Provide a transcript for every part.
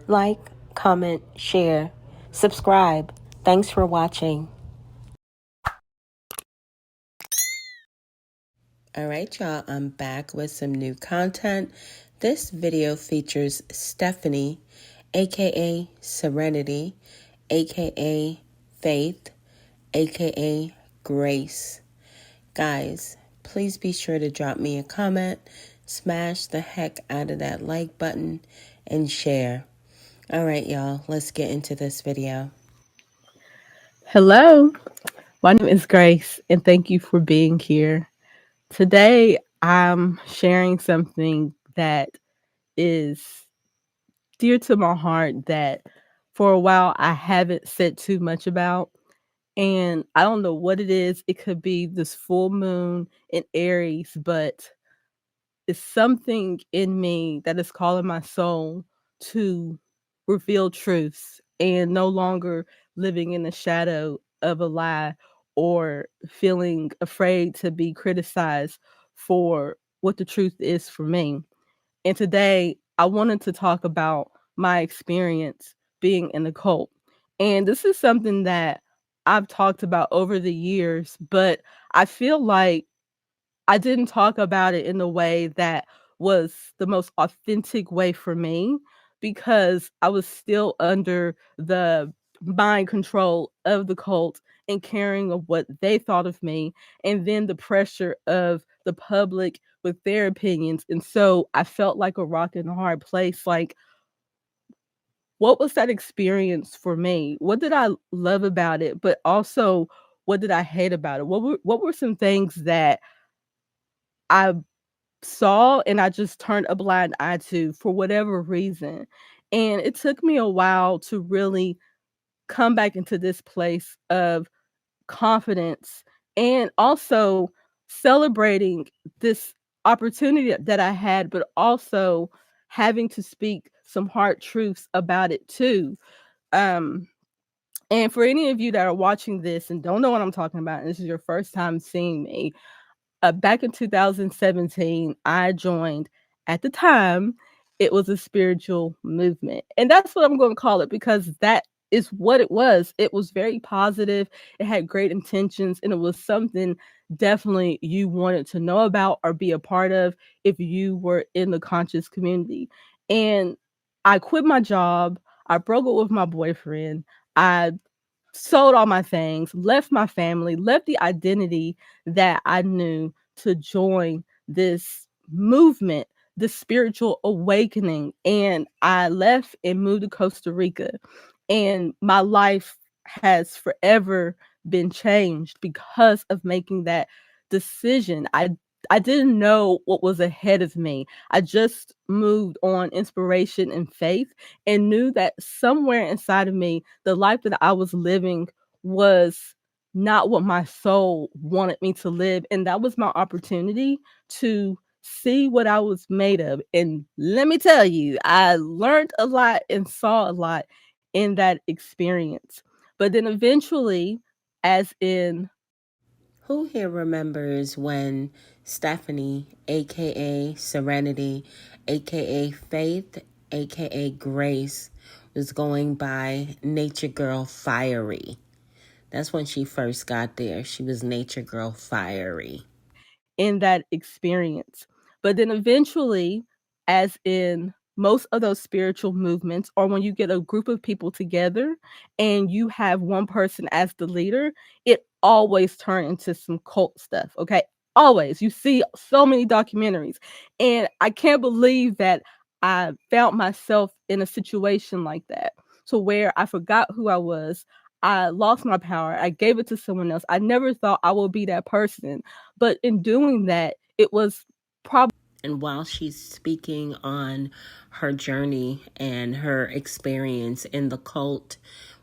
like, comment, share, subscribe. Thanks for watching. All right, y'all, I'm back with some new content. This video features Stephanie, aka Serenity, aka Faith, aka Grace. Guys, please be sure to drop me a comment, smash the heck out of that like button, and share. All right, y'all, let's get into this video. Hello, my name is Grace, and thank you for being here. Today, I'm sharing something that is dear to my heart that for a while I haven't said too much about. And I don't know what it is. It could be this full moon in Aries, but it's something in me that is calling my soul to reveal truths and no longer living in the shadow of a lie or feeling afraid to be criticized for what the truth is for me. And today I wanted to talk about my experience being in the cult. And this is something that I've talked about over the years, but I feel like I didn't talk about it in the way that was the most authentic way for me because I was still under the mind control of the cult and caring of what they thought of me, and then the pressure of the public with their opinions. And so I felt like a rock in a hard place. Like, what was that experience for me? What did I love about it? But also, what did I hate about it? What were some things that I saw and I just turned a blind eye to for whatever reason? And it took me a while to really come back into this place of confidence and also celebrating this opportunity that I had, but also having to speak some hard truths about it too. Um, and for any of you that are watching this and don't know what I'm talking about, and this is your first time seeing me, back in 2017, I joined, at the time, it was a spiritual movement. And that's what I'm going to call it because that is what it was. It was very positive, it had great intentions, and it was something definitely you wanted to know about or be a part of if you were in the conscious community. And I quit my job, I broke up with my boyfriend, I sold all my things, left my family, left the identity that I knew to join this movement, this spiritual awakening. And I left and moved to Costa Rica. And my life has forever been changed because of making that decision. I didn't know what was ahead of me. I just moved on inspiration and faith and knew that somewhere inside of me, the life that I was living was not what my soul wanted me to live. And that was my opportunity to see what I was made of. And let me tell you, I learned a lot and saw a lot in that experience. But then eventually, as in Who here remembers when Stephanie, aka Serenity, aka Faith, aka Grace, was going by Nature Girl Fiery? That's when she first got there. She was Nature Girl Fiery. in that experience. But then eventually, as in most of those spiritual movements, or when you get a group of people together and you have one person as the leader, it always turns into some cult stuff. Okay. Always. You see so many documentaries. And I can't believe that I found myself in a situation like that to where I forgot who I was. I lost my power. I gave it to someone else. I never thought I would be that person, but in doing that, it was probably And while she's speaking on her journey and her experience in the cult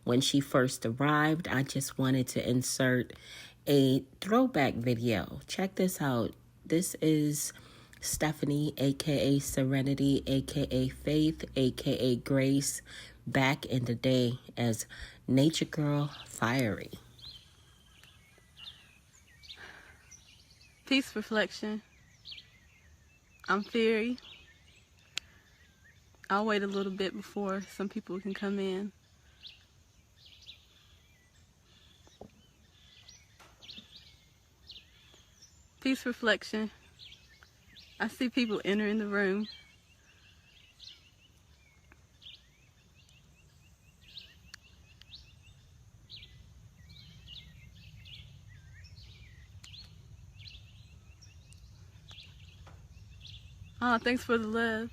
when she first arrived, I just wanted to insert a throwback video. Check this out. This is Stephanie, aka Serenity, aka Faith, aka Grace, back in the day as Nature Girl Fiery. peace reflection. I'm Theory. I'll wait a little bit before some people can come in. Peace reflection. I see people entering the room. Oh, thanks for the love.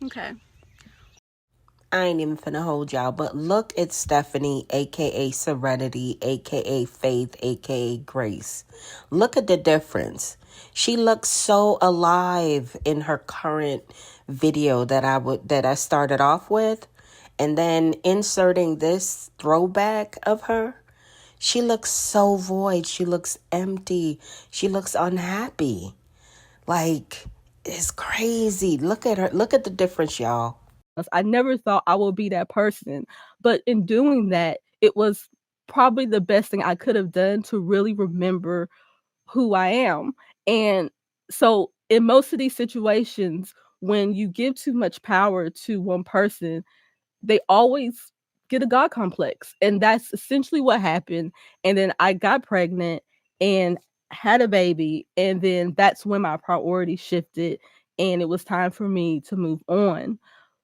Okay. I ain't even finna hold y'all, but look at Stephanie, aka Serenity, aka Faith, aka Grace. Look at the difference. She looks so alive in her current video that I started off with, and then inserting this throwback of her. She looks so void. She looks empty. She looks unhappy. Like, it's crazy. Look at her. Look at the difference, y'all. I never thought I would be that person. But in doing that, it was probably the best thing I could have done to really remember who I am. And so, in most of these situations, when you give too much power to one person, they always get a God complex. And that's essentially what happened. And then I got pregnant and had a baby. And then that's when my priorities shifted and it was time for me to move on.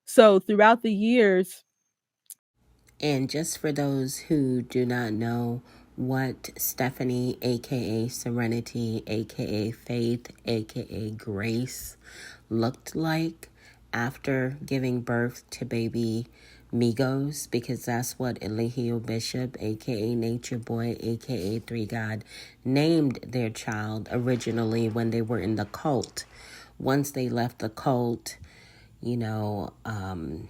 So throughout the years, And just for those who do not know what Stephanie, aka Serenity, aka Faith, aka Grace, looked like after giving birth to baby Migos, because that's what Eligio Bishop, aka Nature Boy, aka Three God, named their child originally when they were in the cult. Once they left the cult,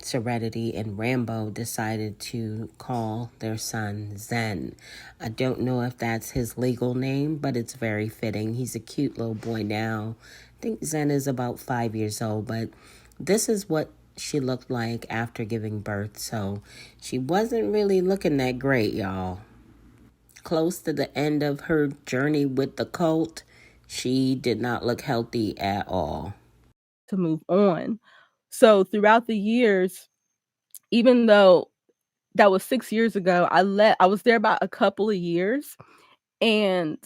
Serenity and Rambo decided to call their son Zen. I don't know if that's his legal name, but it's very fitting. He's a cute little boy now. I think Zen is about 5 years old, but this is what she looked like after giving birth. So she wasn't really looking that great, y'all. Close to the end of her journey with the cult, she did not look healthy at all. to move on. So throughout the years, even though that was 6 years ago, I was there about a couple of years. And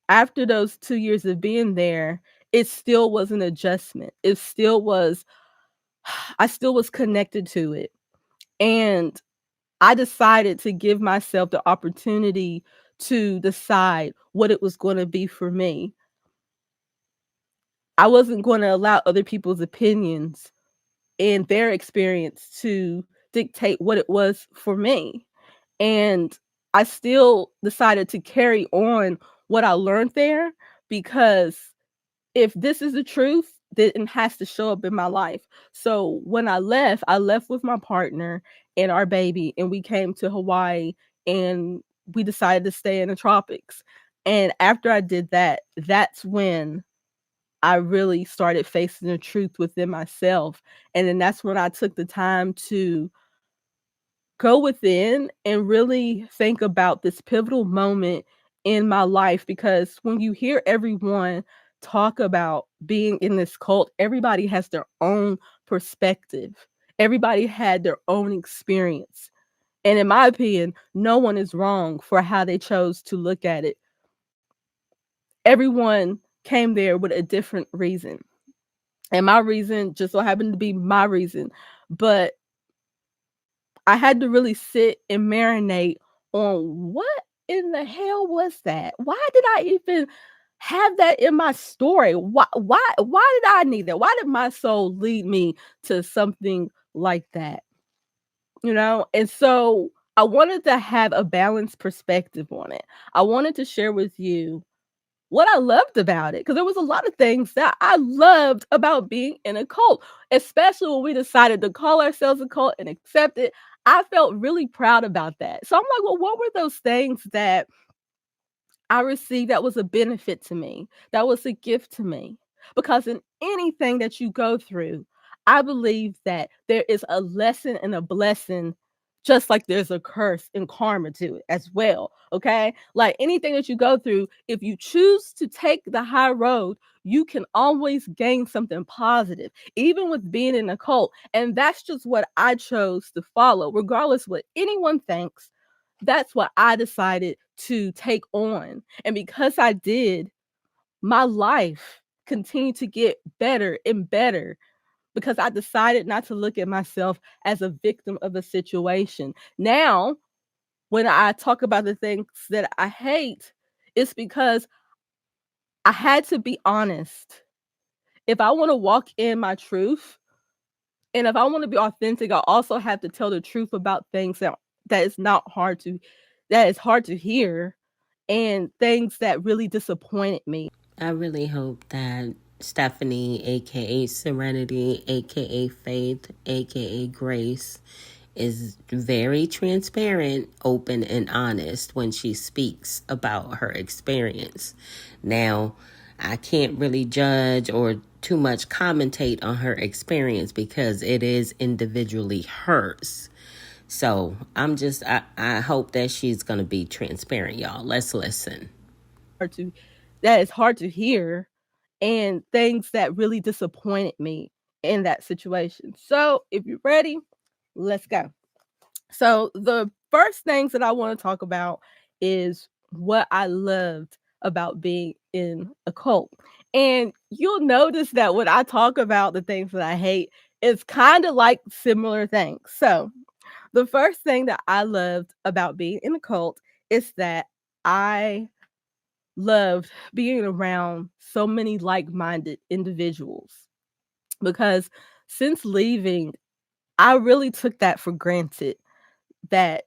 after those 2 years of being there, it still was an adjustment. It still was, I still was connected to it. And I decided to give myself the opportunity to decide what it was going to be for me. I wasn't going to allow other people's opinions and their experience to dictate what it was for me. And I still decided to carry on what I learned there because if this is the truth, then it has to show up in my life. So when I left with my partner and our baby, and we came to Hawaii and we decided to stay in the tropics. And after I did that, that's when I really started facing the truth within myself. And then that's when I took the time to go within and really think about this pivotal moment in my life because when you hear everyone talk about being in this cult, everybody has their own perspective. Everybody had their own experience. And in my opinion, no one is wrong for how they chose to look at it. Everyone came there with a different reason. And my reason just so happened to be my reason. But I had to really sit and marinate on what in the hell was that? Why did I even have that in my story? Why did I need that? Why did my soul lead me to something like that? You know? And so I wanted to have a balanced perspective on it. I wanted to share with you what I loved about it, because there was a lot of things that I loved about being in a cult, especially when we decided to call ourselves a cult and accept it. I felt really proud about that. So I'm like, well, what were those things that I received that was a benefit to me, that was a gift to me? Because in anything that you go through, I believe that there is a lesson and a blessing just like there's a curse and karma to it as well. Okay. Like anything that you go through, if you choose to take the high road, you can always gain something positive, even with being in a cult. And that's just what I chose to follow, regardless what anyone thinks. That's what I decided to take on. And because I did, my life continued to get better and better because I decided not to look at myself as a victim of a situation. Now, when I talk about the things that I hate, it's because I had to be honest. If I want to walk in my truth and if I want to be authentic, I also have to tell the truth about things that is not hard to that is hard to hear and things that really disappointed me. I really hope that Stephanie, aka Serenity, aka Faith, aka Grace, is very transparent, open, and honest when she speaks about her experience. Now, I can't really judge or too much commentate on her experience because it is individually hers. So I hope that she's going to be transparent, y'all. Let's listen. To that is hard to hear and things that really disappointed me in that situation. So, if you're ready, let's go. So, the first things that I want to talk about is what I loved about being in a cult. And you'll notice that when I talk about the things that I hate, it's kind of like similar things. So, the first thing that I loved about being in a cult is that I loved being around so many like-minded individuals because since leaving, I really took that for granted that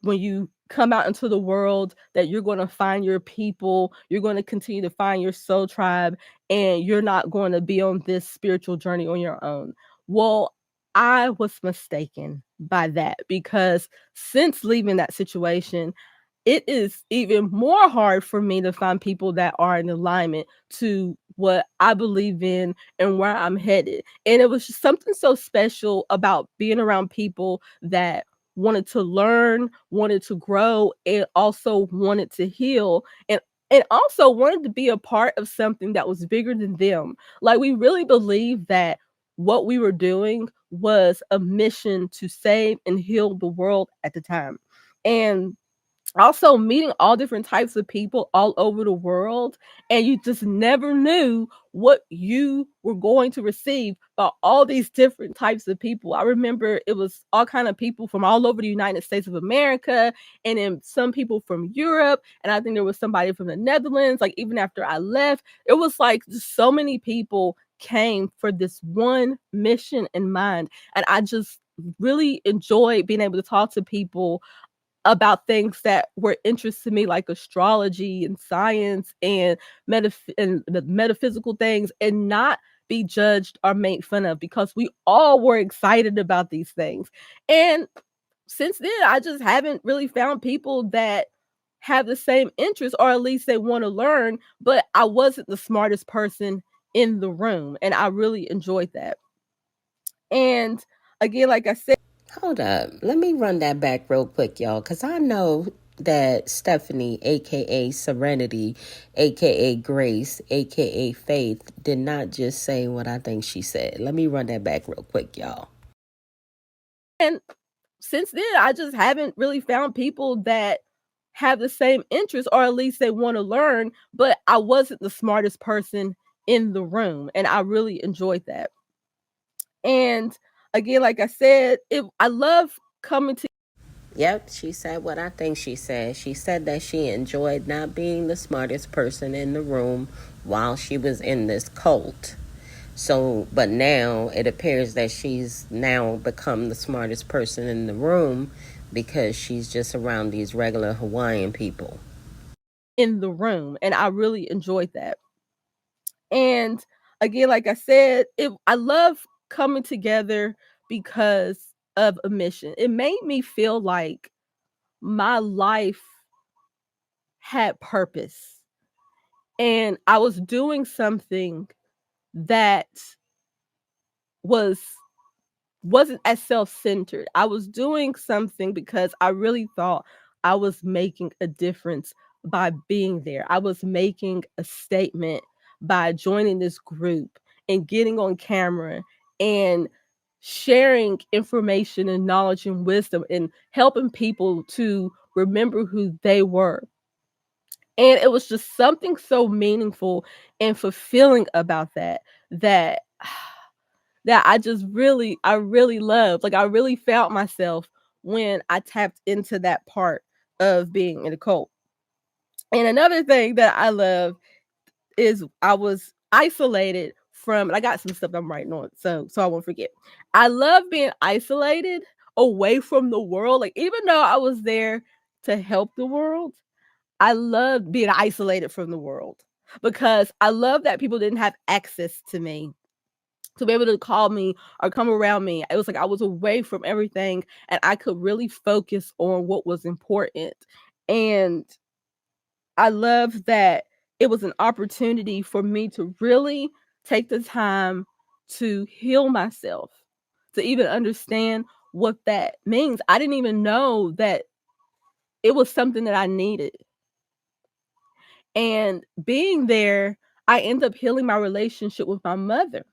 when you come out into the world that you're going to find your people, you're going to continue to find your soul tribe, and you're not going to be on this spiritual journey on your own. Well, I was mistaken by that because since leaving that situation, it is even more hard for me to find people that are in alignment to what I believe in and where I'm headed. And it was just something so special about being around people that wanted to learn, wanted to grow, and also wanted to heal and also wanted to be a part of something that was bigger than them. Like we really believed that what we were doing was a mission to save and heal the world at the time. And also meeting all different types of people all over the world, and you just never knew what you were going to receive by all these different types of people. I remember it was all kind of people from all over the United States of America, and then some people from Europe, and I think there was somebody from the Netherlands. Like even after I left, it was like just so many people came for this one mission in mind, and I just really enjoyed being able to talk to people about things that were interest to me, like astrology and science and and the metaphysical things, and not be judged or made fun of because we all were excited about these things. And since then, I just haven't really found people that have the same interest, or at least they want to learn, but I wasn't the smartest person in the room. And I really enjoyed that. And again, like I said, Hold up. Let me run that back real quick, y'all, because I know that Stephanie, aka Serenity, aka Grace, aka Faith, did not just say what I think she said. Let me run that back real quick, y'all. and since then, I just haven't really found people that have the same interest, or at least they want to learn, but I wasn't the smartest person in the room. And I really enjoyed that. And again, like I said, I love coming to Yep, she said what I think she said. She said that she enjoyed not being the smartest person in the room while she was in this cult. So, but now it appears that she's now become the smartest person in the room because she's just around these regular Hawaiian people. in the room. And I really enjoyed that. And again, like I said, I love coming together because of a mission. It made me feel like my life had purpose and I was doing something that was wasn't as self-centered. I was doing something because I really thought I was making a difference by being there. I was making a statement by joining this group and getting on camera and sharing information and knowledge and wisdom and helping people to remember who they were. And it was just something so meaningful and fulfilling about that that I really loved. Like I really felt myself when I tapped into that part of being in a cult. And another thing that I love is I was isolated from, and I got some stuff I'm writing on so I won't forget. I love being isolated away from the world. Like even though I was there to help the world, I loved being isolated from the world because I love that people didn't have access to me to be able to call me or come around me. It was like I was away from everything and I could really focus on what was important. And I love that it was an opportunity for me to really take the time to heal myself, to even understand what that means. I didn't even know that it was something that I needed. And being there, I end up healing my relationship with my mother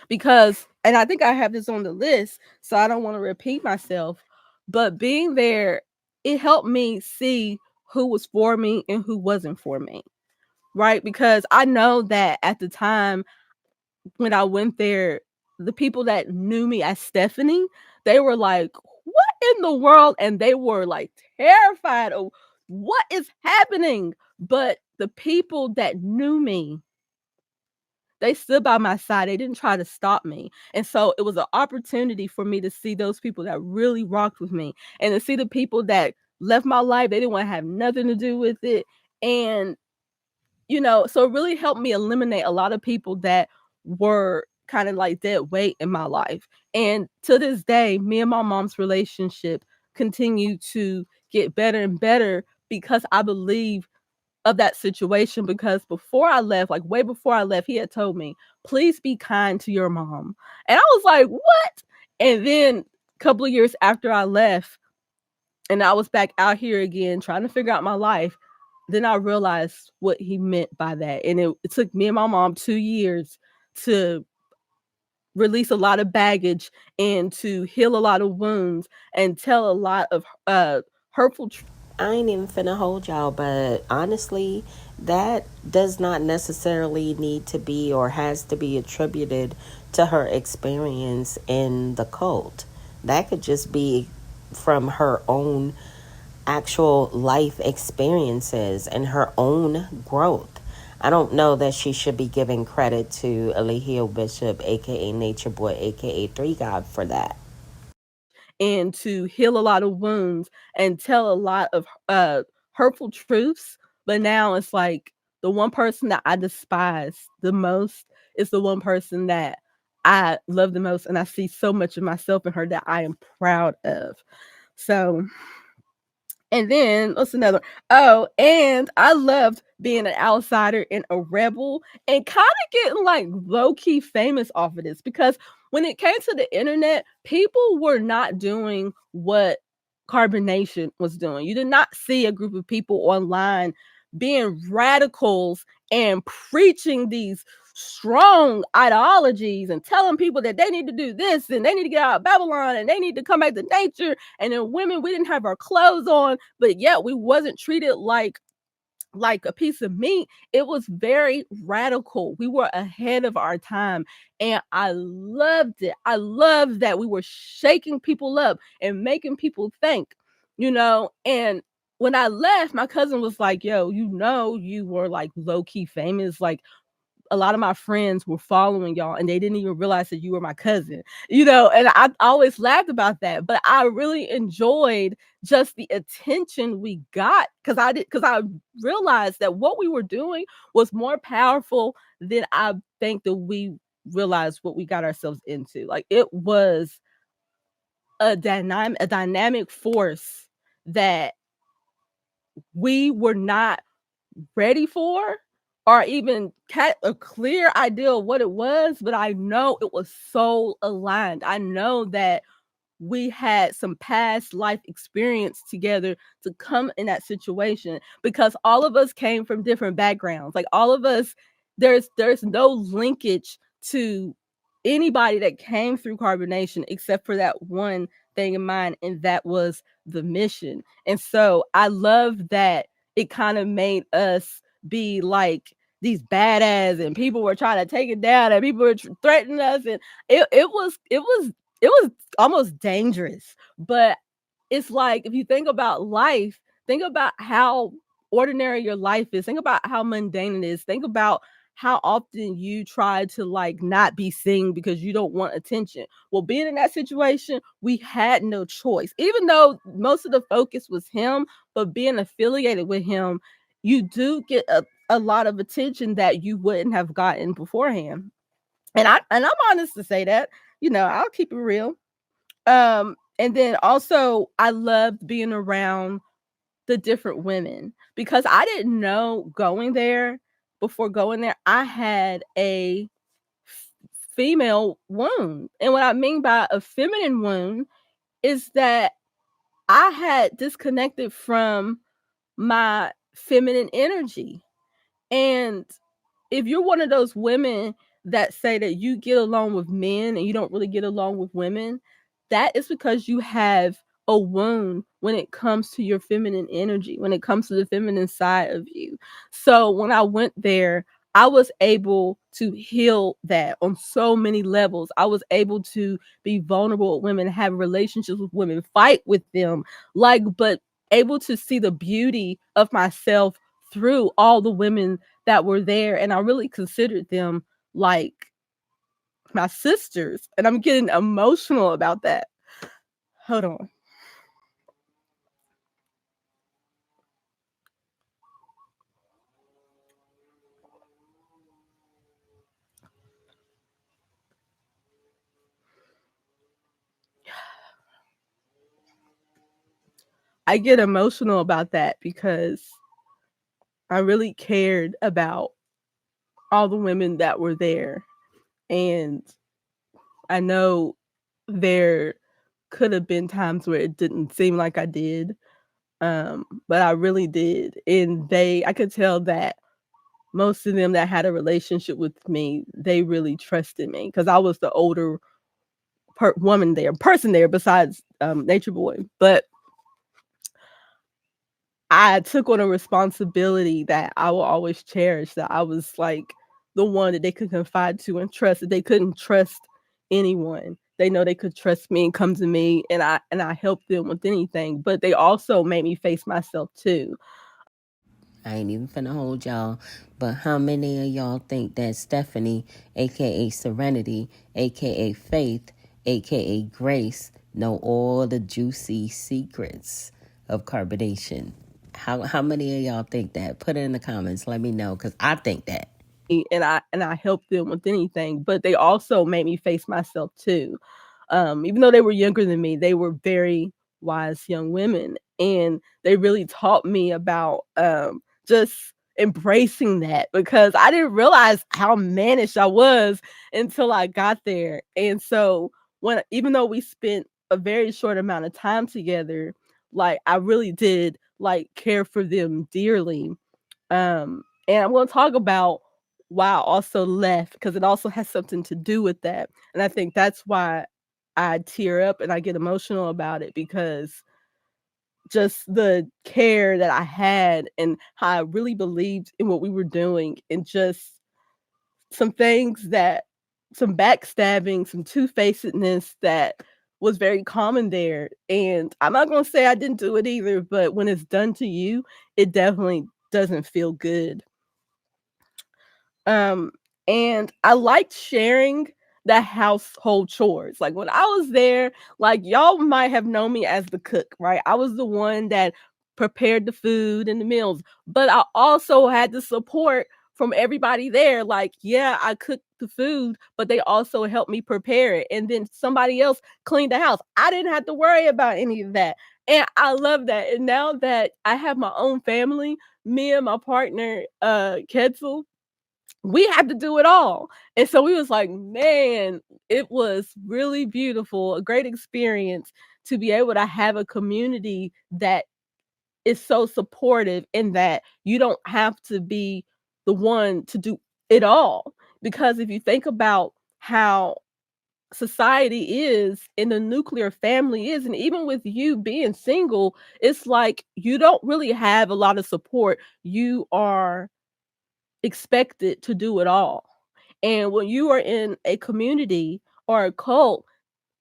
because, and I think I have this on the list, so I don't want to repeat myself, but being there, it helped me see who was for me and who wasn't for me, right? Because I know that at the time when I went there, the people that knew me as Stephanie, they were like, what in the world? And they were like terrified of what is happening. But the people that knew me, they stood by my side. They didn't try to stop me. And so it was an opportunity for me to see those people that really rocked with me and to see the people that left my life. They didn't want to have nothing to do with it. And, so it really helped me eliminate a lot of people that were kind of like dead weight in my life. And to this day, me and my mom's relationship continue to get better and better because I believe of that situation, because before I left, like way before I left, he had told me, please be kind to your mom. And I was like, what? And then a couple of years after I left and I was back out here again trying to figure out my life, then I realized what he meant by that. And it took me and my mom 2 years to release a lot of baggage and to heal a lot of wounds and tell a lot of hurtful I ain't even finna hold y'all, but honestly, that does not necessarily need to be or has to be attributed to her experience in the cult. That could just be from her own actual life experiences and her own growth. I don't know that she should be giving credit to Eligio Bishop, aka Nature Boy, aka Three God, for that. and to heal a lot of wounds and tell a lot of hurtful truths. But now it's like the one person that I despise the most is the one person that I love the most. And I see so much of myself in her that I am proud of. So, and then what's another? Oh, and I loved being an outsider and a rebel and kind of getting like low key famous off of this because when it came to the internet, people were not doing what Carbonation was doing. You did not see a group of people online being radicals and preaching these strong ideologies and telling people that they need to do this and they need to get out of Babylon and they need to come back to nature. And then women, we didn't have our clothes on, but yet we wasn't treated like a piece of meat. It was very radical. We were ahead of our time. And I loved it. I loved that we were shaking people up and making people think. And when I left, my cousin was like, yo, you were like low key famous. Like, a lot of my friends were following y'all and they didn't even realize that you were my cousin. And I always laughed about that, but I really enjoyed just the attention we got because I realized that what we were doing was more powerful than I think that we realized what we got ourselves into. Like it was a dynamic force that we were not ready for, or even a clear idea of what it was, but I know it was so aligned. I know that we had some past life experience together to come in that situation, because all of us came from different backgrounds. Like, all of us, there's no linkage to anybody that came through carbonation except for that one thing in mind, and that was the mission. And so I love that it kind of made us be like these badass, and people were trying to take it down, and people were threatening us, and it was almost dangerous. But it's like, if you think about life, think about how ordinary your life is. Think about how mundane it is. Think about how often you try to like not be seen because you don't want attention. Well, being in that situation, we had no choice. Even though most of the focus was him, but being affiliated with him, you do get a lot of attention that you wouldn't have gotten beforehand. And I'm honest to say that, I'll keep it real. And then also I loved being around the different women, because I didn't know going there before going there, I had a female wound. And what I mean by a feminine wound is that I had disconnected from my feminine energy. And if you're one of those women that say that you get along with men and you don't really get along with women, that is because you have a wound when it comes to your feminine energy, when it comes to the feminine side of you. So when I went there, I was able to heal that on so many levels. I was able to be vulnerable with women, have relationships with women, fight with them, but able to see the beauty of myself through all the women that were there. And I really considered them like my sisters. And I'm getting emotional about that. Hold on. I get emotional about that because I really cared about all the women that were there. And I know there could have been times where it didn't seem like I did. But I really did. And I could tell that most of them that had a relationship with me, they really trusted me because I was the older person there besides Nature Boy. But I took on a responsibility that I will always cherish, that I was like the one that they could confide to and trust, that they couldn't trust anyone. They know they could trust me and come to me, and I helped them with anything. But they also made me face myself too. I ain't even finna hold y'all, but how many of y'all think that Stephanie, aka Serenity, aka Faith, aka Grace, know all the juicy secrets of carbonation? How many of y'all think that? Put it in the comments. Let me know, because I think that. And I helped them with anything, but they also made me face myself too. Even though they were younger than me, they were very wise young women, and they really taught me about just embracing that, because I didn't realize how mannish I was until I got there. And so even though we spent a very short amount of time together, like I really did like care for them dearly. And I'm going to talk about why I also left, because it also has something to do with that. And I think that's why I tear up and I get emotional about it, because just the care that I had and how I really believed in what we were doing, and just some things that some backstabbing, some two-facedness that was very common there. And I'm not going to say I didn't do it either, but when it's done to you, it definitely doesn't feel good. Um, and I liked sharing the household chores. Like when I was there, like y'all might have known me as the cook, right? I was the one that prepared the food and the meals, but I also had the support from everybody there. Like, yeah, I cooked the food, but they also helped me prepare it. And then somebody else cleaned the house. I didn't have to worry about any of that. And I love that. And now that I have my own family, me and my partner, Ketzel, we had to do it all. And so we was like, man, it was really beautiful, a great experience to be able to have a community that is so supportive in that you don't have to be the one to do it all. Because if you think about how society is and the nuclear family is, and even with you being single, it's like you don't really have a lot of support. You are expected to do it all. And when you are in a community or a cult,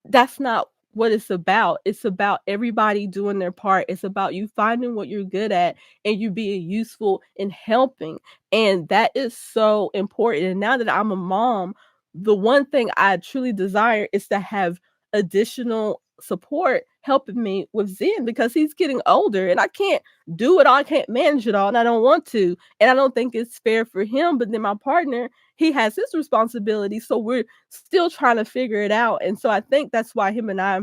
that's not what it's about. It's about everybody doing their part. It's about you finding what you're good at and you being useful in helping. And that is so important. And now that I'm a mom, the one thing I truly desire is to have additional support helping me with Zen because he's getting older and I can't do it all. I can't manage it all and I don't want to. And I don't think it's fair for him. But then my partner, he has his responsibility. So we're still trying to figure it out. And so I think that's why him and I,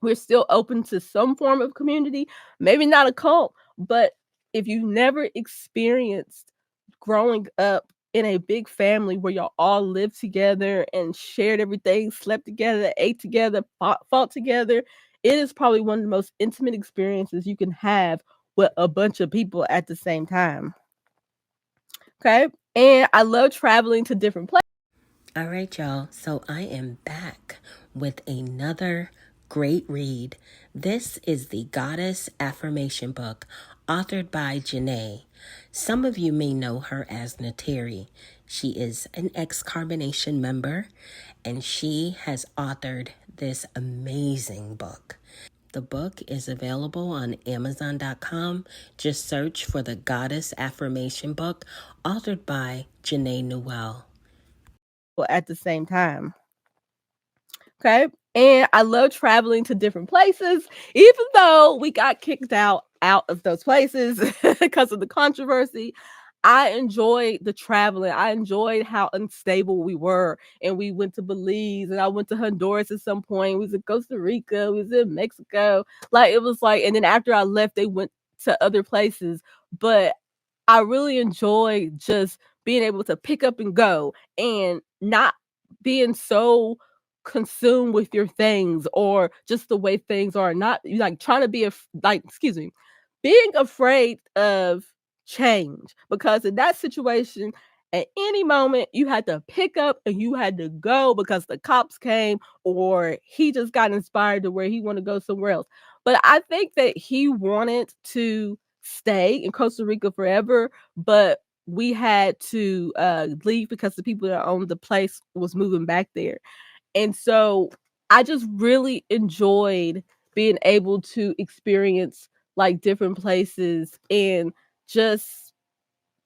we're still open to some form of community, maybe not a cult, but if you never experienced growing up in a big family where y'all all lived together and shared everything, slept together, ate together, fought together, it is probably one of the most intimate experiences you can have with a bunch of people at the same time. Okay. And I love traveling to different places. All right, y'all. So I am back with another great read. This is the Goddess Affirmation book, authored by Janae. Some of you may know her as Nateri. She is an ex-carbonation member, and she has authored this amazing book. The book is available on Amazon.com. Just search for the Goddess Affirmation book, authored by Janae Newell. At the same time. Okay. And I love traveling to different places, even though we got kicked out of those places because of the controversy. I enjoyed the traveling. I enjoyed how unstable we were. And we went to Belize and I went to Honduras at some point. We was in Costa Rica, we was in Mexico. Like it was like, and then after I left, they went to other places. But I really enjoy just being able to pick up and go and not being so consumed with your things or just the way things are. Not like trying to be like, excuse me, being afraid of change because in that situation at any moment you had to pick up and you had to go because the cops came or he just got inspired to where he want to go somewhere else. But I think that he wanted to stay in Costa Rica forever, but we had to leave because the people that owned the place was moving back there. And so I just really enjoyed being able to experience like different places and just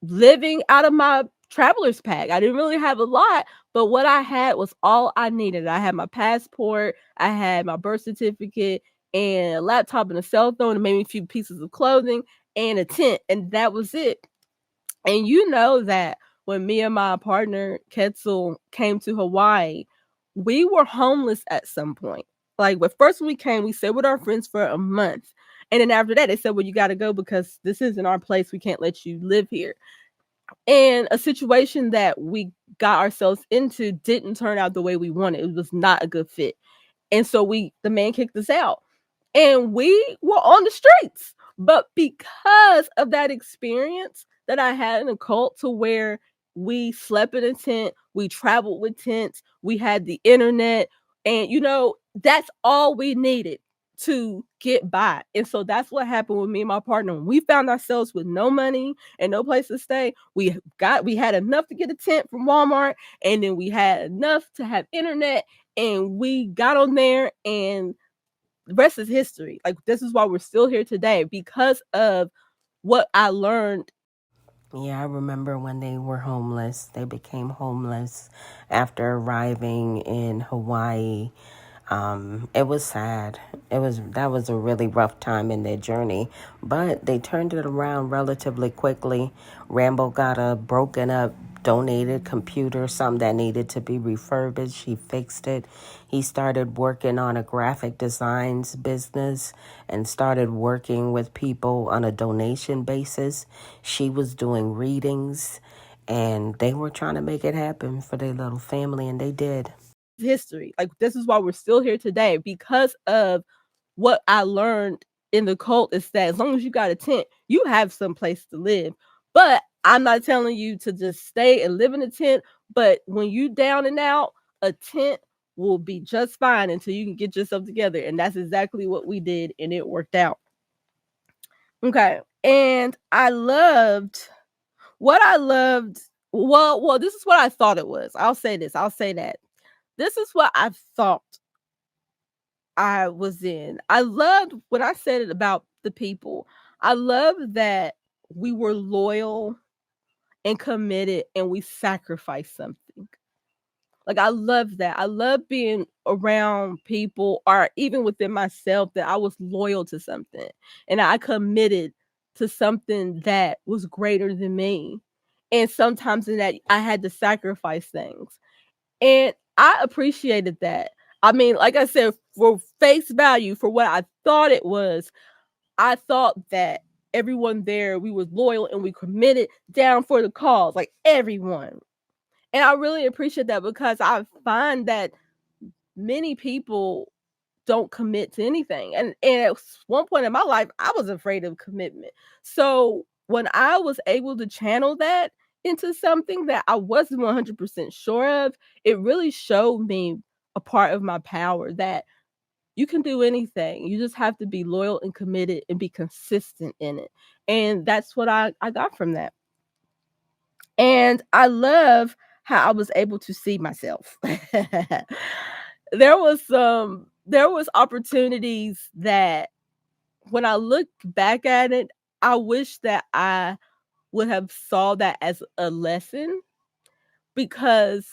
living out of my traveler's pack. I didn't really have a lot, but what I had was all I needed. I had my passport, I had my birth certificate, and a laptop and a cell phone, and maybe a few pieces of clothing and a tent, and that was it. And you know that when me and my partner Ketzel came to Hawaii, we were homeless at some point. Like, when first we came, we stayed with our friends for a month. And then after that, they said, well, you got to go because this isn't our place. We can't let you live here. And a situation that we got ourselves into didn't turn out the way we wanted. It was not a good fit. And so the man kicked us out and we were on the streets. But because of that experience that I had in a cult to where we slept in a tent, we traveled with tents, we had the internet, and that's all we needed to get by. And so that's what happened with me and my partner. When we found ourselves with no money and no place to stay, we had enough to get a tent from Walmart, and then we had enough to have internet, and we got on there, and the rest is history. Like, this is why we're still here today because of what I learned. Yeah, I remember when they were homeless. They became homeless after arriving in Hawaii. It was sad. That was a really rough time in their journey, but they turned it around relatively quickly. Rambo got a broken up donated computer, something that needed to be refurbished. He fixed it. He started working on a graphic designs business and started working with people on a donation basis. She was doing readings And they were trying to make it happen for their little family, and they did. History. Like, this is why we're still here today, because of what I learned in the cult is that as long as you got a tent, you have some place to live. But I'm not telling you to just stay and live in a tent. But when you down and out, a tent will be just fine until you can get yourself together. And that's exactly what we did, and it worked out. Okay. And what I loved, well, this is what I thought it was. I'll say this, I'll say that. This is what I thought I was in. I loved when I said it about the people. I love that we were loyal and committed and we sacrificed something. Like, I love that. I love being around people, or even within myself, that I was loyal to something and I committed to something that was greater than me. And sometimes in that I had to sacrifice things. And I appreciated that. I mean, like I said, for face value, for what I thought it was, I thought that everyone there, we was loyal and we committed down for the cause, like everyone. And I really appreciate that, because I find that many people don't commit to anything. And at one point in my life, I was afraid of commitment. So when I was able to channel that into something that I wasn't 100% sure of, it really showed me a part of my power, that you can do anything. You just have to be loyal and committed and be consistent in it. And that's what I got from that. And I love how I was able to see myself. There was opportunities that when I look back at it, I wish that I would have saw that as a lesson, because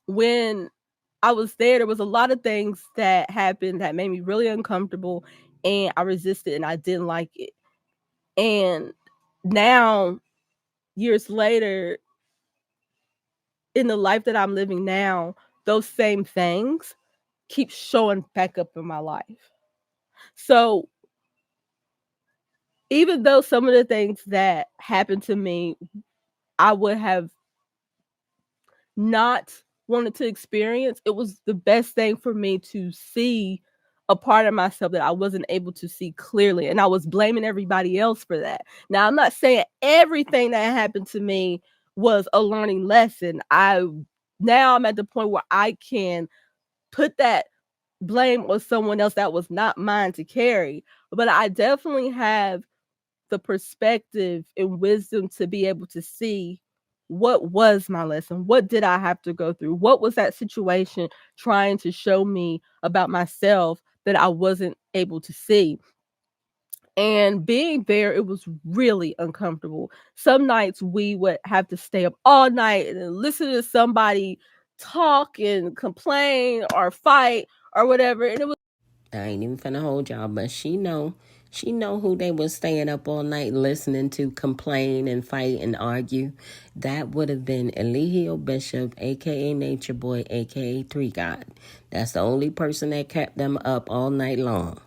when I was there was a lot of things that happened that made me really uncomfortable, and I resisted and I didn't like it. And now, years later, in the life that I'm living now, those same things keep showing back up in my life. So even though some of the things that happened to me, I would have not wanted to experience, it was the best thing for me to see a part of myself that I wasn't able to see clearly. And I was blaming everybody else for that. Now, I'm not saying everything that happened to me was a learning lesson. Now I'm at the point where I can put that blame on someone else that was not mine to carry. But I definitely have the perspective and wisdom to be able to see what was my lesson. What did I have to go through? What was that situation trying to show me about myself that I wasn't able to see? And being there, it was really uncomfortable. Some nights we would have to stay up all night and listen to somebody talk and complain or fight or whatever. And it was I ain't even finna hold y'all, but she know who they was staying up all night listening to complain and fight and argue. That would have been Eligio Bishop, aka Nature Boy, aka Three God. That's the only person that kept them up all night long.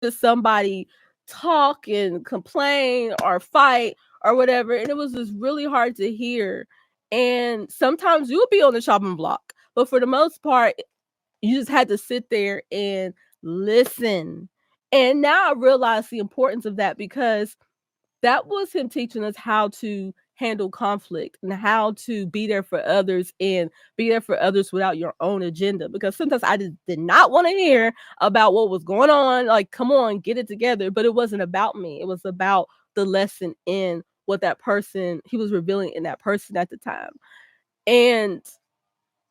just somebody talk and complain or fight or whatever. And it was just really hard to hear. And sometimes you'll be on the chopping block, but for the most part, you just had to sit there and listen. And now I realize the importance of that, because that was him teaching us how to handle conflict and how to be there for others, and be there for others without your own agenda. Because sometimes I just did not want to hear about what was going on. Like, come on, get it together. But it wasn't about me. It was about the lesson in what that person, he was revealing in that person at the time. And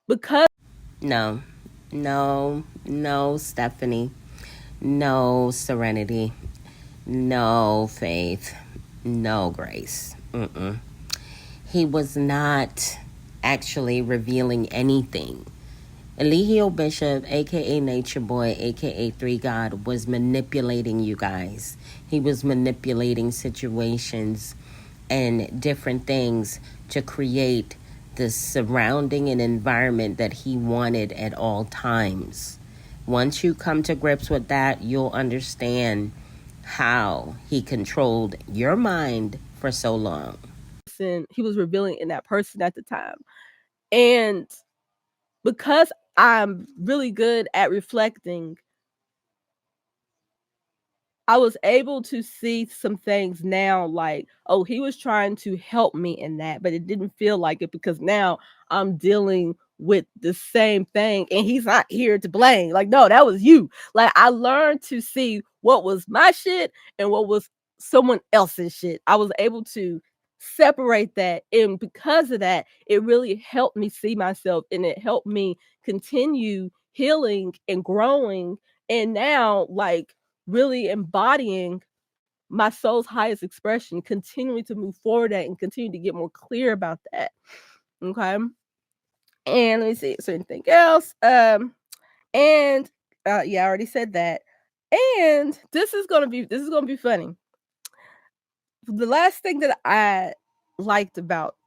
because No, no, Stephanie. No, Serenity. No, Faith. No, Grace. He was not actually revealing anything. Eligio Bishop, aka Nature Boy, aka Three God, was manipulating you guys. He was manipulating situations and different things to create the surrounding and environment that he wanted at all times. Once you come to grips with that, you'll understand how he controlled your mind for so long. person he was revealing in that person at the time. And because I'm really good at reflecting, I was able to see some things now like, oh, he was trying to help me in that, but it didn't feel like it because now I'm dealing with the same thing and he's not here to blame. Like, no, that was you. Like, I learned to see what was my shit and what was someone else's shit. I was able to separate that. And because of that, it really helped me see myself and it helped me continue healing and growing. And now, like, really embodying my soul's highest expression, continuing to move forward at and continue to get more clear about that. Okay. And let me see, is there anything else? And yeah, I already said that. And this is gonna be funny. The last thing that I liked about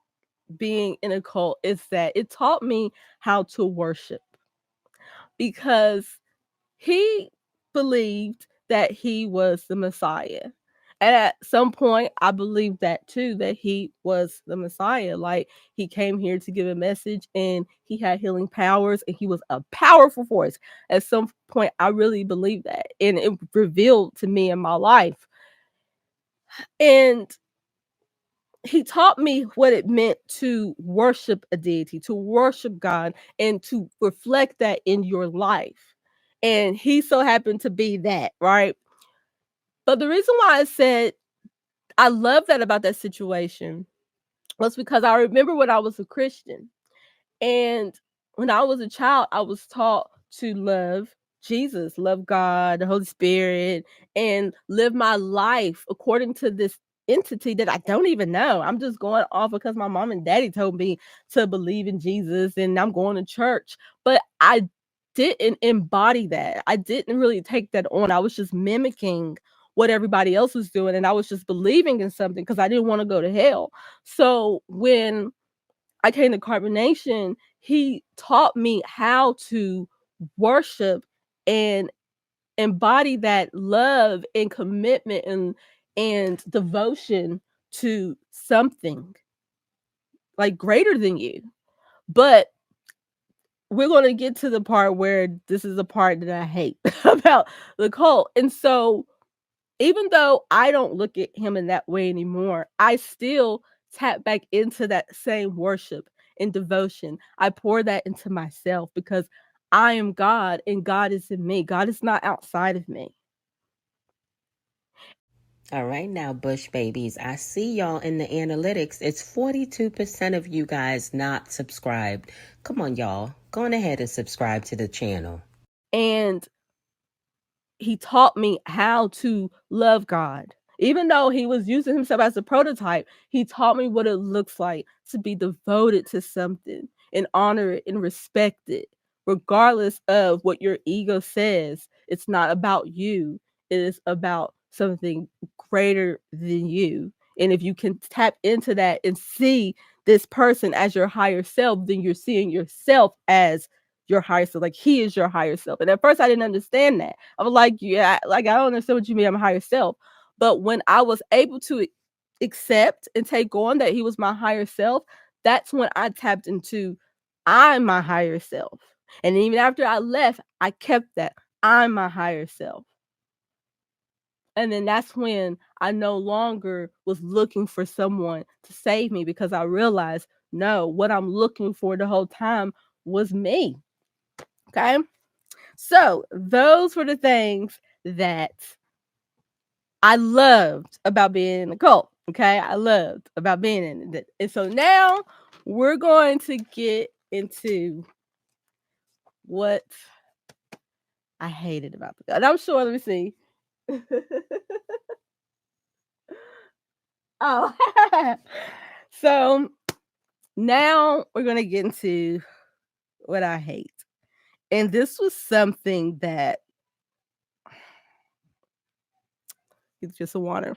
being in a cult is that it taught me how to worship because he believed that he was the Messiah. And at some point, I believed that too, that he was the Messiah. Like, he came here to give a message and he had healing powers and he was a powerful force. At some point, I really believed that. And it revealed to me in my life. And he taught me what it meant to worship a deity, to worship God, and to reflect that in your life. And he so happened to be that, right? But the reason why I said I love that about that situation was because I remember when I was a Christian. And when I was a child, I was taught to love Jesus, love God, the Holy Spirit, and live my life according to this entity that I don't even know. I'm just going off because my mom and daddy told me to believe in Jesus and I'm going to church. But I didn't embody that. I didn't really take that on. I was just mimicking what everybody else was doing and I was just believing in something because I didn't want to go to hell. So when I came to carbonation, he taught me how to worship and embody that love and commitment and devotion to something like greater than you. But we're going to get to the part where this is the part that I hate about the cult. And so even though I don't look at him in that way anymore, I still tap back into that same worship and devotion. I pour that into myself because I am God and God is in me. God is not outside of me. All right, now, Bush babies, I see y'all in the analytics. It's 42% of you guys not subscribed. Come on, y'all. Go on ahead and subscribe to the channel. And he taught me how to love God. Even though he was using himself as a prototype, he taught me what it looks like to be devoted to something and honor it and respect it, regardless of what your ego says. It's not about you, it is about something greater than you. And if you can tap into that and see this person as your higher self, then you're seeing yourself as your higher self. Like, he is your higher self. And at first I didn't understand that. I was like, yeah, like, I don't understand what you mean I'm a higher self. But when I was able to accept and take on that he was my higher self, that's when I tapped into I'm my higher self. And even after I left, I kept that I'm my higher self. And then that's when I no longer was looking for someone to save me because I realized, no, what I'm looking for the whole time was me. Okay. So those were the things that I loved about being in a cult. Okay. I loved about being in it. And so now we're going to get into what I hated about the cult. And I'm sure, let me see. Oh, so now we're going to get into what I hate. And this was something that it's just a water.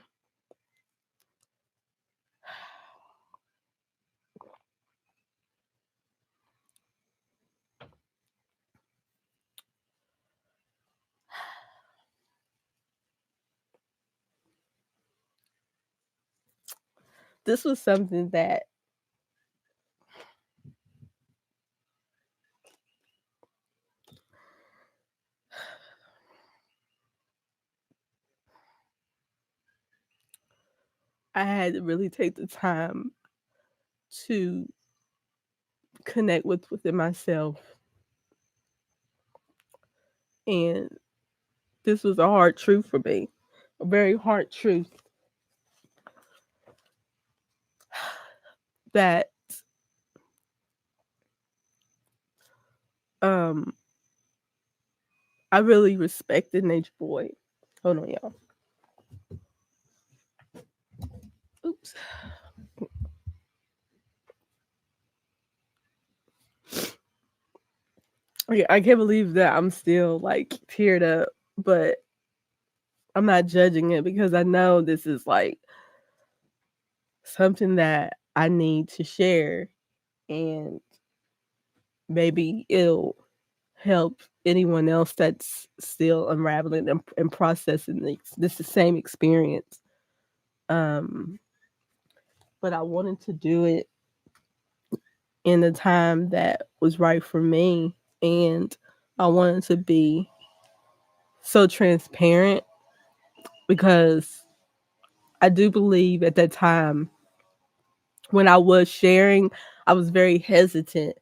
this was something that I had to really take the time to connect with within myself. And this was a hard truth for me, a very hard truth that um I really respected Nature Boy. Hold on, y'all. Oops. Okay, I can't believe that I'm still like teared up, but I'm not judging it because I know this is like something that I need to share, and maybe it'll help anyone else that's still unraveling and processing this the same experience. Um, but I wanted to do it in the time that was right for me, and I wanted to be so transparent because I do believe at that time when I was sharing, I was very hesitant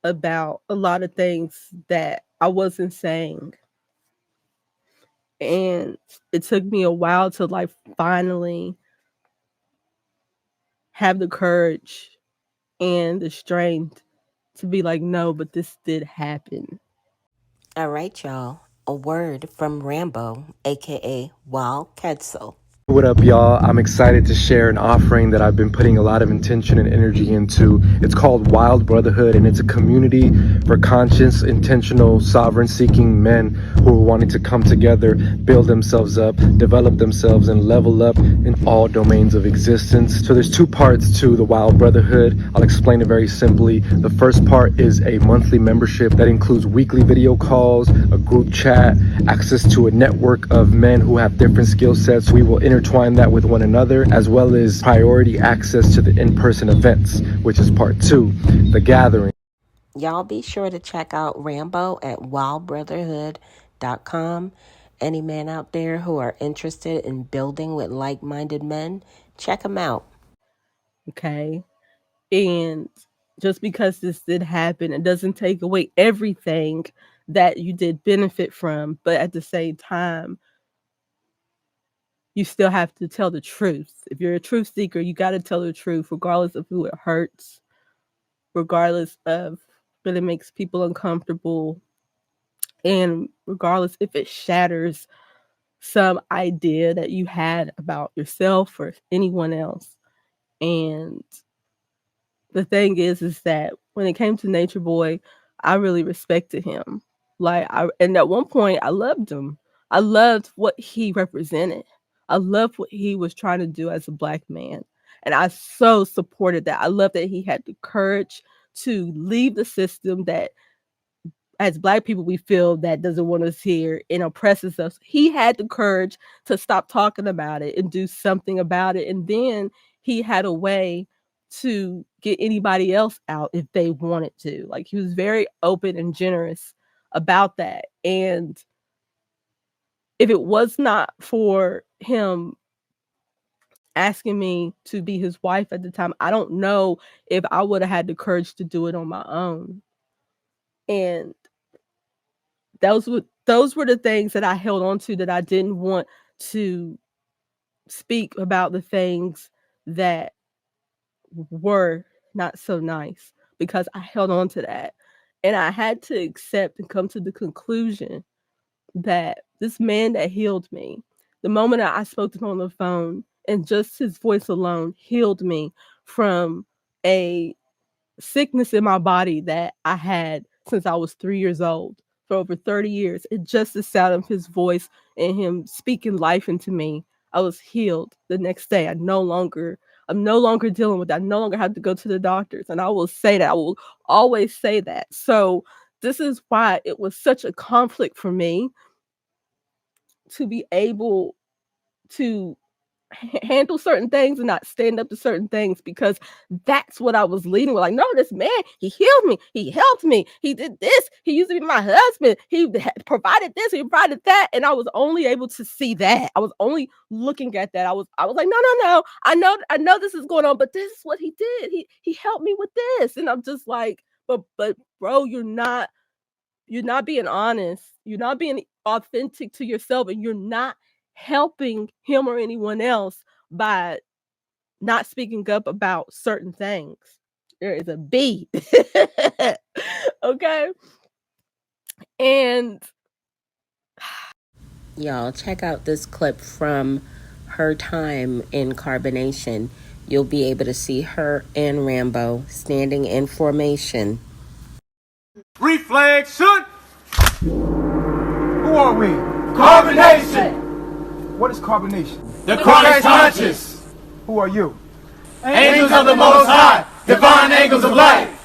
about a lot of things that I wasn't saying. And it took me a while to like finally have the courage and the strength to be like, no, but this did happen. All right, y'all. A word from Rambo, aka Wild Quetzal. What up, y'all? I'm excited to share an offering that I've been putting a lot of intention and energy into. It's called Wild Brotherhood, and it's a community for conscious, intentional, sovereign-seeking men who are wanting to come together, build themselves up, develop themselves, and level up in all domains of existence. So there's two parts to the Wild Brotherhood. I'll explain it very simply. The first part is a monthly membership that includes weekly video calls, a group chat, access to a network of men who have different skill sets. We will intertwine that with one another, as well as priority access to the in-person events, which is part two, the gathering. Y'all be sure to check out Rambo at wildbrotherhood.com. Any men out there who are interested in building with like-minded men, check them out. Okay. And just because this did happen, it doesn't take away everything that you did benefit from. But at the same time, you still have to tell the truth. If you're a truth seeker, you got to tell the truth, regardless of who it hurts, regardless of if it makes people uncomfortable, and regardless if it shatters some idea that you had about yourself or anyone else. And the thing is that when it came to Nature Boy, I really respected him. And at one point I loved him. I loved what he represented. I loved what he was trying to do as a black man. And I so supported that. I love that he had the courage to leave the system that as black people we feel that doesn't want us here and oppresses us. He had the courage to stop talking about it and do something about it. And then he had a way to get anybody else out if they wanted to. Like he was very open and generous about that. And if it was not for him asking me to be his wife at the time, I don't know if I would have had the courage to do it on my own. And those were the things that I held on to, that I didn't want to speak about the things that were not so nice, because I held on to that. And I had to accept and come to the conclusion that this man that healed me, the moment I spoke to him on the phone, and just his voice alone healed me from a sickness in my body that I had since I was 3 years old for over 30 years. It just the sound of his voice and him speaking life into me. I was healed the next day. I'm no longer dealing with that. I no longer have to go to the doctors. And I will say that. I will always say that. So this is why it was such a conflict for me to be able to handle certain things and not stand up to certain things, because that's what I was leading with. Like, no, this man, he healed me, he helped me, he did this, he used to be my husband, he provided this, he provided that, and I was only able to see that. I was only looking at that. I was like, no, I know this is going on, but this is what he did. He helped me with this, and I'm just like, but bro, you're not being honest. You're not being authentic to yourself, and you're not helping him or anyone else by not speaking up about certain things. There is a B. Okay. And Y'all, check out this clip from her time in carbonation. You'll be able to see her and Rambo standing in formation. Reflection! Who are we? Carbonation! What is carbonation? The Christ conscious! Who are you? Angels of the Most High! Divine angels of light!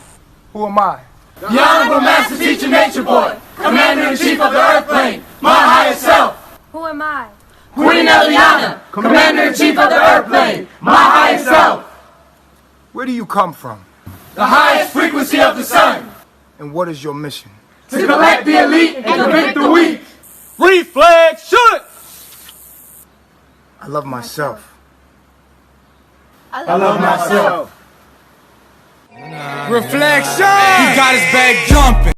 Who am I? The Honorable Master Teacher Nature Boy! Commander-in-Chief of the Earth Plane! My highest self! Who am I? Queen Eliana! Commander-in-Chief of the Earth Plane! My highest self! Where do you come from? The highest frequency of the sun! And what is your mission? To collect the elite and convict the weak! Reflection! I love myself. I love myself. Reflection! He got his bag jumping.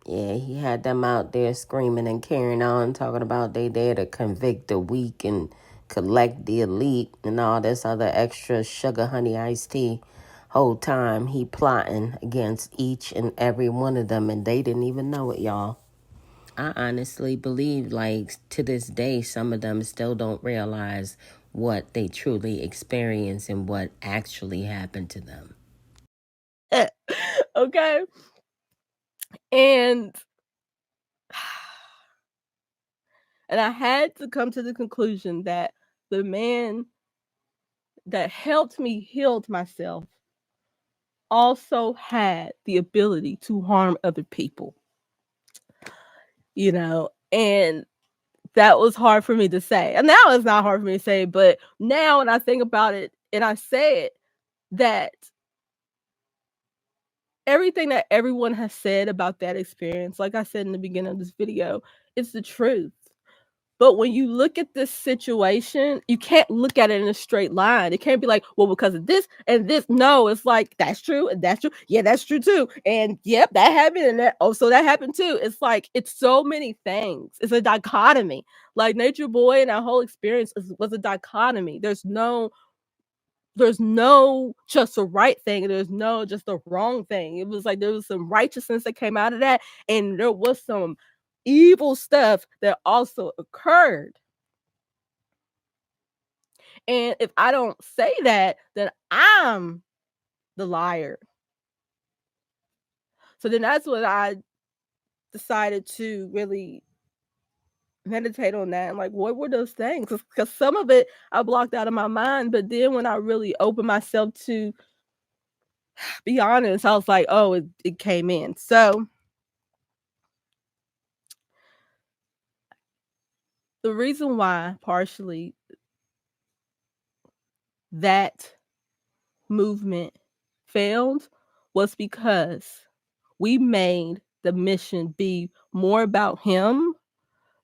Yeah, he had them out there screaming and carrying on, talking about they there to convict the weak and collect the elite and all this other extra sugar honey iced tea. Whole time he plotting against each and every one of them, and they didn't even know it, y'all. I honestly believe, like, to this day, some of them still don't realize what they truly experience and what actually happened to them. okay. And I had to come to the conclusion that the man that helped me heal myself also had the ability to harm other people. And that was hard for me to say. And now it's not hard for me to say, but now when I think about it and I say it, that everything that everyone has said about that experience, like I said in the beginning of this video, it's the truth. But when you look at this situation, you can't look at it in a straight line. It can't be like, well, because of this and this. No, it's like, that's true and that's true. Yeah, that's true too. And yep, that happened. And that, oh, so that happened too. It's like, it's so many things. It's a dichotomy. Like Nature Boy and our whole experience was a dichotomy. There's no just a right thing. There's no just a wrong thing. It was like there was some righteousness that came out of that. And there was some evil stuff that also occurred. And if I don't say that, then I'm the liar. So then that's what I decided to really meditate on that. And like, what were those things? Because some of it I blocked out of my mind. But then when I really opened myself to be honest, I was like, oh, it came in. So the reason why partially that movement failed was because we made the mission be more about him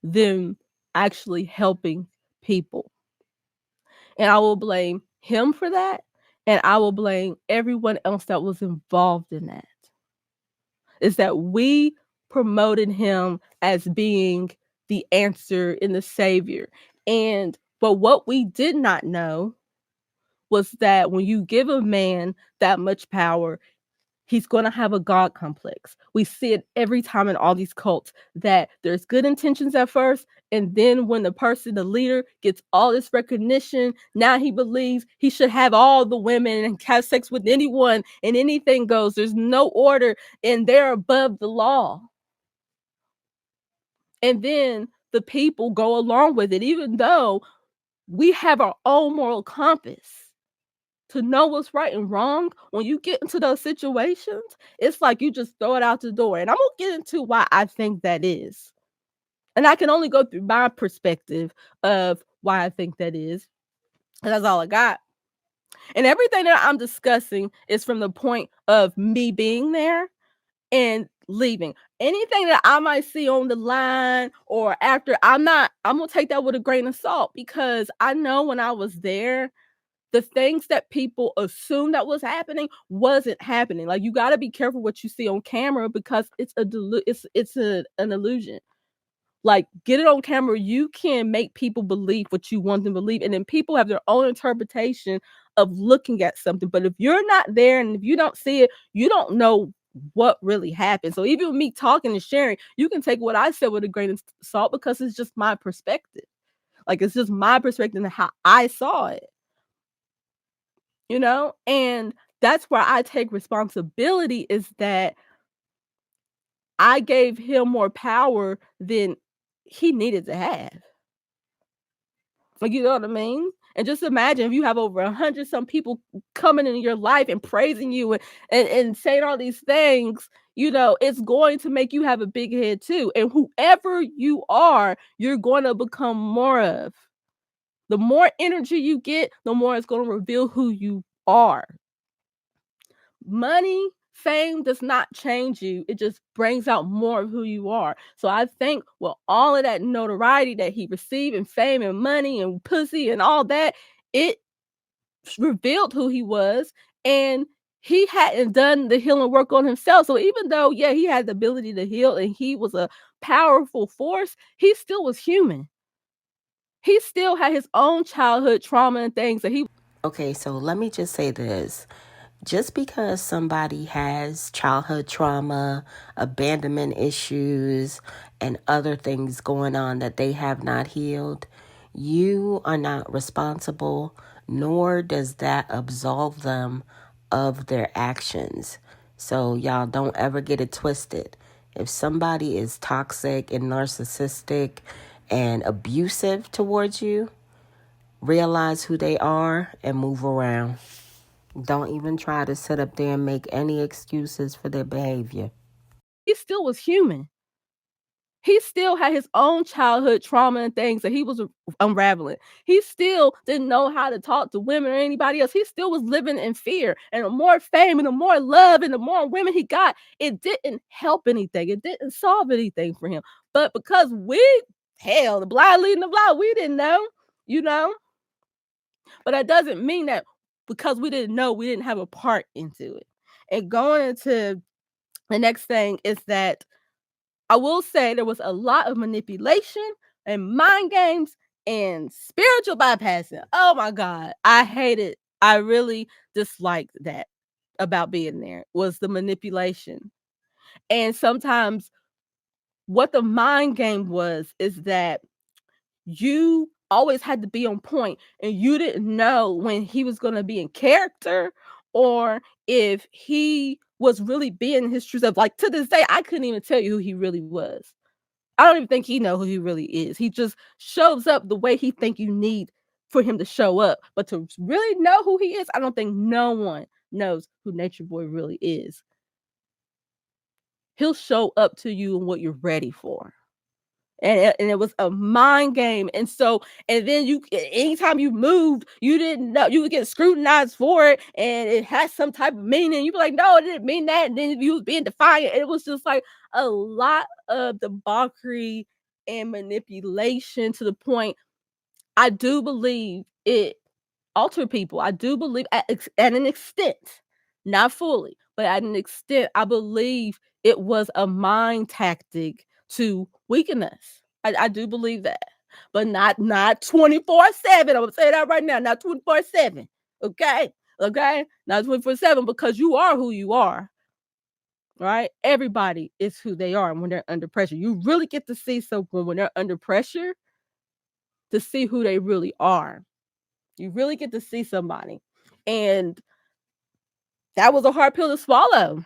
than actually helping people. And I will blame him for that. And I will blame everyone else that was involved in that. Is that we promoted him as being the answer and the savior. But what we did not know was that when you give a man that much power, he's going to have a God complex. We see it every time in all these cults that there's good intentions at first. And then when the leader gets all this recognition, now he believes he should have all the women and have sex with anyone and anything goes. There's no order and they're above the law. And then the people go along with it, even though we have our own moral compass to know what's right and wrong. When you get into those situations, it's like you just throw it out the door. And I'm going to get into why I think that is. And I can only go through my perspective of why I think that is. That's all I got. And everything that I'm discussing is from the point of me being there and leaving. Anything that I might see on the line or after, I'm gonna take that with a grain of salt, because I know when I was there, the things that people assumed that was happening wasn't happening. Like, you got to be careful what you see on camera, because it's an illusion. Like, get it on camera, you can make people believe what you want them to believe, and then people have their own interpretation of looking at something. But if you're not there and if you don't see it, you don't know what really happened. So even with me talking and sharing, you can take what I said with a grain of salt, because it's just my perspective. Like, it's just my perspective and how I saw it, you know? And that's where I take responsibility, is that I gave him more power than he needed to have. Like, you know what I mean? And just imagine if you have over 100 some people coming in your life and praising you and saying all these things, you know, it's going to make you have a big head too. And whoever you are, you're going to become more of. The more energy you get, the more it's going to reveal who you are. Money, fame does not change you. It just brings out more of who you are. So I think with all of that notoriety that he received, and fame and money and pussy and all that, it revealed who he was. And he hadn't done the healing work on himself. So even though, yeah, he had the ability to heal and he was a powerful force, he still was human. He still had his own childhood trauma and things that he. Okay, so let me just say this. Just because somebody has childhood trauma, abandonment issues, and other things going on that they have not healed, you are not responsible, nor does that absolve them of their actions. So y'all don't ever get it twisted. If somebody is toxic and narcissistic and abusive towards you, realize who they are and move around. Don't even try to sit up there and make any excuses for their behavior. He still was human. He still had his own childhood trauma and things that he was unraveling. He still didn't know how to talk to women or anybody else. He still was living in fear. And the more fame and the more love and the more women he got, it didn't help anything. It didn't solve anything for him. But because the blind leading the blind, we didn't know, you know? But that doesn't mean that because we didn't know, we didn't have a part into it. And going into the next thing is that I will say there was a lot of manipulation and mind games and spiritual bypassing. Oh my God. I hate it. I really disliked that about being there, was the manipulation. And sometimes what the mind game was is that you always had to be on point, and you didn't know when he was going to be in character or if he was really being his true self. Like, to this day, I couldn't even tell you who he really was. I don't even think he know who he really is. He just shows up the way he think you need for him to show up. But to really know who he is, I don't think no one knows who Nature Boy really is. He'll show up to you and what you're ready for. And it was a mind game. And so, and then anytime you moved, you didn't know, you would get scrutinized for it, and it has some type of meaning. You'd be like, no, it didn't mean that. And then you was being defiant. It was just like a lot of debauchery and manipulation, to the point I do believe it altered people. I do believe at an extent, not fully, but at an extent, I believe it was a mind tactic to weaken us. I do believe that, but not 24/7. I'm gonna say that right now, not 24/7. Okay, okay, not 24/7, because you are who you are. Right? Everybody is who they are when they're under pressure. You really get to see someone when they're under pressure to see who they really are. You really get to see somebody. And that was a hard pill to swallow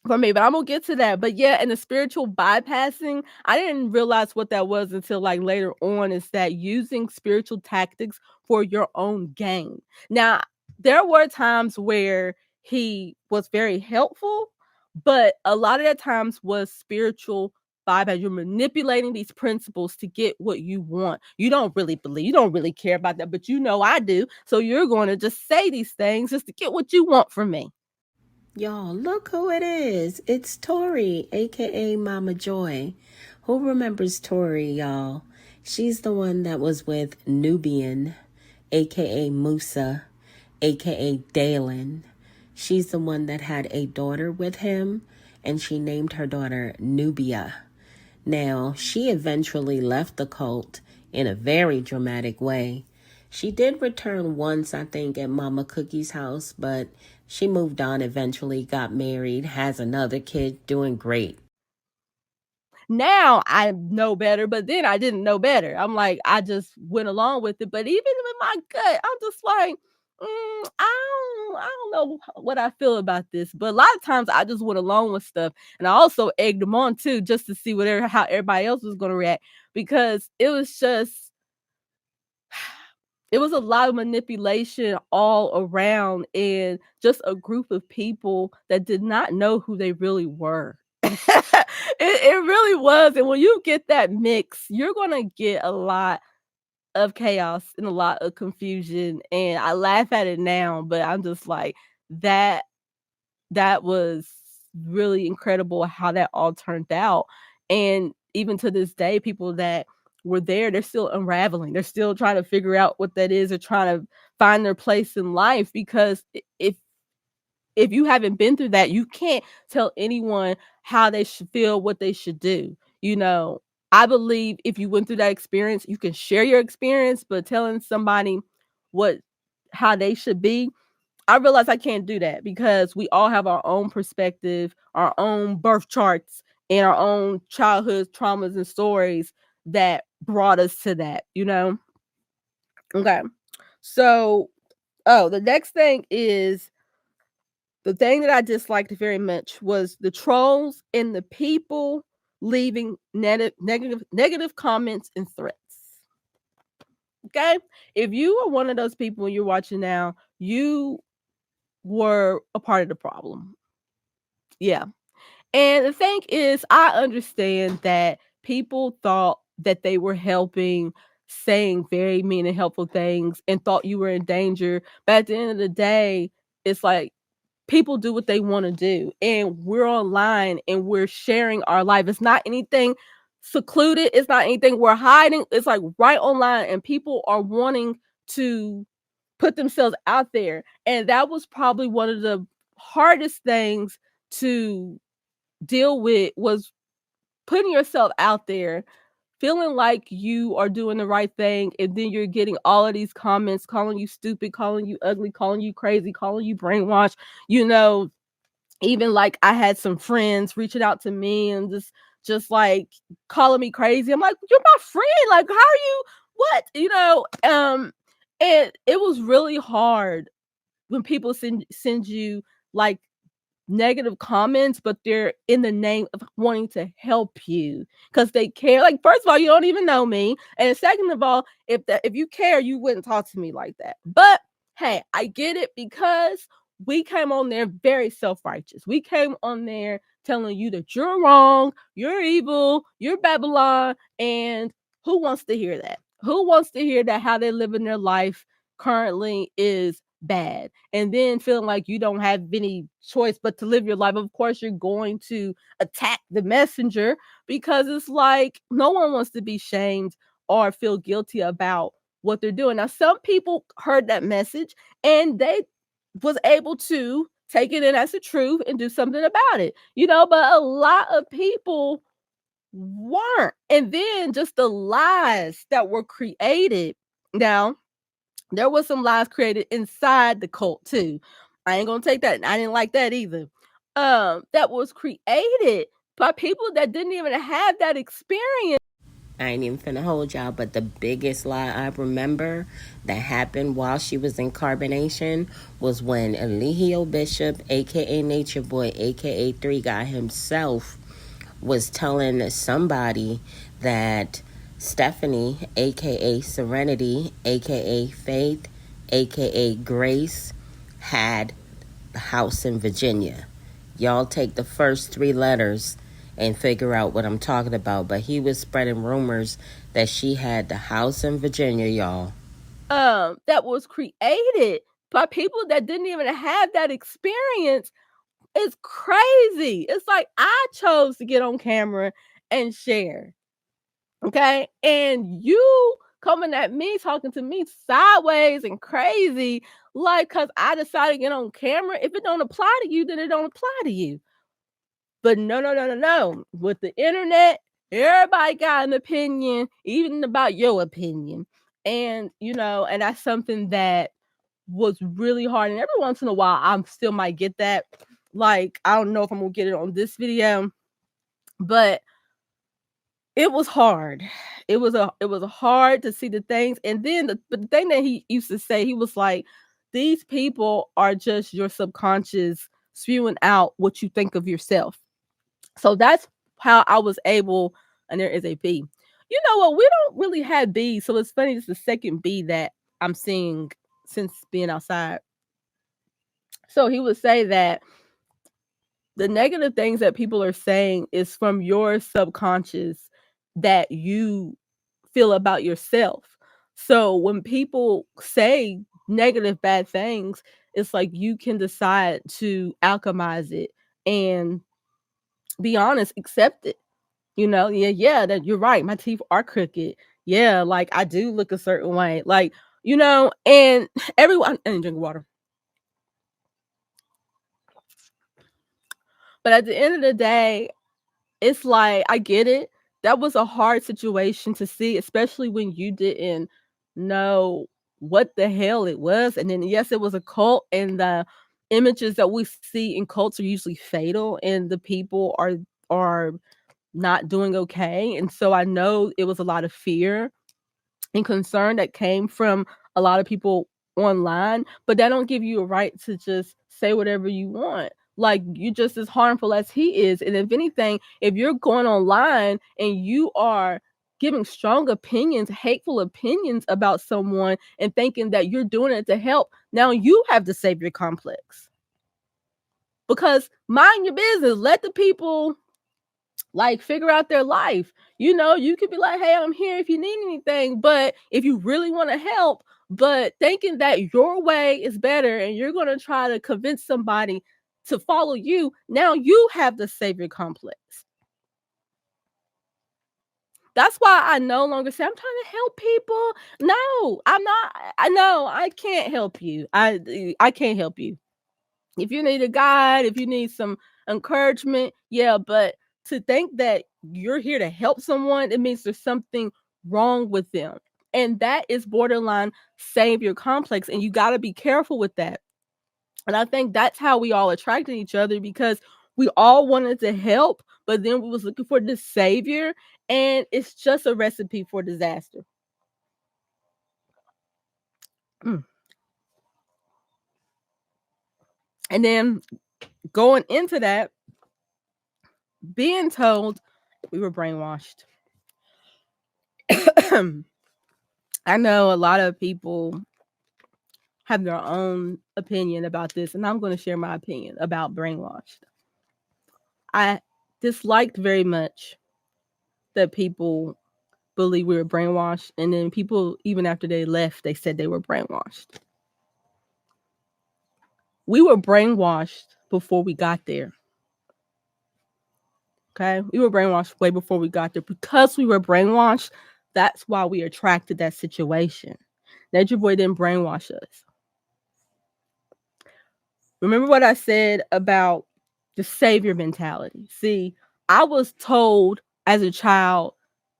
for me, but I'm gonna get to that. But yeah, and the spiritual bypassing, I didn't realize what that was until like later on, is that using spiritual tactics for your own gain. Now, there were times where he was very helpful, but a lot of the times was spiritual bypass. You're manipulating these principles to get what you want. You don't really believe, you don't really care about that, but you know I do. So you're going to just say these things just to get what you want from me. Y'all, look who it is. It's Tori, aka Mama Joy. Who remembers Tori, y'all? She's the one that was with Nubian, aka Musa, aka Dalen. She's the one that had a daughter with him, and she named her daughter Nubia. Now, she eventually left the cult in a very dramatic way. She did return once, I think, at Mama Cookie's house, but she moved on eventually, got married, has another kid, doing great. Now I know better, but then I didn't know better. I'm like, I just went along with it. But even with my gut, I'm just like, I don't know what I feel about this. But a lot of times I just went along with stuff, and I also egged them on too, just to see how everybody else was going to react, because it was a lot of manipulation all around, and just a group of people that did not know who they really were. It really was. And when you get that mix, you're going to get a lot of chaos and a lot of confusion. And I laugh at it now, but I'm just like, that was really incredible how that all turned out. And even to this day, people that were there, they're still unraveling. They're still trying to figure out what that is. They're trying to find their place in life, because if you haven't been through that, you can't tell anyone how they should feel, what they should do. I believe if you went through that experience, you can share your experience, but telling somebody how they should be, I realize I can't do that, because we all have our own perspective, our own birth charts, and our own childhood traumas and stories that brought us to that. Okay. So, the next thing is, the thing that I disliked very much was the trolls and the people leaving negative comments and threats. Okay? If you are one of those people and you're watching now, you were a part of the problem. Yeah. And the thing is, I understand that people thought that they were helping, saying very mean and helpful things, and thought you were in danger. But at the end of the day, it's like, people do what they want to do, and we're online and we're sharing our life. It's not anything secluded. It's not anything we're hiding. It's like right online, and people are wanting to put themselves out there. And that was probably one of the hardest things to deal with, was putting yourself out there, feeling like you are doing the right thing, and then you're getting all of these comments calling you stupid, calling you ugly, calling you crazy, calling you brainwashed. Even like, I had some friends reaching out to me and just like calling me crazy. I'm like, you're my friend. Like, how are you? What? And it was really hard when people send you like negative comments, but they're in the name of wanting to help you because they care. Like, first of all, you don't even know me, and second of all, if you care, you wouldn't talk to me like that. But hey, I get it, because we came on there very self-righteous. We came on there telling you that you're wrong, you're evil, you're Babylon, and who wants to hear that? Who wants to hear that how they're living their life currently is bad, and then feeling like you don't have any choice but to live your life? Of course, you're going to attack the messenger, because it's like, no one wants to be shamed or feel guilty about what they're doing. Now, some people heard that message and they was able to take it in as the truth and do something about it, but a lot of people weren't. And then just the lies that were created. Now, there was some lies created inside the cult too. I ain't gonna take that. I didn't like that either. That was created by people that didn't even have that experience. I ain't even finna hold y'all, but the biggest lie I remember that happened while she was in carbonation was when Eligio Bishop, aka Nature Boy, aka Three Guy himself, was telling somebody that Stephanie, aka Serenity, aka Faith, aka Grace, had the house in Virginia. Y'all take the first three letters and figure out what I'm talking about. But he was spreading rumors that she had the house in Virginia, y'all. That was created by people that didn't even have that experience. It's crazy. It's like I chose to get on camera and share. Okay. And you coming at me, talking to me sideways and crazy, like, because I decided to get on camera. If it don't apply to you, then it don't apply to you. But no. With the internet, everybody got an opinion, even about your opinion. And, and that's something that was really hard. And every once in a while, I still might get that. Like, I don't know if I'm going to get it on this video, but it was hard. It was hard to see the things. And then the thing that he used to say, he was like, these people are just your subconscious spewing out what you think of yourself. So that's how I was able, and there is a B. You know what? We don't really have B. So it's funny, it's the second B that I'm seeing since being outside. So he would say that the negative things that people are saying is from your subconscious that you feel about yourself. So when people say negative, bad things, it's like you can decide to alchemize it and be honest, accept it. Yeah, that you're right. My teeth are crooked. Yeah, like I do look a certain way. Like, and everyone, and drink water. But at the end of the day, it's like, I get it. That was a hard situation to see, especially when you didn't know what the hell it was. And then, yes, it was a cult, and the images that we see in cults are usually fatal, and the people are not doing okay. And so I know it was a lot of fear and concern that came from a lot of people online, but that don't give you a right to just say whatever you want. Like, you're just as harmful as he is. And if anything, if you're going online and you are giving strong opinions, hateful opinions about someone and thinking that you're doing it to help, now you have the savior complex. Because mind your business, let the people like figure out their life. You could be like, hey, I'm here if you need anything. But if you really want to help, but thinking that your way is better and you're going to try to convince somebody to follow you, now you have the savior complex. That's why I no longer say I'm trying to help people. No, I'm not. I know I can't help you. I can't help you. If you need a guide, if you need some encouragement, yeah, but to think that you're here to help someone, it means there's something wrong with them. And that is borderline savior complex. And you got to be careful with that. And I think that's how we all attracted each other, because we all wanted to help, but then we was looking for the savior, and it's just a recipe for disaster. Mm. And then going into that, being told we were brainwashed. I know a lot of people have their own opinion about this, and I'm going to share my opinion about brainwashed. I disliked very much that people believe we were brainwashed, and then people, even after they left, they said they were brainwashed. We were brainwashed before we got there. Okay? We were brainwashed way before we got there. Because we were brainwashed, that's why we attracted that situation. Nature Boy didn't brainwash us. Remember what I said about the savior mentality. See, I was told as a child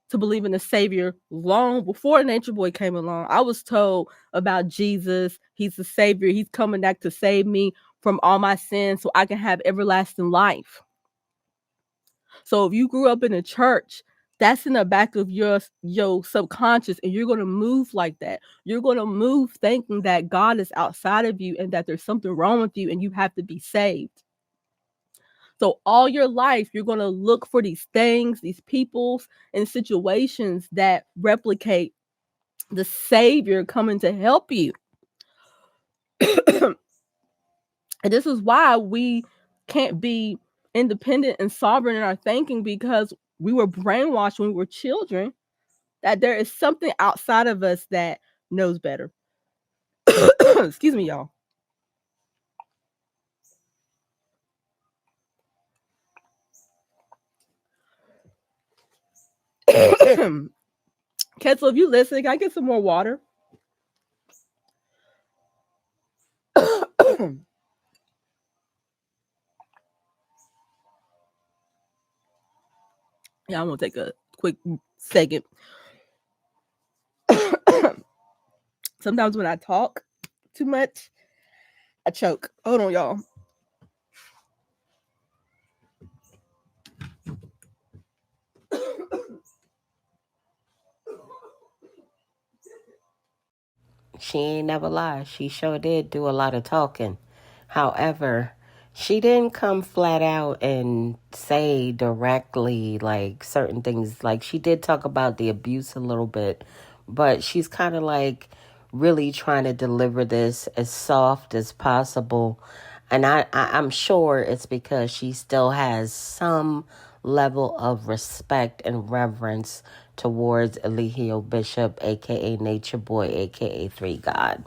to believe in the savior long before Nature Boy came along. I was told about Jesus. He's the savior. He's coming back to save me from all my sins so I can have everlasting life. So if you grew up in a church, that's in the back of your subconscious, and you're going to move like that. You're going to move thinking that God is outside of you and that there's something wrong with you and you have to be saved. So all your life, you're going to look for these things, these peoples and situations that replicate the savior coming to help you. And this is why we can't be independent and sovereign in our thinking because we were brainwashed when we were children that there is something outside of us that knows better. Excuse me, y'all. Ketzel, if you listening, can I get some more water? Yeah, I'm gonna take a quick second. Sometimes when I talk too much, I choke. Hold on, y'all. She ain't never lied. She sure did do a lot of talking. However, she didn't come flat out and say directly like certain things. Like she did talk about the abuse a little bit, but she's kind of like really trying to deliver this as soft as possible. And I'm sure it's because she still has some level of respect and reverence towards Eligio Bishop, aka Nature Boy, aka Three God.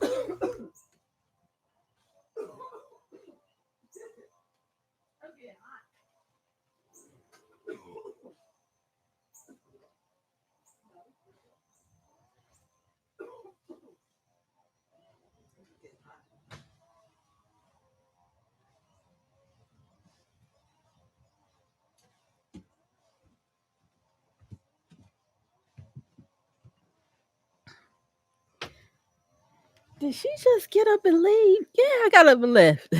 Did she just get up and leave? Yeah, I got up and left.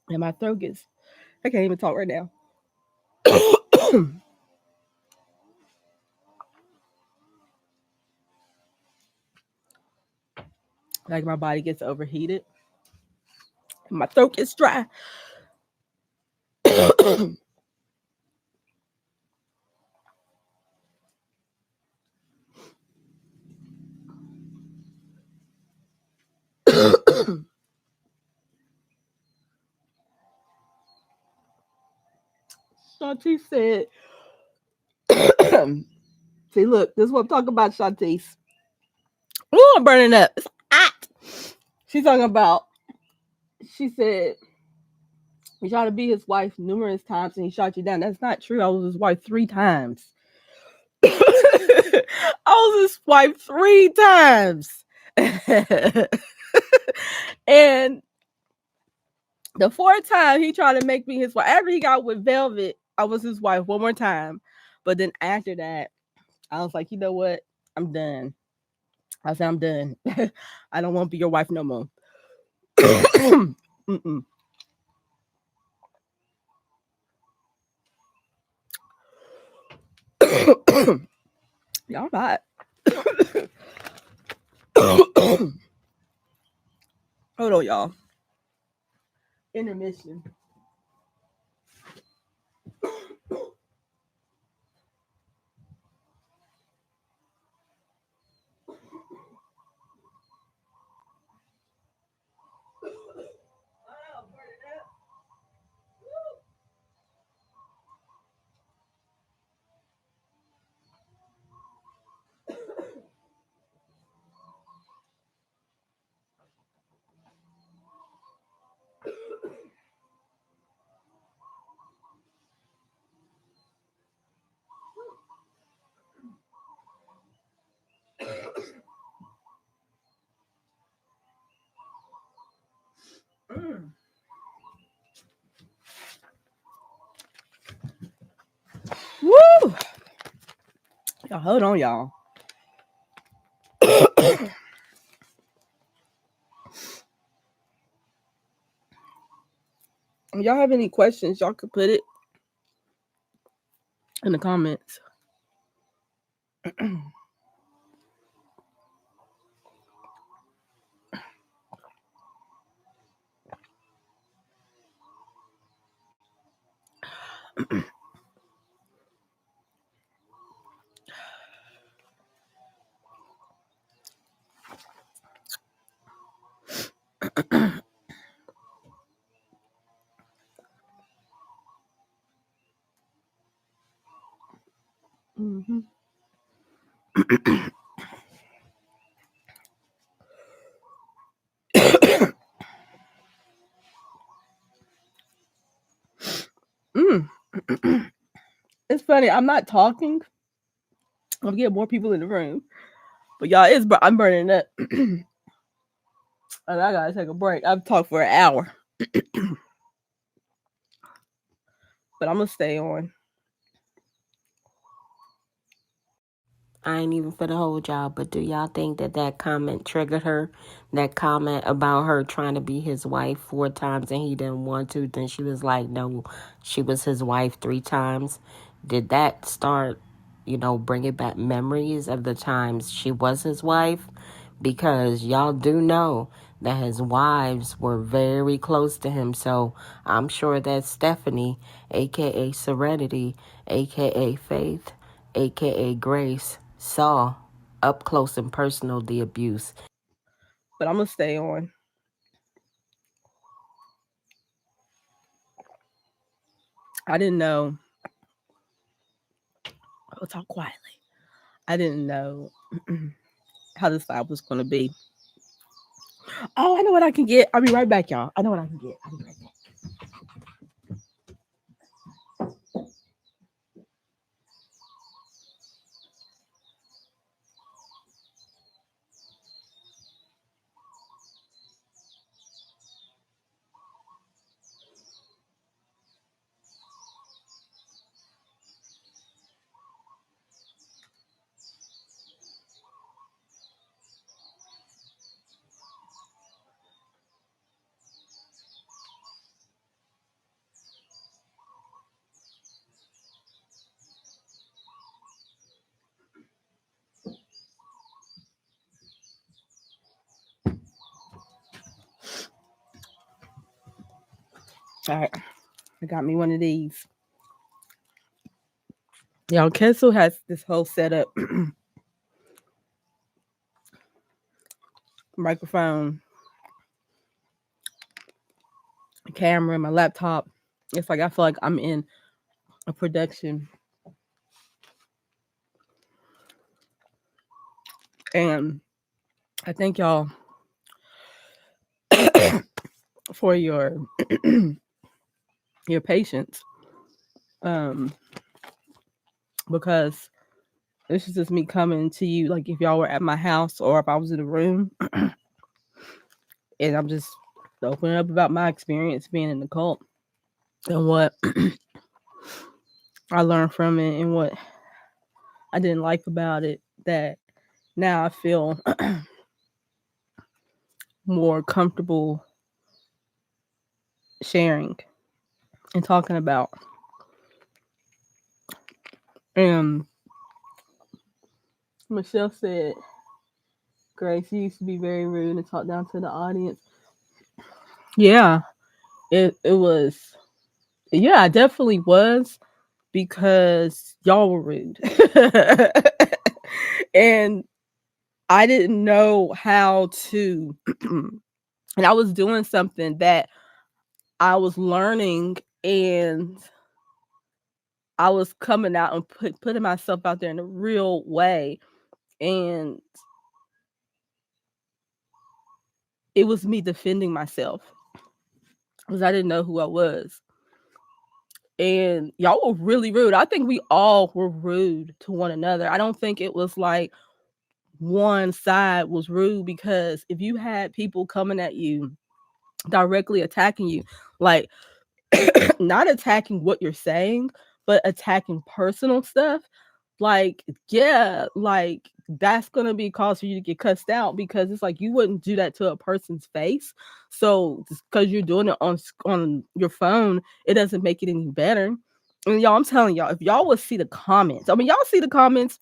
And my throat gets, I can't even talk right now. Like my body gets overheated. And my throat gets dry. Shanti said, see, look, this is what I'm talking about, Shantice. Oh, I'm burning up. It's hot. She's talking about, she said, you tried to be his wife numerous times and he shot you down. That's not true. I was his wife 3 times. I was his wife 3 times. And the 4th time he tried to make me his wife. After he got with Velvet, I was his wife 1 more time. But then after that, I was like, you know what? I'm done. I said, I'm done. I don't want to be your wife no more. Mm-mm. Y'all hot. Hold on, y'all. Intermission. Woo! Y'all, hold on, y'all. If y'all have any questions, y'all could put it in the comments. Mm-hmm. It's funny. I'm not talking. I'm getting more people in the room, but y'all, I'm burning up, and I gotta take a break. I've talked for an hour, but I'm gonna stay on. I ain't even for the whole job, but do y'all think that comment triggered her? That comment about her trying to be his wife 4 times and he didn't want to. Then she was like, no, she was his wife 3 times. Did that start, bringing back memories of the times she was his wife? Because y'all do know that his wives were very close to him. So I'm sure that Stephanie, aka Serenity, aka Faith, aka Grace, saw up close and personal the abuse. But I'm gonna stay on. I didn't know. I'll talk quietly. I didn't know how this vibe was gonna be. Oh, I know what I can get. I'll be right back, y'all. I know what I can get. I'll be right back. All right, I got me one of these. Y'all, Kessel has this whole setup. Microphone, camera, my laptop. It's like I feel like I'm in a production. And I thank y'all for your your patience. Because this is just me coming to you like if y'all were at my house or if I was in a room and I'm just opening up about my experience being in the cult and what I learned from it and what I didn't like about it, that now I feel more comfortable sharing and talking about. And Michelle said, Grace, you used to be very rude and talk down to the audience. Yeah, it was. Yeah, I definitely was, because y'all were rude. And I didn't know how to and I was doing something that I was learning, and I was coming out and putting myself out there in a real way, and it was me defending myself because I didn't know who I was. And y'all were really rude. I think we all were rude to one another. I don't think it was like one side was rude, because if you had people coming at you, directly attacking you, like not attacking what you're saying, but attacking personal stuff, like, yeah, like that's gonna be cause for you to get cussed out, because it's like you wouldn't do that to a person's face. So just because you're doing it on your phone, it doesn't make it any better. And y'all, I'm telling y'all, if y'all would see the comments, I mean, y'all see the comments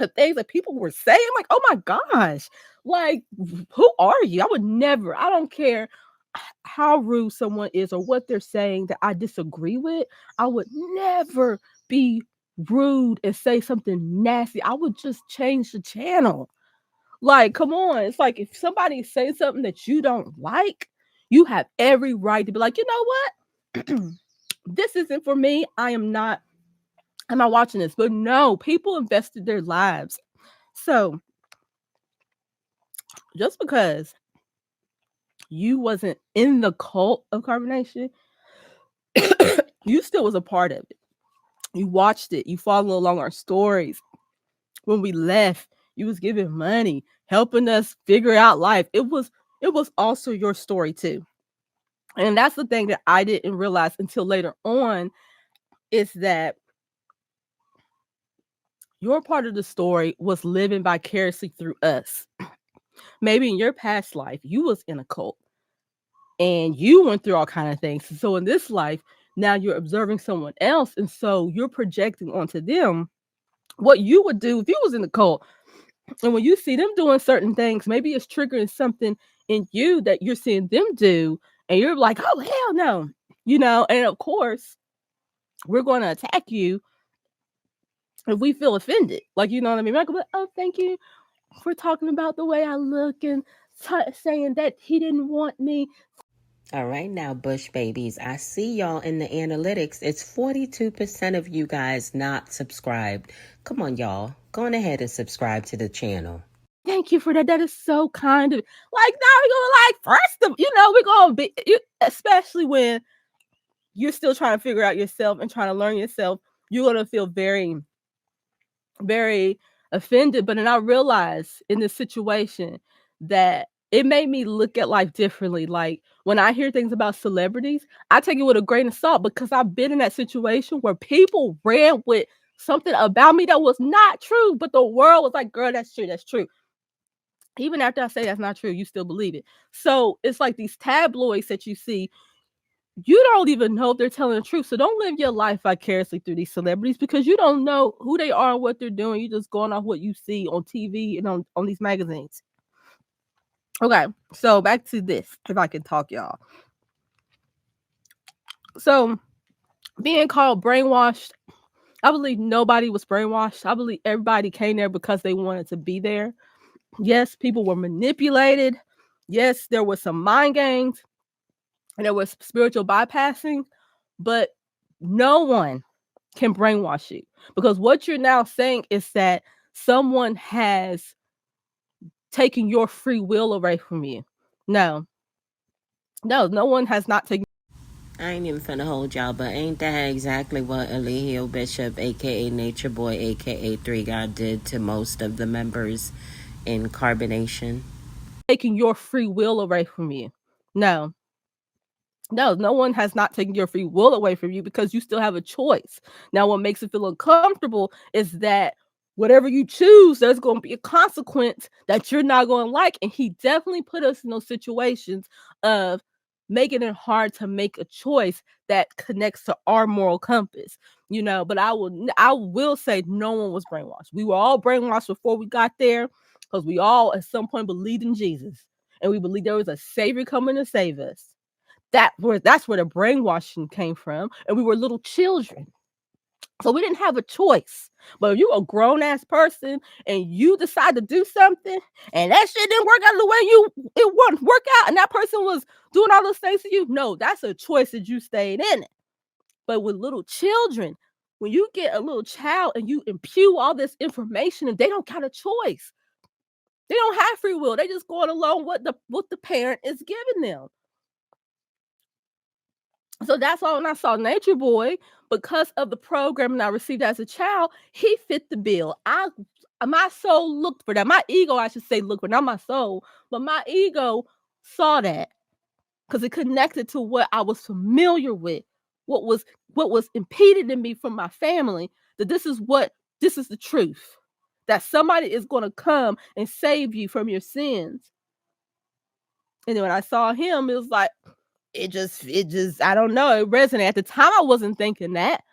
of things that people were saying, like, oh my gosh, like, who are you? I would never, I don't care how rude someone is or what they're saying that I disagree with, I would never be rude and say something nasty. I would just change the channel. Like, come on. It's like if somebody says something that you don't like, you have every right to be like, you know what? This isn't for me. I am not am I watching this? But no, people invested their lives. So just because you wasn't in the cult of carbonation, you still was a part of it. You watched it. You followed along our stories. When we left, you was giving money, helping us figure out life. It was also your story too. And that's the thing that I didn't realize until later on, is that your part of the story was living vicariously through us. Maybe in your past life, you was in a cult and you went through all kind of things. So in this life, now you're observing someone else, and so you're projecting onto them what you would do if you was in the cult. And when you see them doing certain things, maybe it's triggering something in you that you're seeing them do, and you're like, oh hell no, and of course we're going to attack you if we feel offended. Like, you know what I mean? Like, oh, thank you for talking about the way I look and saying that he didn't want me. All right, now, Bush babies, I see y'all in the analytics. It's 42% of you guys not subscribed. Come on, y'all. Go on ahead and subscribe to the channel. Thank you for that. That is so kind of, like, now we're gonna, like, first of, we're gonna be, especially when you're still trying to figure out yourself and trying to learn yourself, you're gonna feel very, very offended. But then I realized in this situation that it made me look at life differently. Like, when I hear things about celebrities, I take it with a grain of salt, because I've been in that situation where people ran with something about me that was not true, but the world was like, girl, that's true, that's true. Even after I say that's not true, you still believe it. So it's like these tabloids that you see, you don't even know if they're telling the truth. So don't live your life vicariously through these celebrities, because you don't know who they are and what they're doing. You're just going off what you see on TV and on these magazines. Okay, so back to this, if I can talk, y'all. So being called brainwashed, I believe nobody was brainwashed. I believe everybody came there because they wanted to be there. Yes, people were manipulated. Yes, there was some mind games and there was spiritual bypassing, but no one can brainwash you, because what you're now saying is that someone has taken your free will away from you. No, one has not taken. I ain't even finna hold y'all, but ain't that exactly what Eligio Bishop, aka Nature Boy, aka Three God, did to most of the members in Carbonation? Taking your free will away from you. No, one has not taken your free will away from you, because you still have a choice. Now, what makes it feel uncomfortable is that whatever you choose, there's going to be a consequence that you're not going to like. And he definitely put us in those situations of making it hard to make a choice that connects to our moral compass, but I will say no one was brainwashed. We were all brainwashed before we got there, because we all at some point believed in Jesus, and we believed there was a savior coming to save us. That's where the brainwashing came from, and we were little children, so we didn't have a choice. But if you're a grown-ass person and you decide to do something and that shit didn't work out the way it wouldn't work out, and that person was doing all those things to you, no, that's a choice that you stayed in it. But with little children, when you get a little child and you impute all this information, and they don't got a choice, they don't have free will, they just going along what the parent is giving them. So that's why when I saw Nature Boy, because of the programming I received as a child, he fit the bill. My soul looked for that. My ego, I should say, looked for, not my soul, but my ego saw that, because it connected to what I was familiar with, what was impeded in me from my family, that this is the truth, that somebody is going to come and save you from your sins. And then when I saw him, it was like, it just, I don't know, it resonated. At the time, I wasn't thinking that.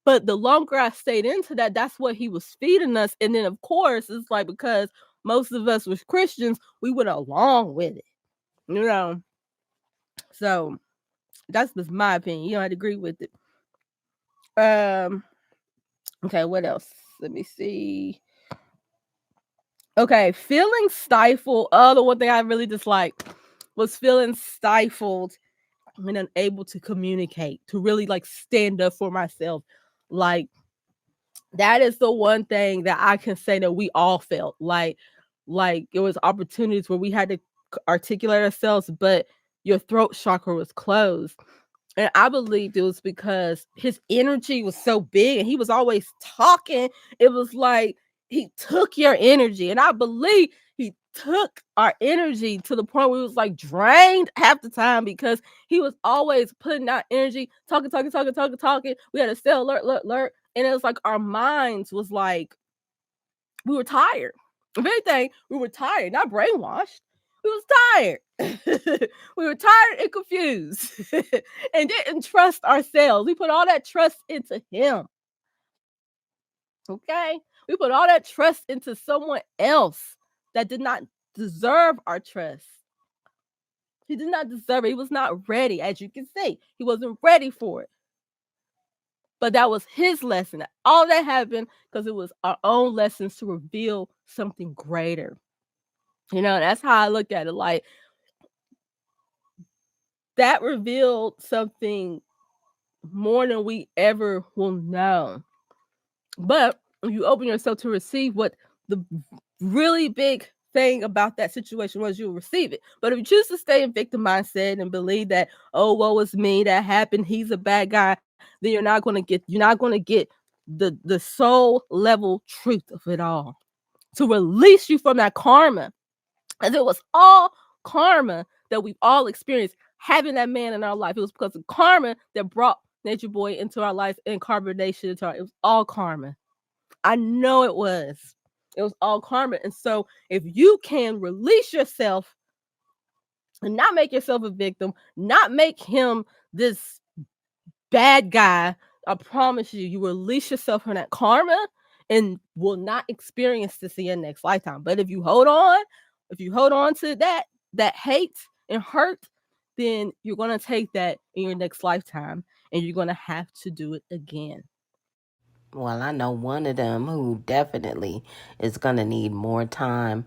But the longer I stayed into that, that's what he was feeding us. And then, of course, it's like, because most of us was Christians, we went along with it, So that's just my opinion. You don't have to agree with it. Okay, what else? Let me see. Okay, feeling stifled. The one thing I really disliked was feeling stifled and unable to communicate, to really like stand up for myself. Like, That is the one thing that I can say that we all felt like it was opportunities where we had to articulate ourselves, but your throat chakra was closed. And I believed it was because his energy was so big and he was always talking. It was like he took your energy. And I believe he took our energy to the point where it was like drained half the time because he was always putting out energy, talking. We had to stay alert. And it was like our minds was like, we were tired. If anything, we were tired, not brainwashed. We was tired. We were tired and confused and didn't trust ourselves. We put all that trust into him. Okay? We put all that trust into someone else that did not deserve our trust. He did not deserve it. He was not ready, as you can see. He wasn't ready for it. But that was his lesson. All that happened because it was our own lessons to reveal something greater. You know, that's how I look at it. Like, that revealed something more than we ever will know. But if you open yourself to receive what the really big thing about that situation was, you'll receive it. But if you choose to stay in victim mindset and believe that, oh, woe is me, that happened, he's a bad guy, then you're not going to get the soul level truth of it all to release you from that karma. And it was all karma that we've all experienced having that man in our life. It was because of karma that brought Nature Boy into our life and carbonation into our. It was all karma. I know it was. It was all karma. And so if you can release yourself and not make yourself a victim, not make him this bad guy, I promise you, you release yourself from that karma and will not experience this in your next lifetime. But if you hold on to that hate and hurt, then you're going to take that in your next lifetime and you're going to have to do it again. Well, I know one of them who definitely is going to need more time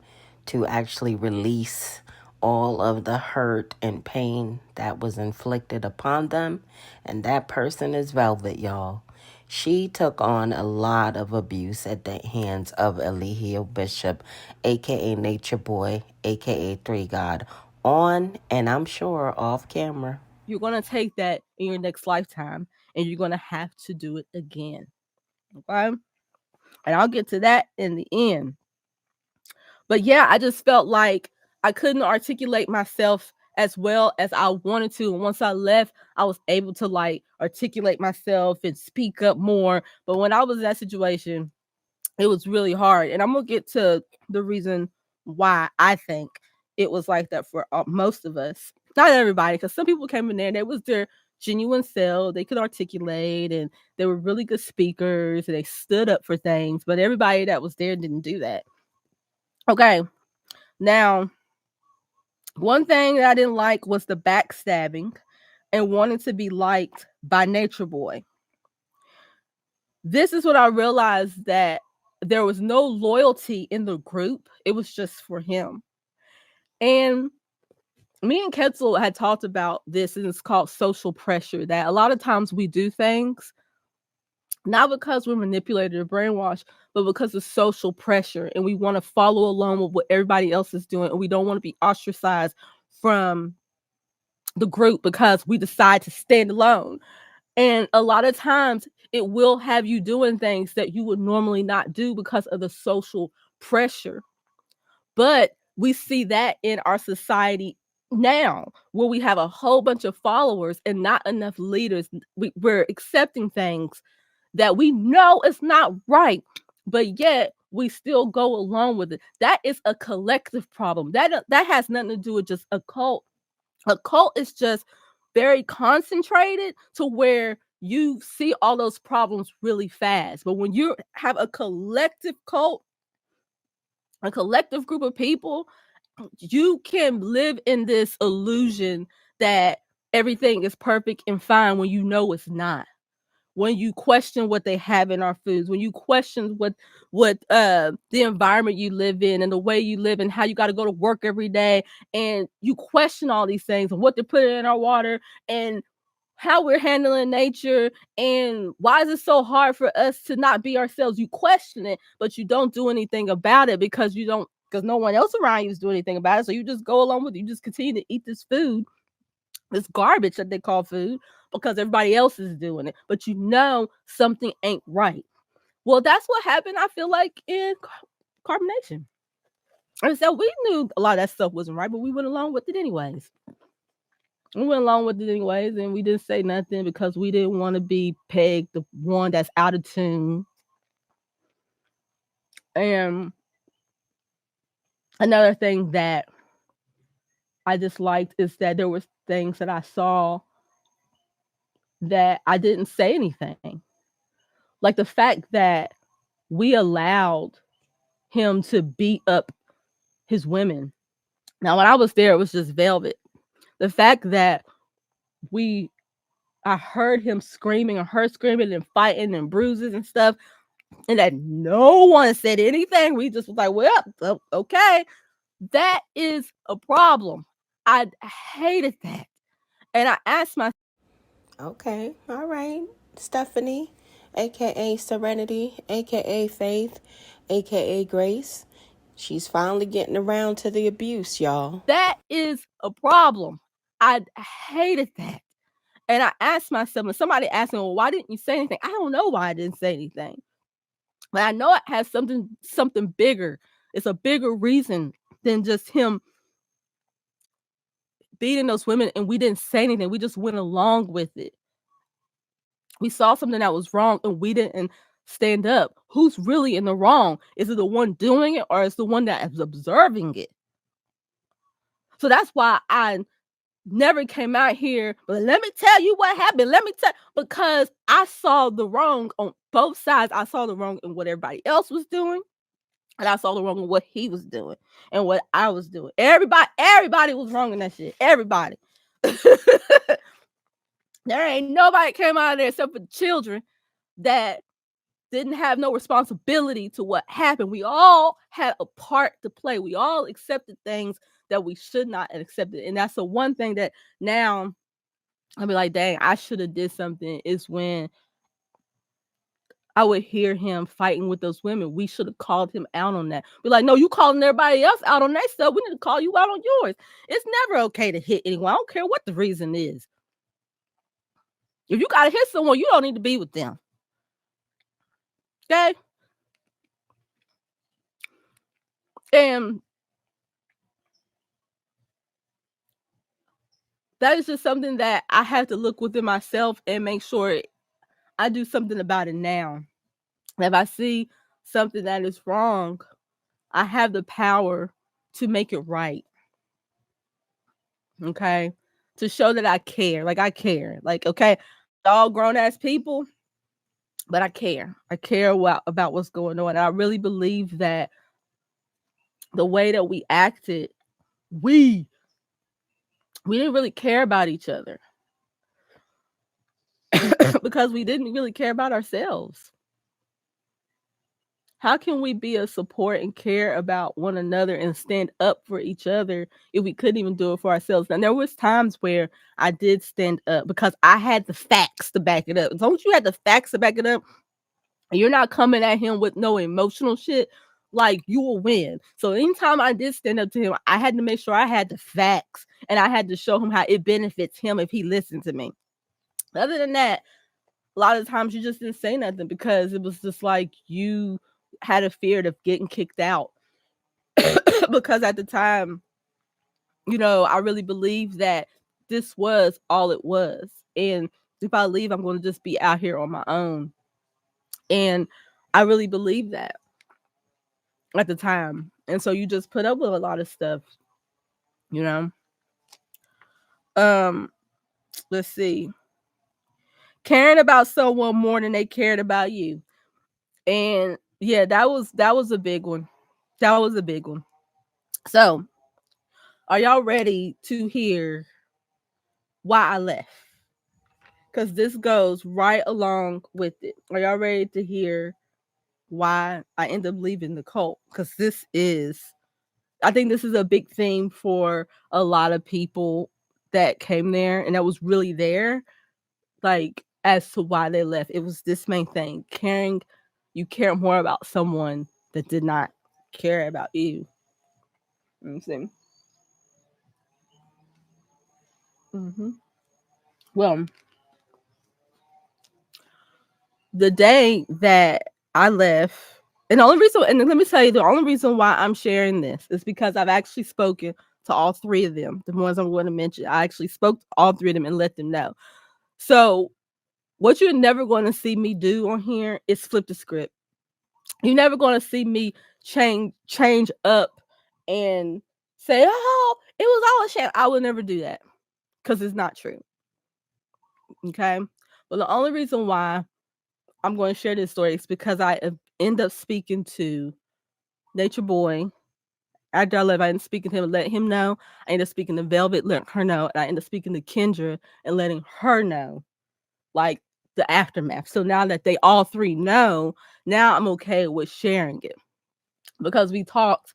to actually release all of the hurt and pain that was inflicted upon them. And that person is Velvet, y'all. She took on a lot of abuse at the hands of Eligio Bishop, aka Nature Boy, aka Three God, on and I'm sure off camera. You're going to take that in your next lifetime and you're going to have to do it again. Okay? And I'll get to that in the end. But yeah, I just felt like I couldn't articulate myself as well as I wanted to. And once I left, I was able to like articulate myself and speak up more. But when I was in that situation, it was really hard. And I'm going to get to the reason why I think it was like that for most of us. Not everybody, because some people came in there and it was their genuine self. They could articulate and they were really good speakers and they stood up for things. But everybody that was there didn't do that. Okay. Now, one thing that I didn't like was the backstabbing and wanting to be liked by Nature Boy. This is when I realized that there was no loyalty in the group. It was just for him. And me and Ketzel had talked about this, and it's called social pressure, that a lot of times we do things not because we're manipulated or brainwashed, but because of social pressure. And we want to follow along with what everybody else is doing. And we don't want to be ostracized from the group because we decide to stand alone. And a lot of times it will have you doing things that you would normally not do because of the social pressure. But we see that in our society now, where we have a whole bunch of followers and not enough leaders. We're accepting things that we know is not right, but yet we still go along with it. That is a collective problem. That has nothing to do with just a cult. A cult is just very concentrated to where you see all those problems really fast. But when you have a collective cult, a collective group of people, you can live in this illusion that everything is perfect and fine when you know it's not. When you question what they have in our foods, when you question what the environment you live in and the way you live and how you got to go to work every day, and you question all these things and what they're putting in our water, and how we're handling nature, and why is it so hard for us to not be ourselves? You question it, but you don't do anything about it because no one else around you is doing anything about it. So you just go along with it. You just continue to eat this food, this garbage that they call food, because everybody else is doing it. But you know something ain't right. Well, that's what happened, I feel like, in carbonation. And so we knew a lot of that stuff wasn't right, but we went along with it anyways. And we didn't say nothing because we didn't want to be pegged the one that's out of tune. And another thing that I disliked is that there was things that I saw that I didn't say anything. Like the fact that we allowed him to beat up his women. Now, when I was there, it was just velvet. The fact that I heard him screaming or her screaming and fighting and bruises and stuff, and that no one said anything. We just was like, well, okay. That is a problem. I hated that. And I asked myself, Okay, all right. Stephanie, aka Serenity, aka Faith, aka Grace. She's finally getting around to the abuse, y'all. that is a problem. I hated that. And I asked myself, and somebody asked me, well, why didn't you say anything? I don't know why I didn't say anything. But I know it has something bigger. It's a bigger reason than just him beating those women, and we didn't say anything. We just went along with it. We saw something that was wrong and we didn't stand up. Who's really in the wrong? Is it the one doing it, or is the one that is observing it? So that's why I never came out here, but let me tell you what happened. Because I saw the wrong on both sides. I saw the wrong in what everybody else was doing, and I saw the wrong in what he was doing and what I was doing. Everybody was wrong in that shit. Everybody. There ain't nobody came out of there except for the children that didn't have no responsibility to what happened. We all had a part to play. We all accepted things that we should not have accepted. And that's the one thing that now I'll be like, dang, I should have did something, is when I would hear him fighting with those women. We should have called him out on that. Be like, no, you calling everybody else out on that stuff. We need to call you out on yours. It's never okay to hit anyone. I don't care what the reason is. If you gotta hit someone, you don't need to be with them. Okay? And that is just something that I have to look within myself and make sure I do something about it now. If I see something that is wrong, I have the power to make it right. Okay? To show that I care. Like, I care. Like, okay, all grown ass people, but I care. I care about what's going on. And I really believe that the way that we acted, we didn't really care about each other because we didn't really care about ourselves. How can we be a support and care about one another and stand up for each other if we couldn't even do it for ourselves? And there was times where I did stand up because I had the facts to back it up. As long as you had the facts to back it up, and you're not coming at him with no emotional shit, like, you will win. So anytime I did stand up to him, I had to make sure I had the facts, and I had to show him how it benefits him if he listened to me. Other than that, a lot of times you just didn't say nothing because it was just like you had a fear of getting kicked out. Because at the time, I really believed that this was all it was. And if I leave, I'm going to just be out here on my own. And I really believed that at the time. And so you just put up with a lot of stuff, let's see. Caring about someone more than they cared about you. And yeah, that was a big one. That was a big one. So, are y'all ready to hear why I left? Because this goes right along with it. Are y'all ready to hear why I ended up leaving the cult? Because I think this is a big theme for a lot of people that came there and that was really there. like as to why they left. It was this main thing: you care more about someone that did not care about you. You know what I'm saying? Well, the day that I left, and the only reason, and let me tell you, the only reason why I'm sharing this is because I've actually spoken to all three of them, the ones I'm going to mention. I actually spoke to all three of them and let them know. So, what you're never going to see me do on here is flip the script. You're never going to see me change up and say, "Oh, it was all a sham." I will never do that because it's not true. Okay. Well, the only reason why I'm going to share this story is because I end up speaking to Nature Boy. After I left, I ended up speaking to him and let him know. I ended up speaking to Velvet, letting her know. And I ended up speaking to Kendra and letting her know, like, the aftermath. So now that they all three know, now I'm okay with sharing it because we talked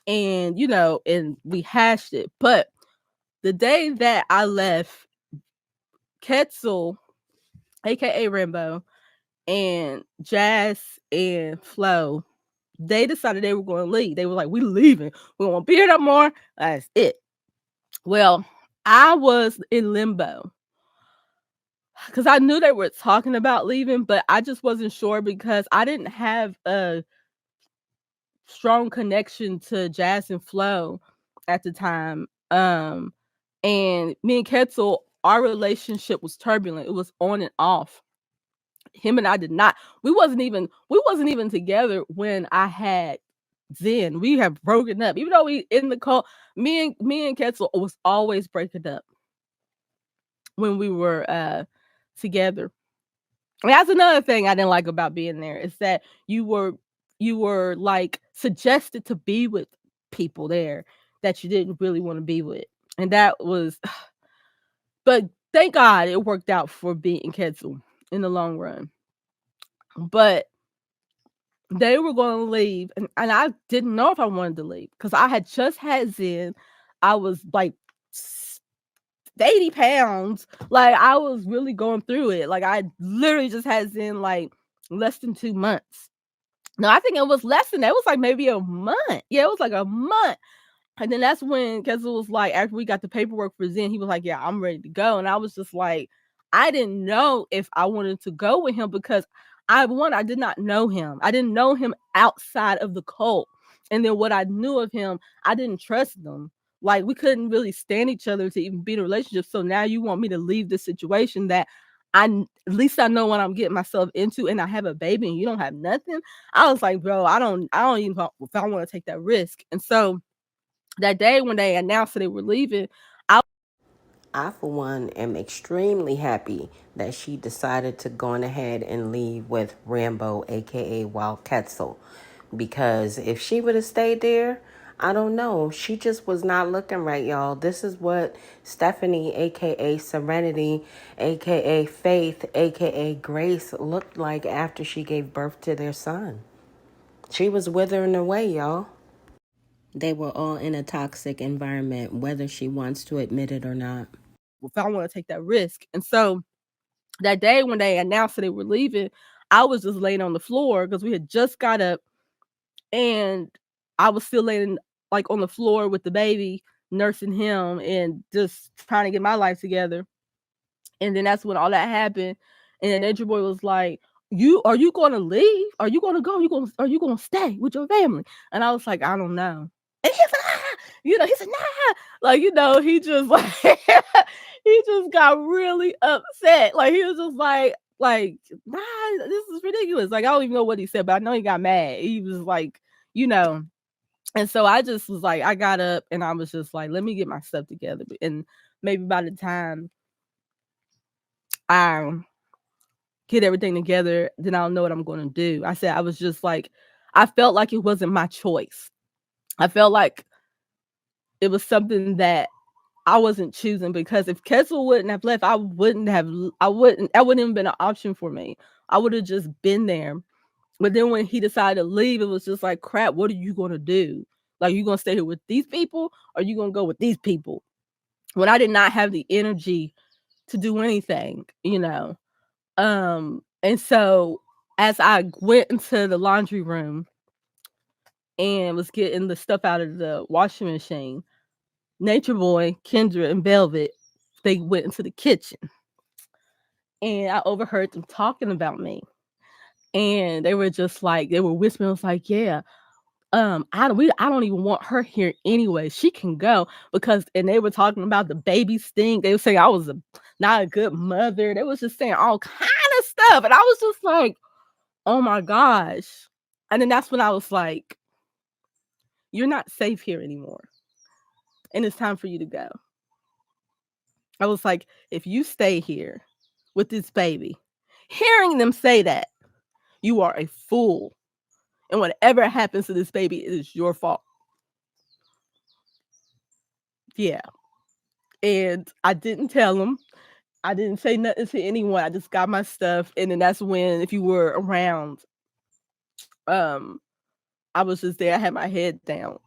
and, and we hashed it. But the day that I left, Ketzel, aka Rainbow, and Jazz and Flo, they decided they were going to leave. They were like, "We leaving. We won't be here no more." That's it. Well, I was in limbo because I knew they were talking about leaving, but I just wasn't sure because I didn't have a strong connection to Jazz and Flo at the time. And me and Ketzel, our relationship was turbulent. It was on and off. Him and I did not. We wasn't even together when I had Zen. We have broken up, even though we in the cult. Me and Ketzel was always breaking up when we were together. And that's another thing I didn't like about being there is that you were like suggested to be with people there that you didn't really want to be with, and that was. But thank God it worked out for me and Ketzel in the long run. But they were going to leave, and I didn't know if I wanted to leave because I had just had Zen. I was like 80 pounds. Like, I was really going through it. Like, I literally just had Zen like less than 2 months. No, I think it was less than that. It was like maybe a month. Yeah, it was like a month. And then that's when Kessel was like, after we got the paperwork for Zen, he was like, "Yeah, I'm ready to go." And I was just like, I didn't know if I wanted to go with him because I did not know him. I didn't know him outside of the cult. And then what I knew of him, I didn't trust them. Like, we couldn't really stand each other to even be in a relationship. So now you want me to leave this situation that at least I know what I'm getting myself into, and I have a baby and you don't have nothing. I was like, bro, I don't even know if I want to take that risk. And so that day when they announced that they were leaving, I, for one, am extremely happy that she decided to go on ahead and leave with Rambo, aka Wild Quetzal. Because if she would have stayed there, I don't know. She just was not looking right, y'all. This is what Stephanie, aka Serenity, aka Faith, aka Grace, looked like after she gave birth to their son. She was withering away, y'all. They were all in a toxic environment, whether she wants to admit it or not. if I want to take that risk. And so that day when they announced that they were leaving, I was just laying on the floor because we had just got up, and I was still laying like on the floor with the baby, nursing him and just trying to get my life together. And then that's when all that happened. And then Nature Boy was like, are you gonna leave? Are you gonna go? Are you gonna stay with your family? And I was like, I don't know. And he's like, he said, nah. Like, he just like he just got really upset. Like, he was just like, nah, this is ridiculous. Like, I don't even know what he said, but I know he got mad. He was like, and so I just was like, I got up and I was just like, let me get my stuff together. And maybe by the time I get everything together, then I'll know what I'm going to do. I said, I was just like, I felt like it wasn't my choice. I felt like it was something that I wasn't choosing, because if Kessel wouldn't have left, I wouldn't even been an option for me. I would have just been there. But then when he decided to leave, it was just like, crap, what are you going to do? Like, you going to stay here with these people, or you going to go with these people? When I did not have the energy to do anything, and so as I went into the laundry room and was getting the stuff out of the washing machine, Nature Boy, Kendra, and Velvet, they went into the kitchen. And I overheard them talking about me. And they were just like, they were whispering, I was like, yeah, I don't even want her here anyway. She can go and they were talking about the baby stink. They were saying I was not a good mother. They was just saying all kind of stuff. And I was just like, oh my gosh. And then that's when I was like, you're not safe here anymore. And it's time for you to go. I was like, if you stay here with this baby, hearing them say that, you are a fool. And whatever happens to this baby, it is your fault. Yeah. And I didn't tell them. I didn't say nothing to anyone. I just got my stuff. And then that's when, if you were around, I was just there. I had my head down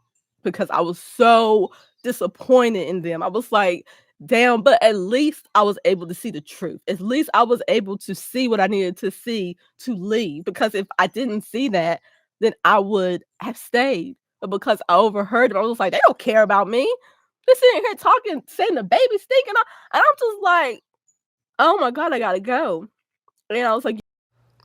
because I was so disappointed in them. I was like, damn, but at least I was able to see the truth. At least I was able to see what I needed to see to leave. Because if I didn't see that, then I would have stayed. But because I overheard them, I was like, they don't care about me. They're sitting here talking, saying the baby's stinking. And I'm just like, oh my God, I gotta go. And I was like,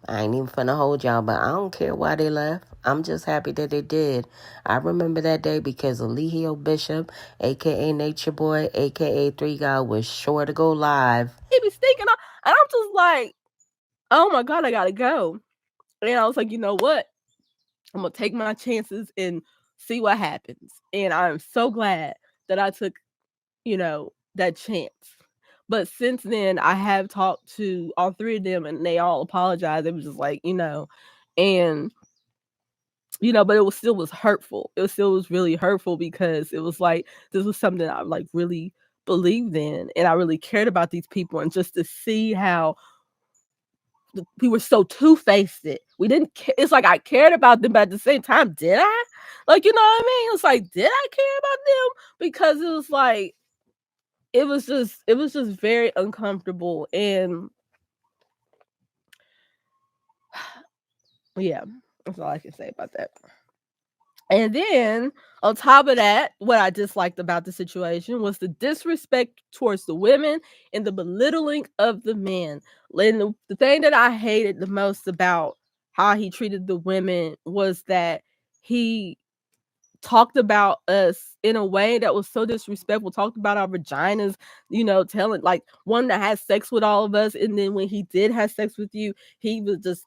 I ain't even finna hold y'all, but I don't care why they left. I'm just happy that they did. I remember that day because Alihio Bishop, a.k.a. Nature Boy, a.k.a. 3 God, was sure to go live. baby's stinking. And I'm just like, oh my God, I gotta go. And I was like, you know what? I'm gonna take my chances and see what happens. And I'm so glad that I took, that chance. But since then, I have talked to all three of them and they all apologized. It was just like, and but it still was hurtful. It still was really hurtful because it was like this was something I like really believed in and I really cared about these people, and just to see how we were so two-faced. We didn't it's like I cared about them, but at the same time, did I? Like, you know what I mean? It's like, did I care about them? Because it was like it was just very uncomfortable. And yeah, that's all I can say about that. And then on top of that, what I disliked about the situation was the disrespect towards the women and the belittling of the men. And the thing that I hated the most about how he treated the women was that he talked about us in a way that was so disrespectful, talked about our vaginas, telling like one that has sex with all of us. And then when he did have sex with you, he was just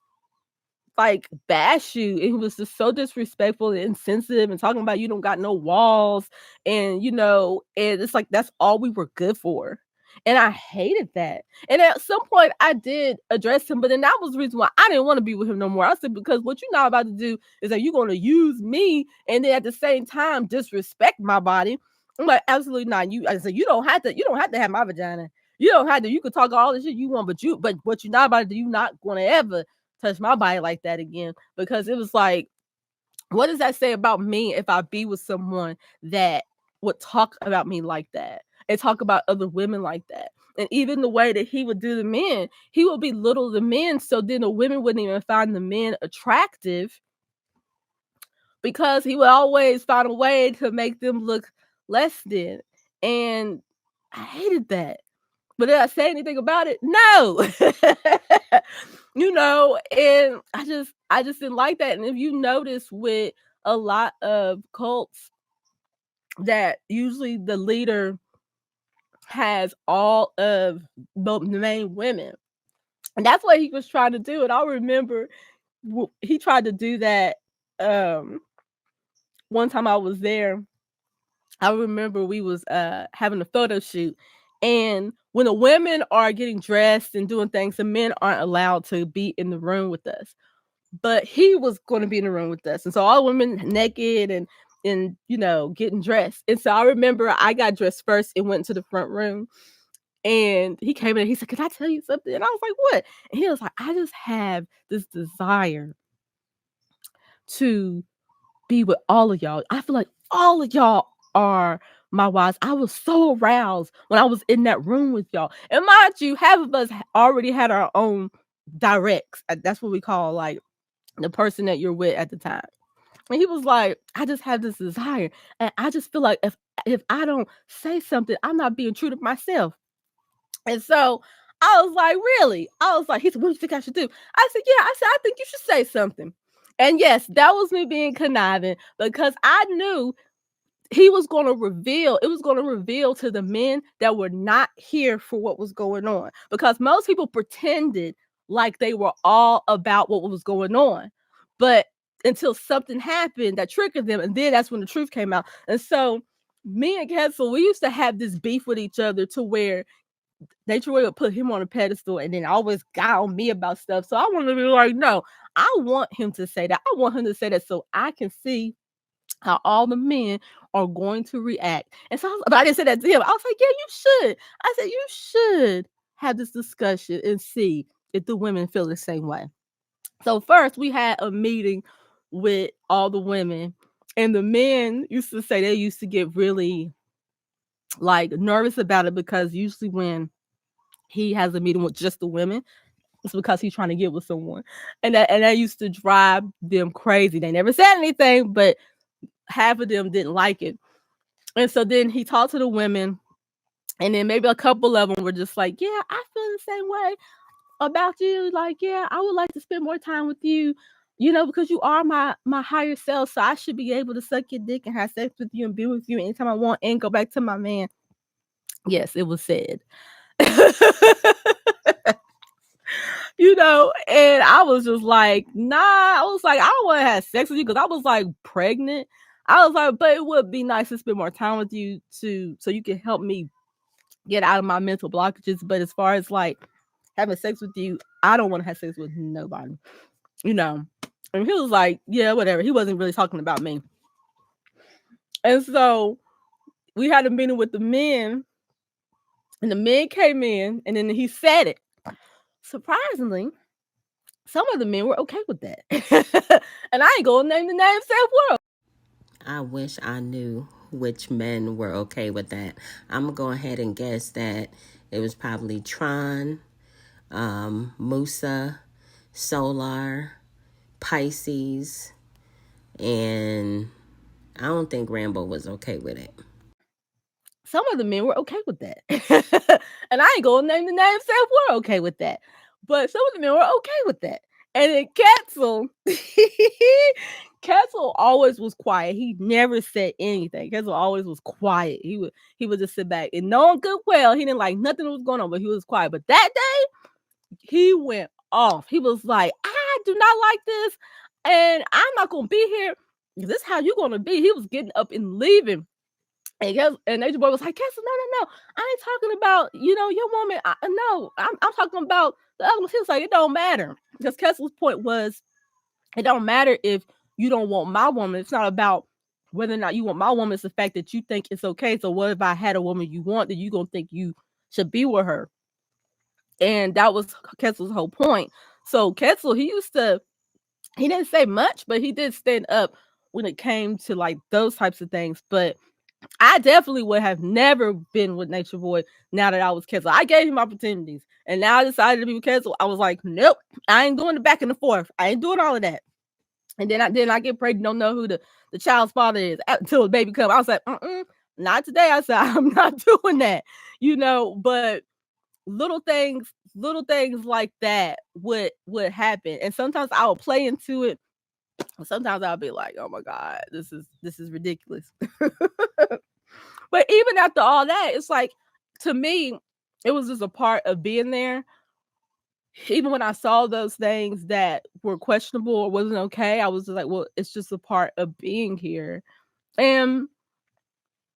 like bash you. It was just so disrespectful and insensitive and talking about you don't got no walls and and it's like that's all we were good for. And I hated that. And at some point I did address him, but then that was the reason why I didn't want to be with him no more. I said, because what you're not about to do is that you're going to use me and then at the same time disrespect my body. I'm like, absolutely not. I said, you don't have to have my vagina. You don't have to. You could talk all the shit you want, but what you're not about to do, you're not going to ever touch my body like that again. Because it was like, what does that say about me if I be with someone that would talk about me like that and talk about other women like that? And even the way that he would do the men, he would belittle the men, so then the women wouldn't even find the men attractive because he would always find a way to make them look less than. And I hated that. But did I say anything about it? No. And I just didn't like that. And if you notice with a lot of cults that usually the leader has all of the main women. And that's what he was trying to do. And I remember he tried to do that one time I was there. I remember we was having a photo shoot, and when the women are getting dressed and doing things, the men aren't allowed to be in the room with us. But he was going to be in the room with us, and so all the women naked and getting dressed. And so I remember I got dressed first and went to the front room. And he came in and he said, "Can I tell you something?" And I was like, "What?" And he was like, "I just have this desire to be with all of y'all. I feel like all of y'all are my wives, I was so aroused when I was in that room with y'all. And mind you, half of us already had our own directs. That's what we call like the person that you're with at the time. And he was like, I just have this desire. And I just feel like if I don't say something, I'm not being true to myself. And so I was like, really? I was like, he said, what do you think I should do? I said, yeah, I think you should say something. And yes, that was me being conniving because I knew it was going to reveal to the men that were not here for what was going on, because most people pretended like they were all about what was going on, but until something happened that triggered them, and then that's when the truth came out. And so me and Kessel, we used to have this beef with each other to where Nature would put him on a pedestal and then always got on me about stuff. So I wanted to be like, no, I want him to say that. I want him to say that so I can see how all the men are going to react. And so, but I didn't say that to him. I was like, yeah, you should. I said, you should have this discussion and see if the women feel the same way. So first we had a meeting with all the women, and the men used to say they used to get really like nervous about it, because usually when he has a meeting with just the women, it's because he's trying to get with someone. And that used to drive them crazy. They never said anything, but half of them didn't like it. And so then he talked to the women, and then maybe a couple of them were just like, yeah, I feel the same way about you. Like, yeah, I would like to spend more time with you, because you are my higher self. So I should be able to suck your dick and have sex with you and be with you anytime I want and go back to my man. Yes, it was said. And I was just like, nah, I was like, I don't want to have sex with you because I was like pregnant. I was like, but it would be nice to spend more time with you so you can help me get out of my mental blockages. But as far as like having sex with you, I don't want to have sex with nobody, And he was like, yeah, whatever. He wasn't really talking about me. And so we had a meeting with the men, and the men came in, and then he said it. Surprisingly, some of the men were okay with that. And I ain't gonna name the name, said world. I wish I knew which men were okay with that. I'm going to go ahead and guess that it was probably Tron, Musa, Solar, Pisces, and I don't think Rambo was okay with it. Some of the men were okay with that. And I ain't gonna name the name, said we're okay with that. But some of the men were okay with that. And then Ketzel, Ketzel always was quiet. He never said anything. Ketzel always was quiet. He would just sit back and knowing good well he didn't like nothing that was going on, but he was quiet. But that day, he went off. He was like, I do not like this, and I'm not gonna be here. This is how you gonna be. He was getting up and leaving. And Nature Boy was like, Kessel, no. I ain't talking about, your woman. No, I'm talking about the other one. He was like, it don't matter. Because Kessel's point was, it don't matter if you don't want my woman. It's not about whether or not you want my woman. It's the fact that you think it's okay. So what if I had a woman you want, that you going to think you should be with her? And that was Kessel's whole point. So Kessel, he didn't say much, but he did stand up when it came to like those types of things. But I definitely would have never been with Nature Boy now that I was Kessel. I gave him opportunities, and now I decided to be with Kessel. I was like, nope, I ain't doing the back and the forth. I ain't doing all of that. And then I get pregnant, don't know who the child's father is until the baby comes. I was like, not today. I said, I'm not doing that, but little things like that would happen. And sometimes I would play into it. Sometimes I'll be like, oh my God, this is ridiculous. But even after all that, it's like, to me, it was just a part of being there. Even when I saw those things that were questionable or wasn't okay, I was just like, well, it's just a part of being here. And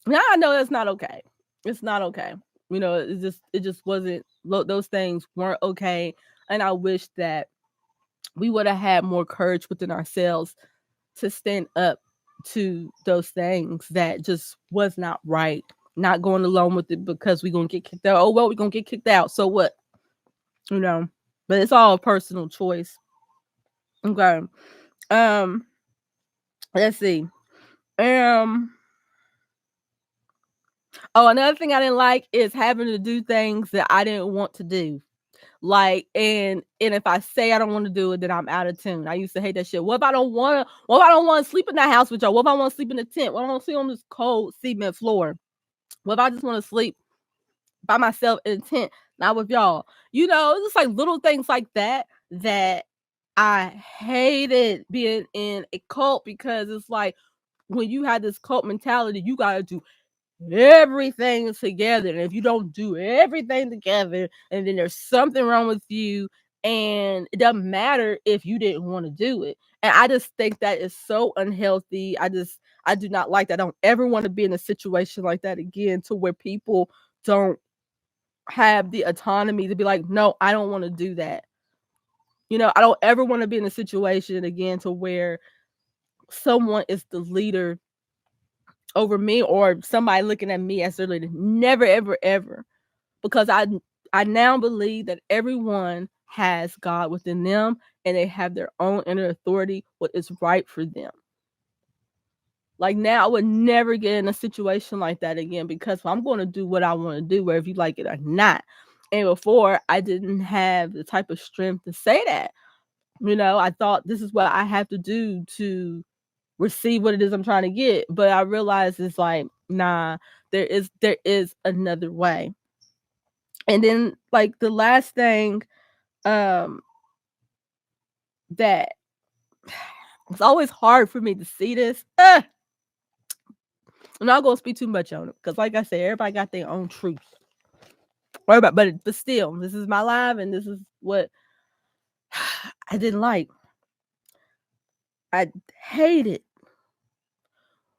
now I know that's not okay. It's not okay. It just wasn't, those things weren't okay. And I wish that we would have had more courage within ourselves to stand up to those things that just was not right. Not going along with it because we're going to get kicked out. Oh, well, we're going to get kicked out. So what? But it's all a personal choice. Okay. Let's see. Oh, another thing I didn't like is having to do things that I didn't want to do. Like, and if I say I don't want to do it, then I'm out of tune. I used to hate that shit. What if I don't want to sleep in that house with y'all? What if I want to sleep in the tent? What if I want to sleep on this cold cement floor? What if I just want to sleep by myself in a tent, not with y'all? You know, it's just like little things like that I hated being in a cult, because it's like when you have this cult mentality, you gotta do everything together. And if you don't do everything together, and then there's something wrong with you, and it doesn't matter if you didn't want to do it. And I just think that is so unhealthy. I do not like that. I don't ever want to be in a situation like that again, to where people don't have the autonomy to be like, no, I don't want to do that. You know, I don't ever want to be in a situation again to where someone is the leader over me, or somebody looking at me as their leader. Never, ever, ever. Because I now believe that everyone has God within them, and they have their own inner authority, what is right for them. Like, now I would never get in a situation like that again, because I'm going to do what I want to do, whether you like it or not. And before, I didn't have the type of strength to say that. You know, I thought this is what I have to do to receive what it is I'm trying to get. But I realized it's like, nah, there is another way. And then, like, the last thing that it's always hard for me to see this. I'm not gonna speak too much on it, because like I said, everybody got their own truth. But still, this is my life, and this is what I didn't like. I hated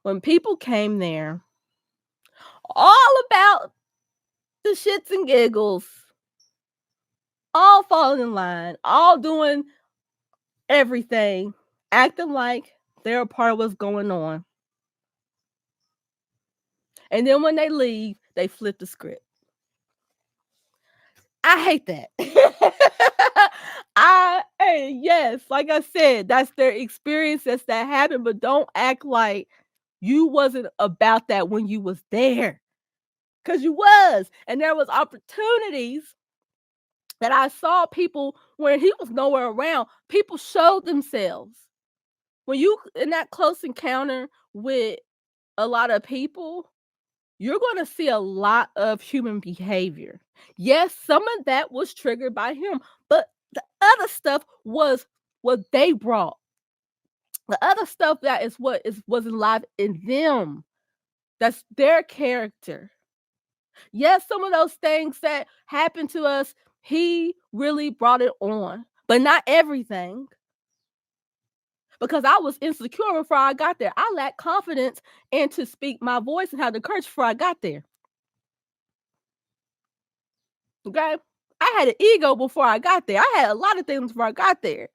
when people came there all about the shits and giggles, all falling in line, all doing everything, acting like they're a part of what's going on. And then when they leave, they flip the script. I hate that. Yes, like I said, that's their experience, that's that happened, but don't act like you wasn't about that when you was there. Cause you was. And there was opportunities that I saw people when he was nowhere around. People showed themselves. When you in that close encounter with a lot of people, you're going to see a lot of human behavior. Yes, some of that was triggered by him, but the other stuff was what they brought. The other stuff that is what was alive in them. That's their character. Yes, some of those things that happened to us, he really brought it on, but not everything. Because I was insecure before I got there. I lacked confidence and to speak my voice and have the courage before I got there. Okay? I had an ego before I got there. I had a lot of things before I got there.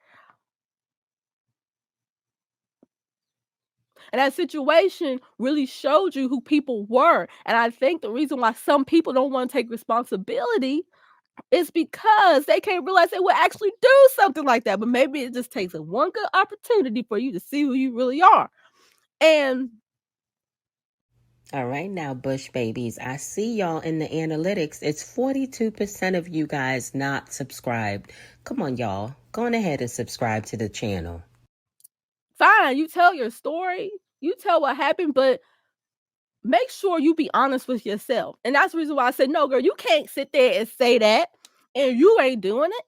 And that situation really showed you who people were. And I think the reason why some people don't want to take responsibility is because they can't realize they would actually do something like that. But maybe it just takes one good opportunity for you to see who you really are. And all right, now, Bush babies, I see y'all in the analytics. It's 42% of you guys not subscribed. Come on, y'all. Go on ahead and subscribe to the channel. Fine, you tell your story. You tell what happened, but make sure you be honest with yourself. And that's the reason why I said, no, girl, you can't sit there and say that and you ain't doing it.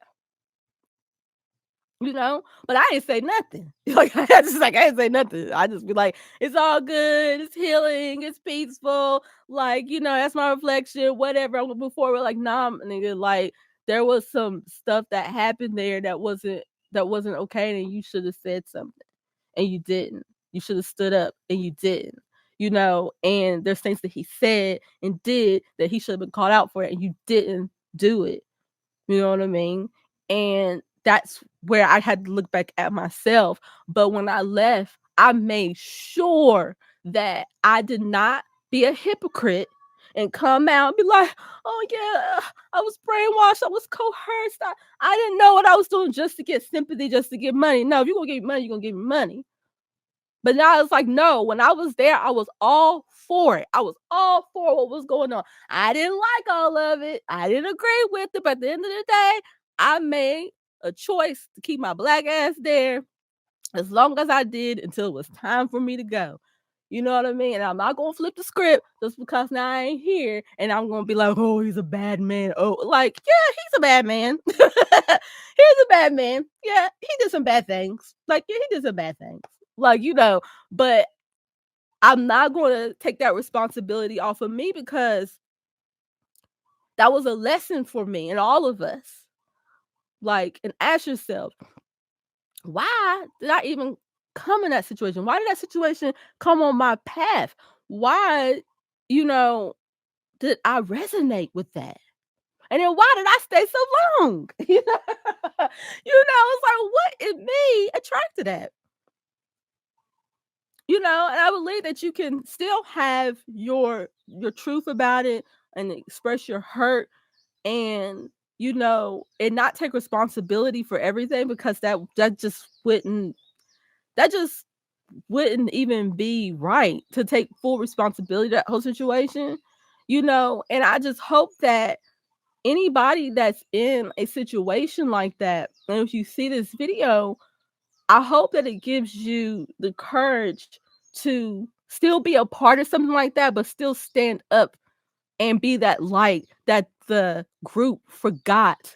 You know, but I ain't say nothing. Like, I ain't say nothing. I just be like, it's all good, it's healing, it's peaceful. Like, you know, that's my reflection, whatever. Before we're like, nah, nigga, like there was some stuff that happened there that wasn't okay, and you should have said something. And you didn't. You should have stood up and you didn't. You know, and there's things that he said and did that he should have been called out for, and you didn't do it. You know what I mean? And that's where I had to look back at myself. But when I left, I made sure that I did not be a hypocrite and come out and be like, oh yeah, I was brainwashed, I was coerced. I didn't know what I was doing just to get sympathy, just to get money. No, if you're gonna give me money, you're gonna give me money. But now it's like, no, when I was there, I was all for it. I was all for what was going on. I didn't like all of it. I didn't agree with it. But at the end of the day, I made a choice to keep my black ass there as long as I did until it was time for me to go. You know what I mean? And I'm not gonna flip the script just because now I ain't here and I'm gonna be like, oh, he's a bad man. Oh, like, yeah, he's a bad man. He's a bad man. Yeah, he did some bad things. Like, yeah, he did some bad things. Like, but I'm not gonna take that responsibility off of me because that was a lesson for me and all of us. Like, and ask yourself, why did I even come in that situation? Why did that situation come on my path? Why, you know, did I resonate with that? And then why did I stay so long? It's like, what in me attracted that? And I believe that you can still have your truth about it and express your hurt and and not take responsibility for everything because that just wouldn't even be right to take full responsibility of that whole situation, and I just hope that anybody that's in a situation like that, and if you see this video, I hope that it gives you the courage to still be a part of something like that, but still stand up and be that light that the group forgot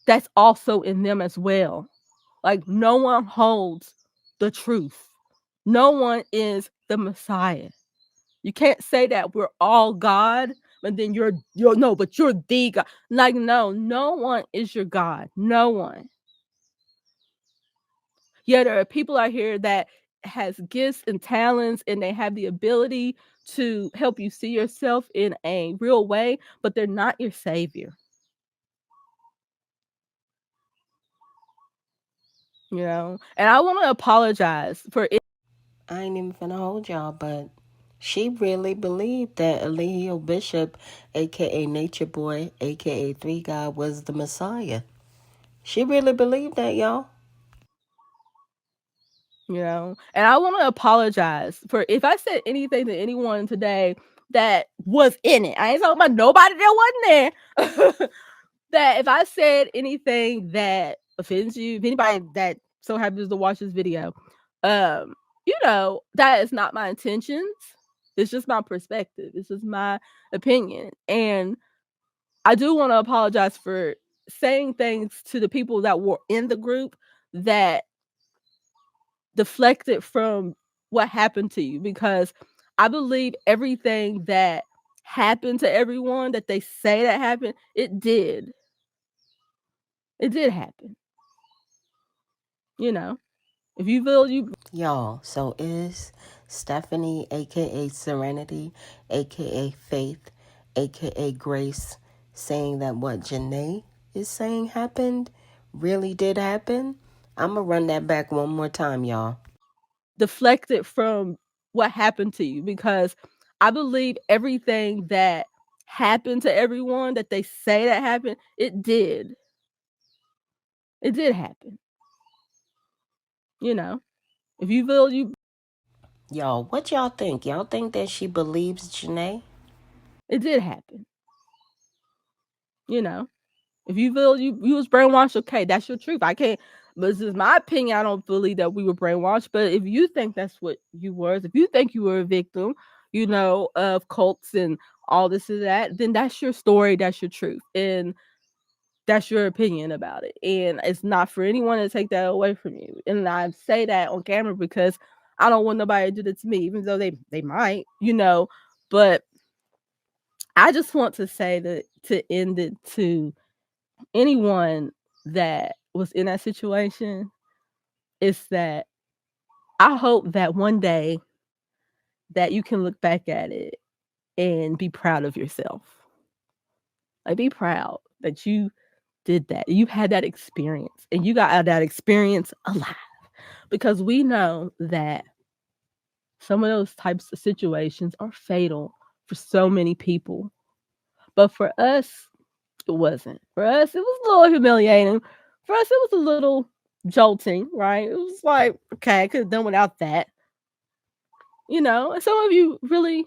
that's also in them as well. Like, no one holds the truth. No one is the Messiah. You can't say that we're all God, but then you're no, but you're the God. Like, no one is your God. No one. Yeah, there are people out here that has gifts and talents and they have the ability to help you see yourself in a real way, but they're not your savior. And I want to apologize for it. I ain't even finna hold y'all, but she really believed that Eligio Bishop, aka Nature Boy, aka Three God, was the Messiah. She really believed that, y'all. And I want to apologize for if I said anything to anyone today that was in it. I ain't talking about nobody that wasn't there. That if I said anything that offends you, if anybody that so happens to watch this video, that is not my intentions. It's just my perspective. It's just my opinion. And I do want to apologize for saying things to the people that were in the group that deflected from what happened to you, because I believe everything that happened to everyone that they say that happened, it did. It did happen. If you feel you Y'all, so is Stephanie, aka Serenity, aka Faith, aka Grace, saying that what Janae is saying happened really did happen? I'm gonna run that back one more time, y'all. deflected from what happened to you, because I believe everything that happened to everyone that they say that happened, it did. It did happen. If you feel you Y'all, what y'all think? Y'all think that she believes Janae? it did happen. If you feel you was brainwashed, okay, that's your truth. I can't, but this is my opinion. I don't believe that we were brainwashed. But if you think that's what you were, if you think you were a victim, of cults and all this and that, then that's your story, that's your truth, and that's your opinion about it. And it's not for anyone to take that away from you. And I say that on camera because I don't want nobody to do that to me, even though they might, But I just want to say that to end it to anyone that was in that situation is that I hope that one day that you can look back at it and be proud of yourself. Like, be proud that you did that. You had that experience and you got out of that experience alive, because we know that some of those types of situations are fatal for so many people. But for us, it wasn't. For us, it was a little humiliating. For us, it was a little jolting, right? It was like, okay, I could have done without that. And some of you really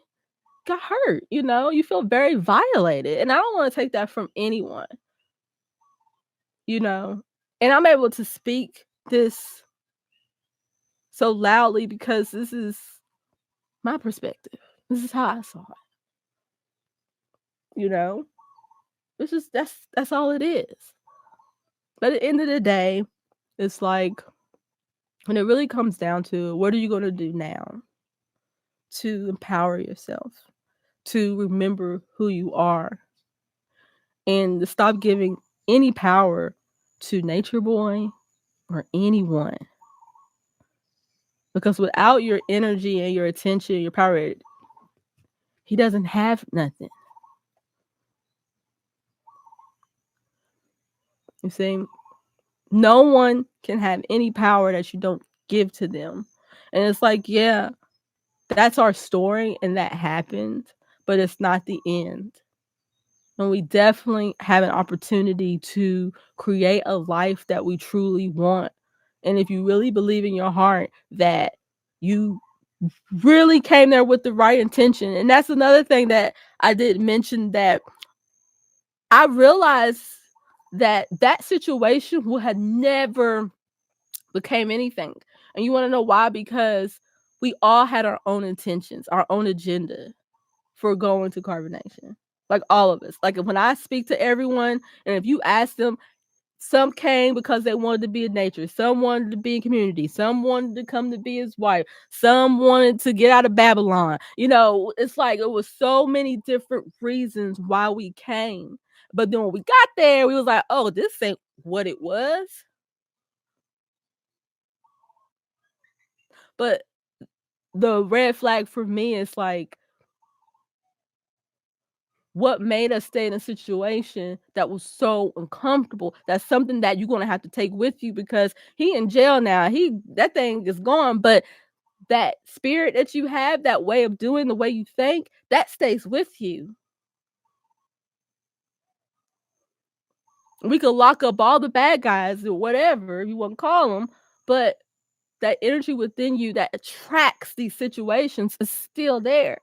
got hurt, you feel very violated. And I don't want to take that from anyone, and I'm able to speak this so loudly because this is my perspective. This is how I saw it. It's just that's all it is. But at the end of the day, it's like when it really comes down to what are you going to do now to empower yourself, to remember who you are, and to stop giving any power to Nature Boy or anyone. Because without your energy and your attention, your power, he doesn't have nothing. You see, no one can have any power that you don't give to them. And it's like, yeah, that's our story and that happened, but it's not the end. And we definitely have an opportunity to create a life that we truly want. And if you really believe in your heart that you really came there with the right intention, and that's another thing that I did mention, that I realized that situation would have never became anything. And you want to know why? Because we all had our own intentions, our own agenda for going to carbonation. Like all of us. Like when I speak to everyone, and if you ask them, some came because they wanted to be in nature, some wanted to be in community, some wanted to come to be his wife, some wanted to get out of Babylon. It's like it was so many different reasons why we came. But then when we got there, we was like, oh, this ain't what it was. But the red flag for me is like, what made us stay in a situation that was so uncomfortable? That's something that you're gonna have to take with you, because he in jail now. That thing is gone, but that spirit that you have, that way of doing, the way you think, that stays with you. We could lock up all the bad guys or whatever you want to call them, but that energy within you that attracts these situations is still there.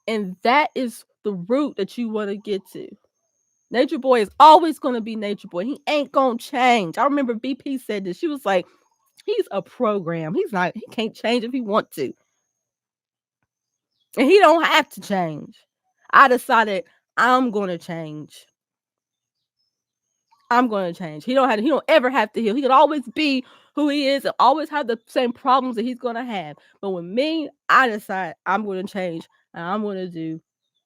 And that is the root that you want to get to. Nature Boy is always going to be Nature Boy. He ain't going to change. I remember BP said this. She was like, he's a program. He can't change if he want to. And he don't have to change. I decided I'm going to change. I'm going to change. He don't ever have to heal. He could always be who he is and always have the same problems that he's going to have. But with me, I decide I'm going to change and I'm going to do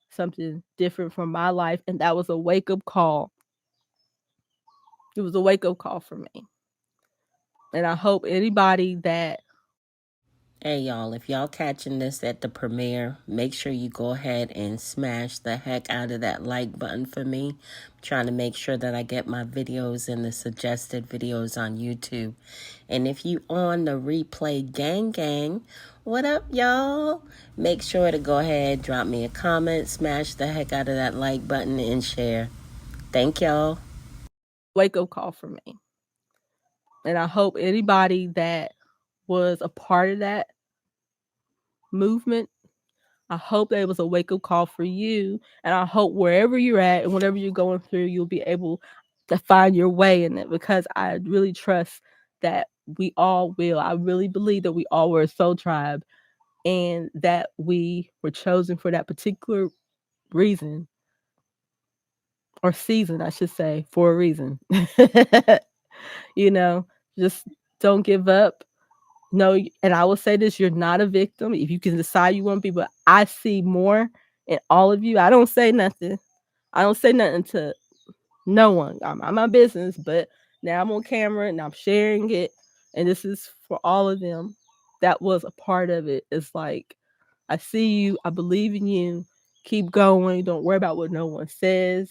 something different from my life. And that was a wake-up call. It was a wake-up call for me. And I hope anybody that... Hey, y'all, if y'all catching this at the premiere, make sure you go ahead and smash the heck out of that like button for me. I'm trying to make sure that I get my videos and the suggested videos on YouTube. And if you on the replay gang, what up, y'all? Make sure to go ahead, drop me a comment, smash the heck out of that like button, and share. Thank y'all. Wake-up call for me. And I hope anybody that was a part of that movement, I hope that it was a wake-up call for you. And I hope wherever you're at and whatever you're going through, you'll be able to find your way in it, because I really trust that we all will. I really believe that we all were a soul tribe and that we were chosen for that particular reason, or season, I should say, for a reason. Just don't give up. No, and I will say this, you're not a victim. If you can decide you want to be, but I see more in all of you. I don't say nothing. I don't say nothing to no one. I'm my business, but now I'm on camera and I'm sharing it. And this is for all of them that was a part of it. It's like, I see you. I believe in you. Keep going. Don't worry about what no one says.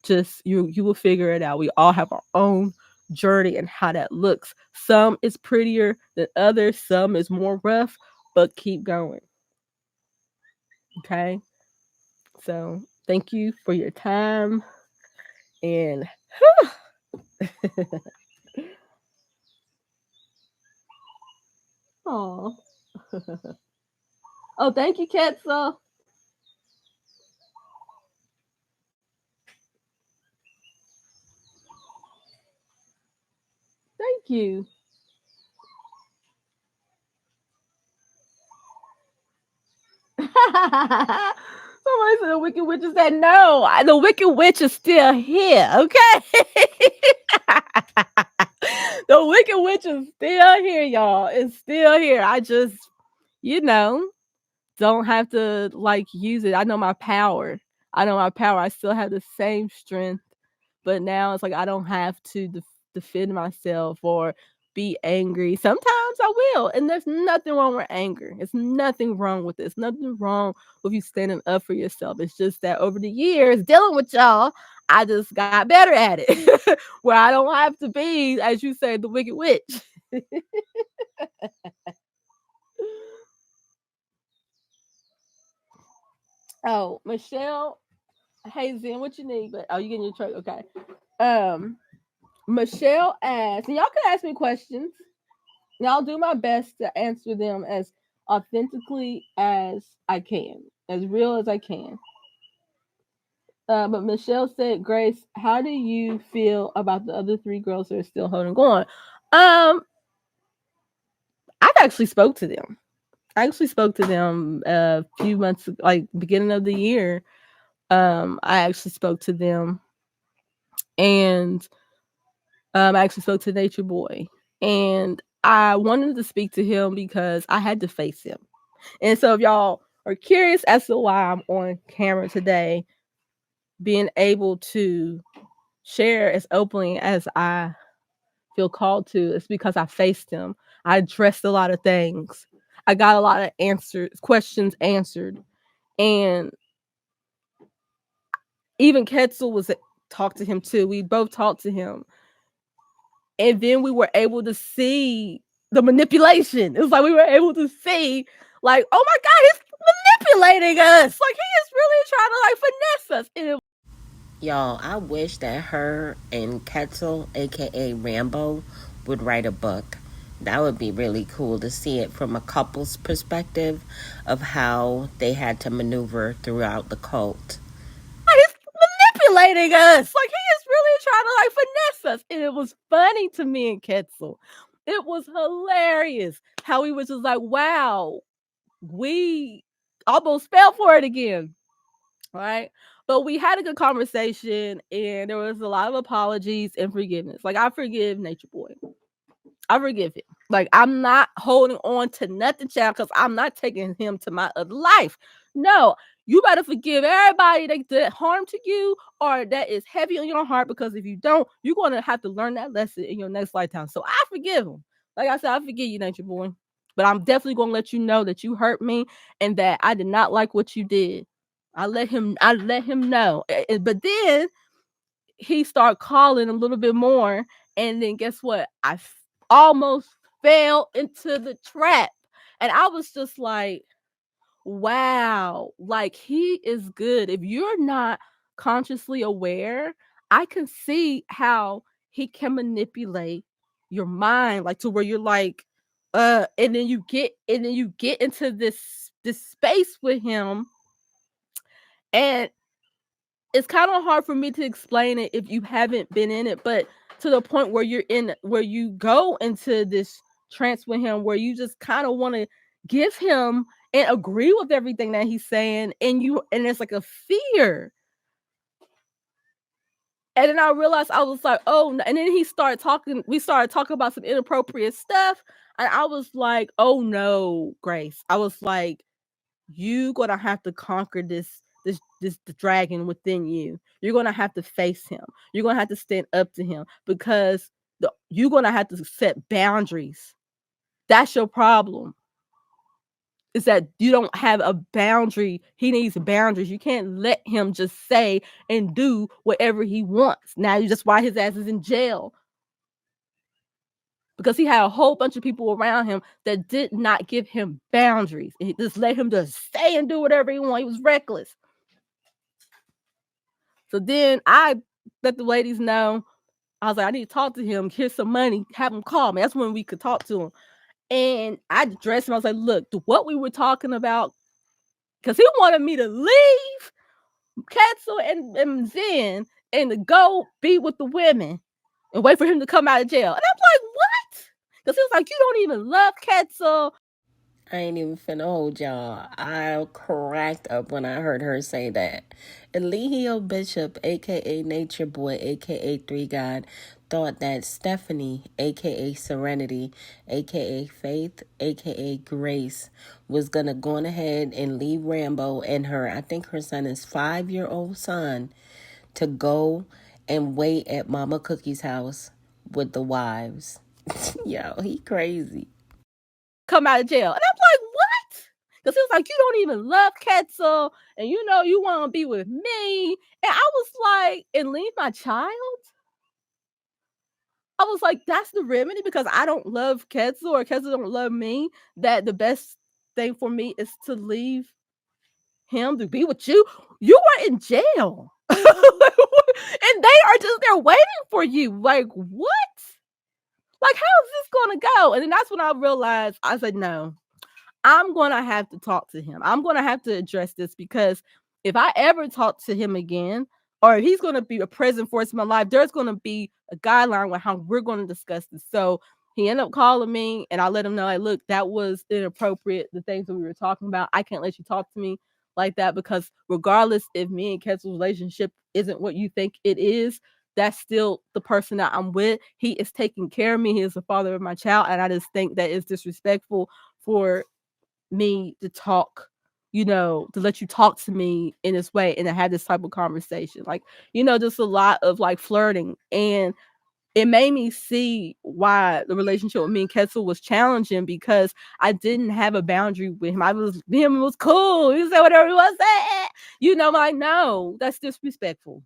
Just you will figure it out. We all have our own journey and how that looks. Some is prettier than others. Some is more rough, but keep going. Okay. So thank you for your time, and Oh. Oh, thank you, Ketsa. Thank you. Somebody said the Wicked Witch is that. No, the Wicked Witch is still here, okay? The Wicked Witch is still here, y'all. It's still here. I just, you know, don't have to like use it. I know my power. I know my power. I still have the same strength, but now it's like I don't have to defend myself or be angry. Sometimes I will, and there's nothing wrong with anger. It's nothing wrong with this. Nothing wrong with you standing up for yourself. It's just that over the years dealing with y'all, I just got better at it, where I don't have to be, as you say, the Wicked Witch. Oh, Michelle. Hey Zen, what you need? But oh, you getting your truck? Okay. Michelle asked, and y'all can ask me questions, and I'll do my best to answer them as authentically as I can, as real as I can. But Michelle said, Grace, how do you feel about the other three girls that are still holding on? I've actually spoke to them. I actually spoke to them a few months, like beginning of the year. I actually spoke to them, and I actually spoke to Nature Boy, and I wanted to speak to him because I had to face him. And so, if y'all are curious as to why I'm on camera today, being able to share as openly as I feel called to, is because I faced him. I addressed a lot of things. I got a lot of questions answered, and even Ketzel was talked to him too. We both talked to him, and then we were able to see the manipulation. It was like we were able to see, like, oh my God, he's manipulating us. Like, he is really trying to like finesse us. And Y'all, I wish that her and Ketzel, aka Rambo, would write a book. That would be really cool to see it from a couple's perspective of how they had to maneuver throughout the cult. he's manipulating us. Like, he is really trying to like finesse us. And it was funny to me and Ketzel. It was hilarious how he was just like, wow, we almost fell for it again. Right. But we had a good conversation, and there was a lot of apologies and forgiveness. Like, I forgive Nature Boy. I forgive him. Like, I'm not holding on to nothing, child, because I'm not taking him to my other life. No, you better forgive everybody that did harm to you or that is heavy on your heart, because if you don't, you're going to have to learn that lesson in your next lifetime. So I forgive him. Like I said, I forgive you, Nature Boy. But I'm definitely going to let you know that you hurt me and that I did not like what you did. I let him know. But then he started calling a little bit more, and then guess what? I almost fell into the trap. And I was just like, wow, like, he is good. If you're not consciously aware, I can see how he can manipulate your mind, like, to where you're like, and then you get into this space with him, and it's kind of hard for me to explain it if you haven't been in it, but to the point where you go into this trance with him, where you just kind of want to give him and agree with everything that he's saying, and it's like a fear. And then I realized, I was like, oh, and then we started talking about some inappropriate stuff, and I was like, oh no, Grace. I was like, you gonna have to conquer this the dragon within you. You're gonna have to face him. You're gonna have to stand up to him, because you're gonna have to set boundaries. That's your problem. Is that you don't have a boundary. He needs boundaries. You can't let him just say and do whatever he wants. Now you just why his ass is in jail, because he had a whole bunch of people around him that did not give him boundaries. He just let him just say and do whatever he wanted. He was reckless. So then I let the ladies know. I was like, I need to talk to him. Here's some money. Have him call me. That's when we could talk to him. And I addressed him. I was like, look, what we were talking about, because he wanted me to leave Ketzel and Zen and to go be with the women and wait for him to come out of jail. And I'm like, what? Because he was like, you don't even love Ketzel. I ain't even finna hold y'all. I cracked up when I heard her say that. Eligio Bishop, aka Nature Boy, aka Three God, thought that Stephanie, aka Serenity, aka Faith, aka Grace, was gonna go on ahead and leave Rambo and her, I think her son is 5-year-old son, to go and wait at Mama Cookie's house with the wives. Yo, he crazy. Come out of jail. And I'm like, what? Because he was like, you don't even love Ketzel, and you know you want to be with me. And I was like, and leave my child? I was like, that's the remedy because I don't love Ketzel or Ketzel don't love me, that the best thing for me is to leave him to be with you. You are in jail. And they are just there waiting for you. Like, what? Like, how is this going to go? And then that's when I realized, I said, no, I'm going to have to talk to him. I'm going to have to address this because if I ever talk to him again, or if he's going to be a present force in my life, there's going to be a guideline with how we're going to discuss this. So he ended up calling me and I let him know, like, look, that was inappropriate. The things that we were talking about, I can't let you talk to me like that because regardless if me and Ketzel's relationship isn't what you think it is, that's still the person that I'm with. He is taking care of me. He is the father of my child. And I just think that it's disrespectful for me to talk, to let you talk to me in this way and to have this type of conversation. Like, just a lot of like flirting. And it made me see why the relationship with me and Ketzel was challenging because I didn't have a boundary with him. Him was cool. He said whatever he was saying. I'm like, no, that's disrespectful.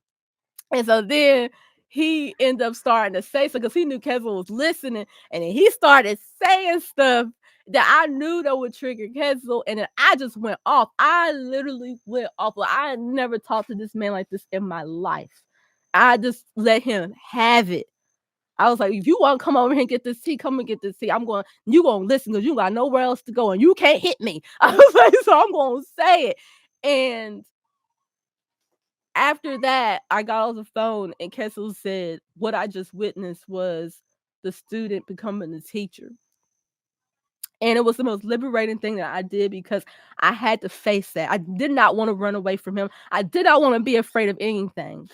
And so then he ended up starting to say so because he knew Ketzel was listening. And then he started saying stuff that I knew that would trigger Ketzel. And then I just went off. I literally went off. I had never talked to this man like this in my life. I just let him have it. I was like, if you want to come over here and get this tea, come and get this tea. You going to listen because you got nowhere else to go and you can't hit me. I was like, so I'm going to say it. And after that, I got on the phone and Kessel said, what I just witnessed was the student becoming a teacher. And it was the most liberating thing that I did because I had to face that. I did not want to run away from him. I did not want to be afraid of anything.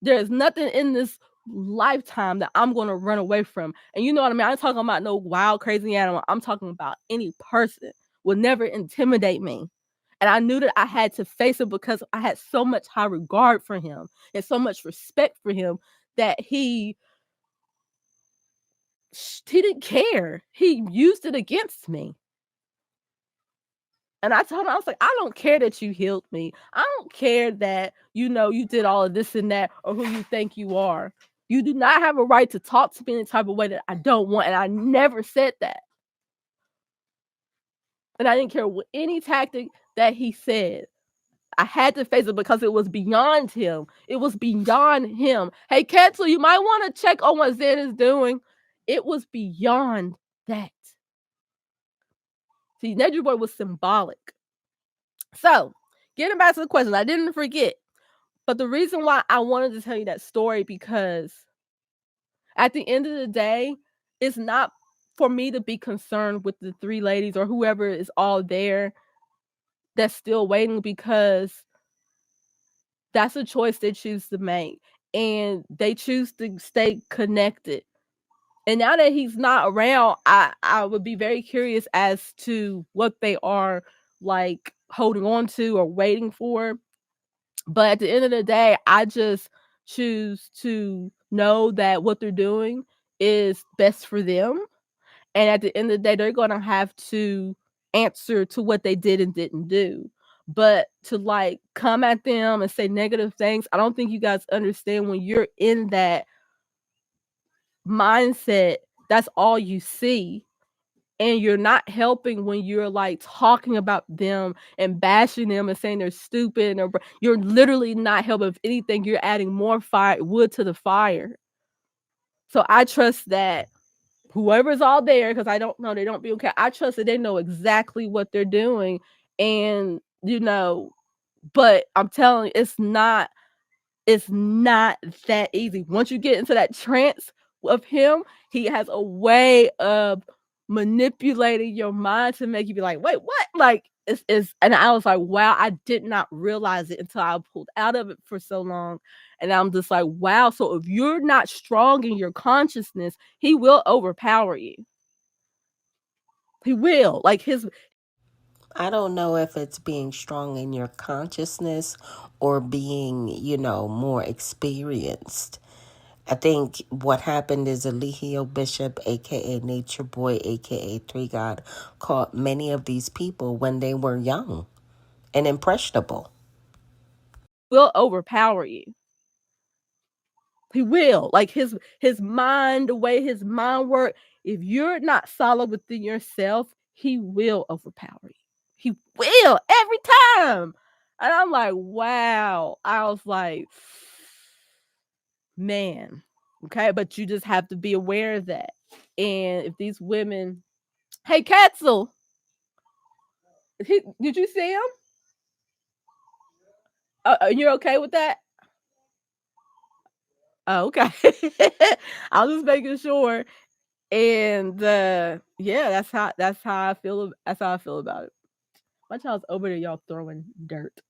There is nothing in this lifetime that I'm going to run away from. And you know what I mean? I'm talking about no wild, crazy animal. I'm talking about any person will never intimidate me. And I knew that I had to face it because I had so much high regard for him and so much respect for him that he didn't care. He used it against me. And I told him, I was like, I don't care that you healed me. I don't care that, you did all of this and that or who you think you are. You do not have a right to talk to me in the type of way that I don't want. And I never said that. And I didn't care what any tactic that he said. I had to face it because it was beyond him. It was beyond him. Hey, Ketzel, you might want to check on what Zen is doing. It was beyond that. See, Nature Boy was symbolic. So, getting back to the question, I didn't forget. But the reason why I wanted to tell you that story because at the end of the day, it's not for me to be concerned with the three ladies or whoever is all there that's still waiting because that's a choice they choose to make. And they choose to stay connected. And now that he's not around, I would be very curious as to what they are like holding on to or waiting for. But at the end of the day, I just choose to know that what they're doing is best for them. And at the end of the day, they're going to have to answer to what they did and didn't do. But to like come at them and say negative things, I don't think you guys understand when you're in that mindset, that's all you see. And you're not helping when you're like talking about them and bashing them and saying they're stupid, or you're literally not helping. If anything, you're adding more wood to the fire. So I trust that whoever's all there, because I don't know, they don't be okay. I trust that they know exactly what they're doing. And, but I'm telling you, it's not that easy. Once you get into that trance of him, he has a way of manipulating your mind to make you be like, wait, what? Like, and I was like, wow, I did not realize it until I pulled out of it for so long. And I'm just like, wow. So if you're not strong in your consciousness, he will overpower you. He will. I don't know if it's being strong in your consciousness or being, more experienced. I think what happened is Eligio Bishop, aka Nature Boy, aka Three God, caught many of these people when they were young and impressionable. Will overpower you. He will. Like his mind, the way his mind works, if you're not solid within yourself, he will overpower you. He will every time. And I'm like, wow. I was like, man. Okay, but you just have to be aware of that. And if these women, hey Katzel, did you see him? You're okay with that? Oh, okay. I was just making sure. And yeah, that's how I feel. That's how I feel about it. My child's over there, y'all throwing dirt.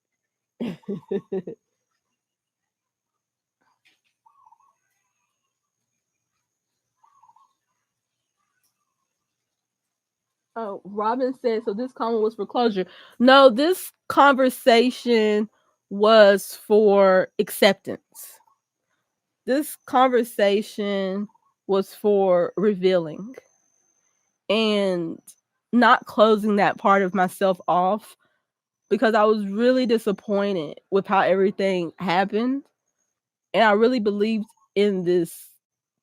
Oh, Robin said, so this comment was for closure. No, this conversation was for acceptance. This conversation was for revealing and not closing that part of myself off, because I was really disappointed with how everything happened. And I really believed in this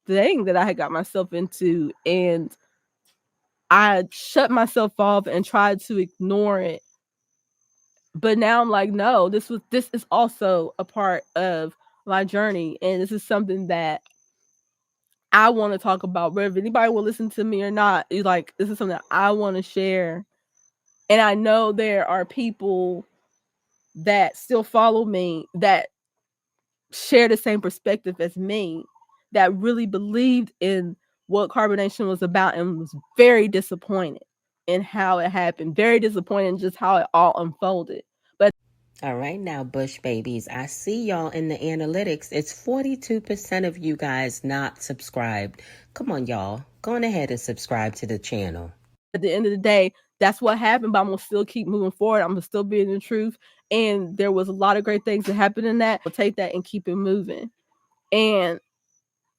thing that I had got myself into. And I shut myself off and tried to ignore it. But now I'm like, no, this is also a part of my journey. And this is something that I want to talk about. Whether anybody will listen to me or not, this is something that I want to share. And I know there are people that still follow me that share the same perspective as me, that really believed in what carbonation was about and was very disappointed in how it happened, very disappointed in just how it all unfolded. But All right, now, Bush babies, I see y'all in the analytics. It's 42% of you guys not subscribed. Come on, y'all. Go on ahead and subscribe to the channel. At the end of the day, that's what happened, but I'm going to still keep moving forward. I'm going to still be in the truth. And there was a lot of great things that happened in that. I'll take that and keep it moving. And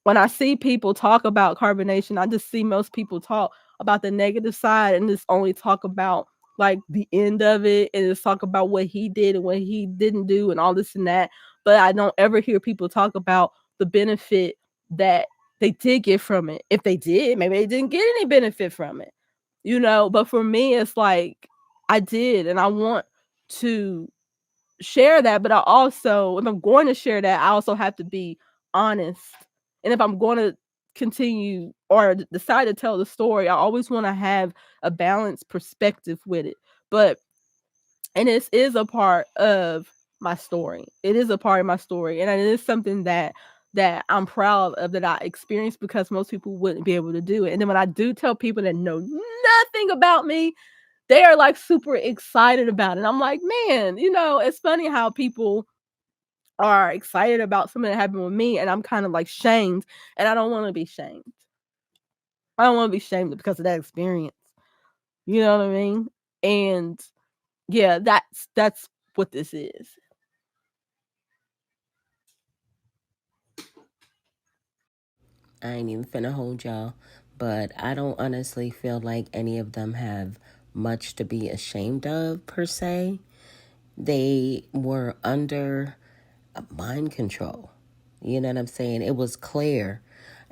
when I see people talk about carbonation, I just see most people talk about the negative side and just only talk about like the end of it and just talk about what he did and what he didn't do and all this and that. But I don't ever hear people talk about the benefit that they did get from it. If they did, maybe they didn't get any benefit from it, but for me, it's like I did, and I want to share that. But I also, if I'm going to share that, I also have to be honest. And if I'm going to continue or decide to tell the story, I always want to have a balanced perspective with it. And this is a part of my story. It is a part of my story. And it is something that I'm proud of, that I experienced, because most people wouldn't be able to do it. And then when I do tell people that know nothing about me, they are like super excited about it. And I'm like, man, it's funny how people are excited about something that happened with me, and I'm kind of like shamed, and I don't want to be shamed. I don't want to be shamed because of that experience. You know what I mean? And yeah, that's what this is. I ain't even finna hold y'all, but I don't honestly feel like any of them have much to be ashamed of, per se. They were under mind control. You know what I'm saying? It was clear.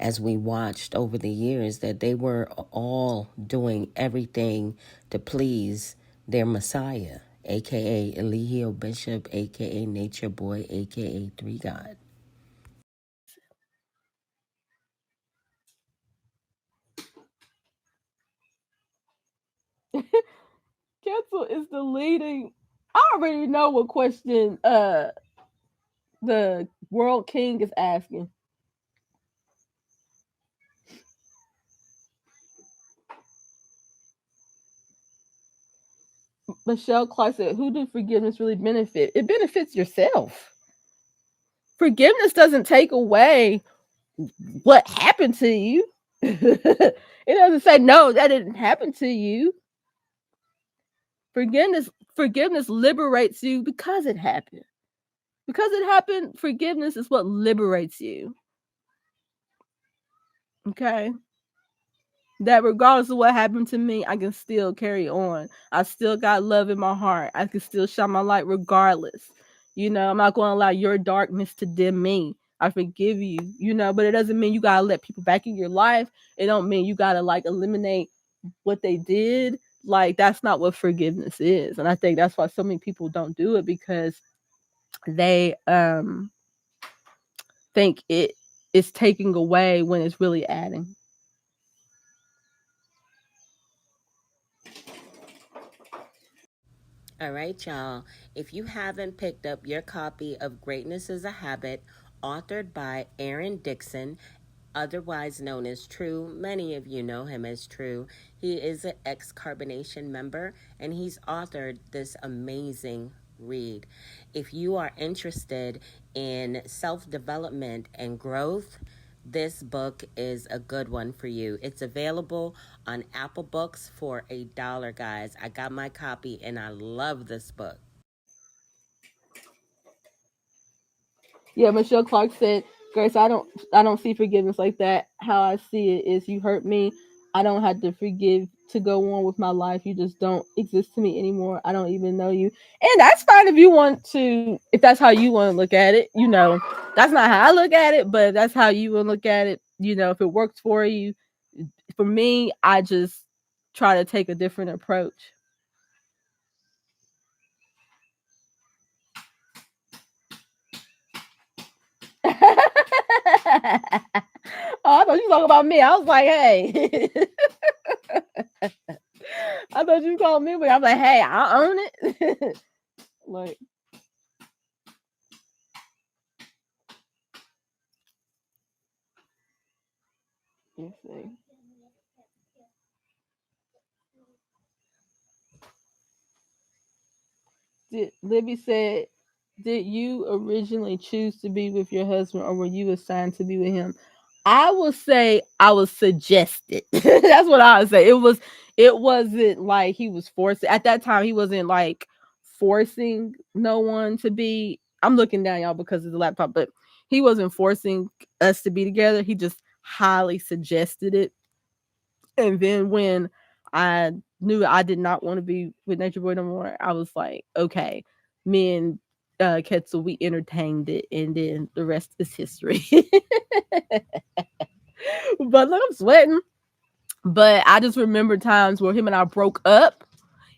as we watched over the years, that they were all doing everything to please their Messiah, aka Eligio Bishop, aka Nature Boy, aka Three God. Cancel is the leading. I already know what question the World King is asking. Michelle Clark said, "Who did forgiveness really benefit? It benefits yourself. Forgiveness doesn't take away what happened to you. It doesn't say no, that didn't happen to you. Forgiveness liberates you because it happened. Because it happened, forgiveness is what liberates you. Okay? That regardless of what happened to me, I can still carry on. I still got love in my heart. I can still shine my light regardless. I'm not going to allow your darkness to dim me. I forgive you, but it doesn't mean you got to let people back in your life. It don't mean you got to eliminate what they did. That's not what forgiveness is. And I think that's why so many people don't do it, because they think it is taking away when it's really adding. All right, y'all. If you haven't picked up your copy of Greatness is a Habit, authored by Aaron Dixon, otherwise known as True, many of you know him as True. He is an ex-carbonation member, and he's authored this amazing read. If you are interested in self-development and growth, this book is a good one for you. It's available on Apple Books for $1, guys. I got my copy and I love this book. Yeah, Michelle Clark said, "Grace, I don't see forgiveness like that. How I see it is, you hurt me. I don't have to forgive to go on with my life. You just don't exist to me anymore. I don't even know you." And that's fine if you want to, if that's how you want to look at it. That's not how I look at it, but that's how you will look at it. If it works for you. For me, I just try to take a different approach. Oh, I thought you were talking about me. I was like, hey. I thought you called me, but I'm like, hey, I own it. Like, let's see. Libby said, "Did you originally choose to be with your husband, or were you assigned to be with him?" I will say I was suggested. That's what I would say. It wasn't like he was forcing. At that time, he wasn't forcing no one to be. I'm looking down, y'all, because of the laptop, but he wasn't forcing us to be together. He just highly suggested it. And then when I knew I did not want to be with Nature Boy no more, I was like, okay, me and Ketzel, we entertained it, and then the rest is history. But look, I'm sweating. But I just remember times where him and I broke up.